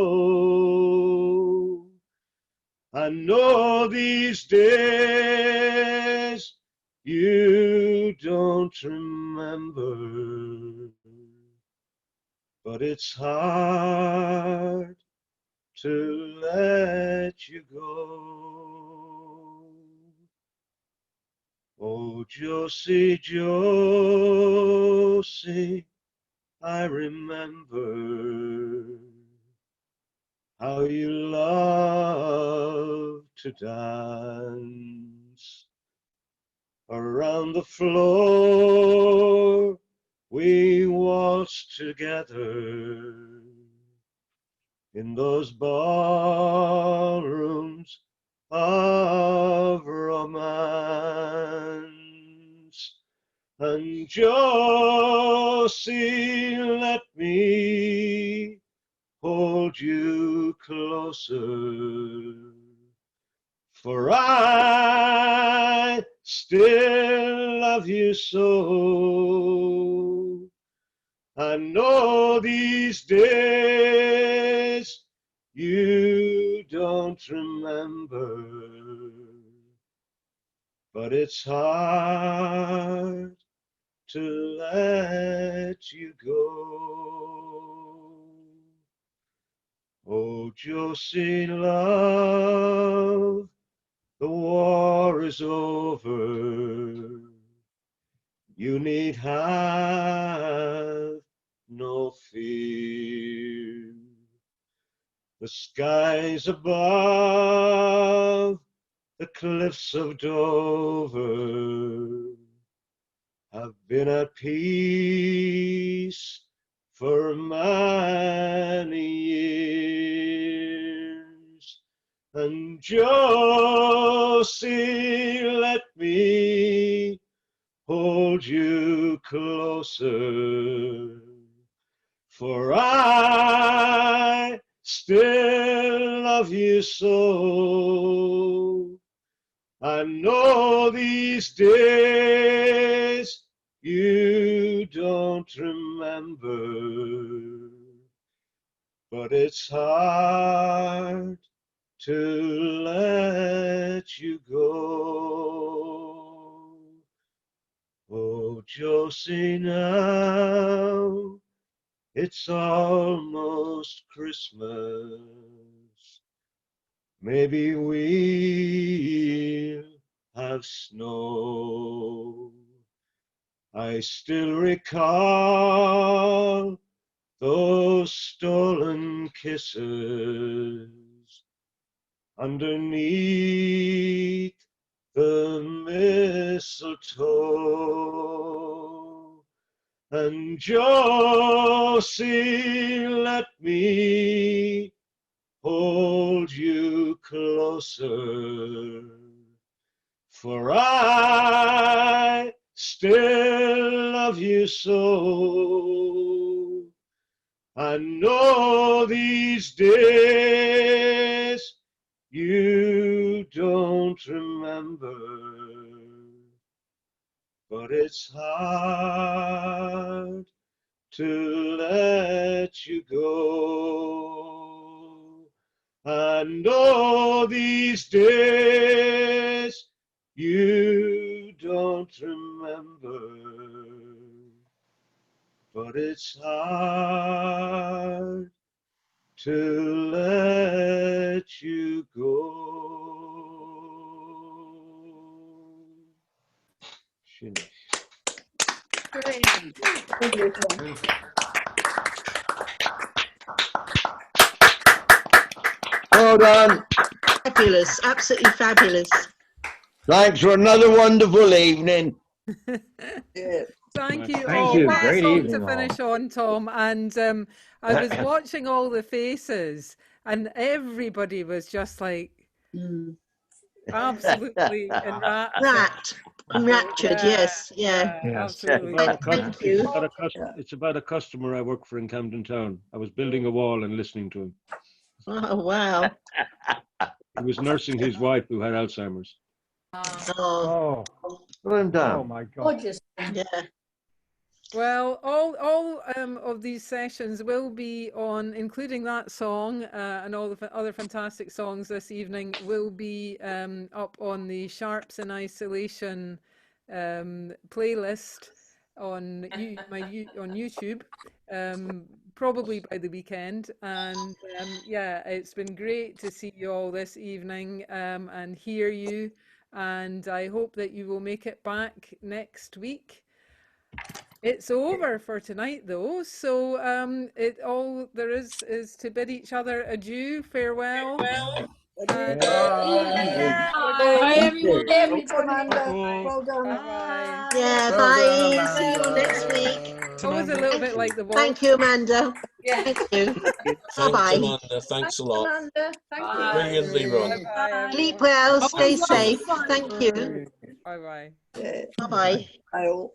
I know these days you don't remember, but it's hard to let you go. Oh, Josie, Josie, I remember how you love to dance around the floor. We waltzed together in those ballrooms of romance. And Josie, let me hold you closer, for I still love you so. I know these days you don't remember, but it's hard to let you go. Josie, love, the war is over. You need have no fear. The skies above the cliffs of Dover have been at peace for many years. And Josie, let me hold you closer, for I still love you so. I know these days you don't remember, but it's hard to let you go. Oh, Josie, now it's almost Christmas. Maybe we'll have snow. I still recall those stolen kisses underneath the mistletoe. And Josie, let me hold you closer, for I still love you so. I know these days you don't remember, but it's hard to let you go. I know these days you don't remember, but it's hard to let you go. Sheila. Well done. Fabulous, absolutely fabulous. Thanks for another wonderful evening. Thank you Thank all. you. What a Great song evening, to all. finish on, Tom. And I was watching all the faces, and everybody was just like absolutely enraptured. Enraptured, yes, yeah. Absolutely. Thank you. It's about a customer I work for in Camden Town. I was building a wall and listening to him. Oh, wow. He was nursing his wife who had Alzheimer's. Oh, I'm down. Oh my God. Gorgeous. Yeah. Well, all of these sessions will be on, including that song and all the other fantastic songs this evening, will be up on the Sharps in Isolation playlist on on YouTube, probably by the weekend. And yeah, it's been great to see you all this evening and hear you. And I hope that you will make it back next week. It's over for tonight, though. So it all there is to bid each other adieu, farewell. And Bye, everyone. Amanda. Well done. bye. Yeah, Well done, bye. See you all Amanda. next week. Always a little bit like the waltz. Thank you, Amanda. Yeah. Thank you. Thanks, Bye-bye. Amanda. Thanks a lot. Amanda. Thank you. Brilliant, Leroy. Bye. Sleep well, stay Always safe. fun. Thank you. Bye bye. Yeah. Bye-bye. Bye all.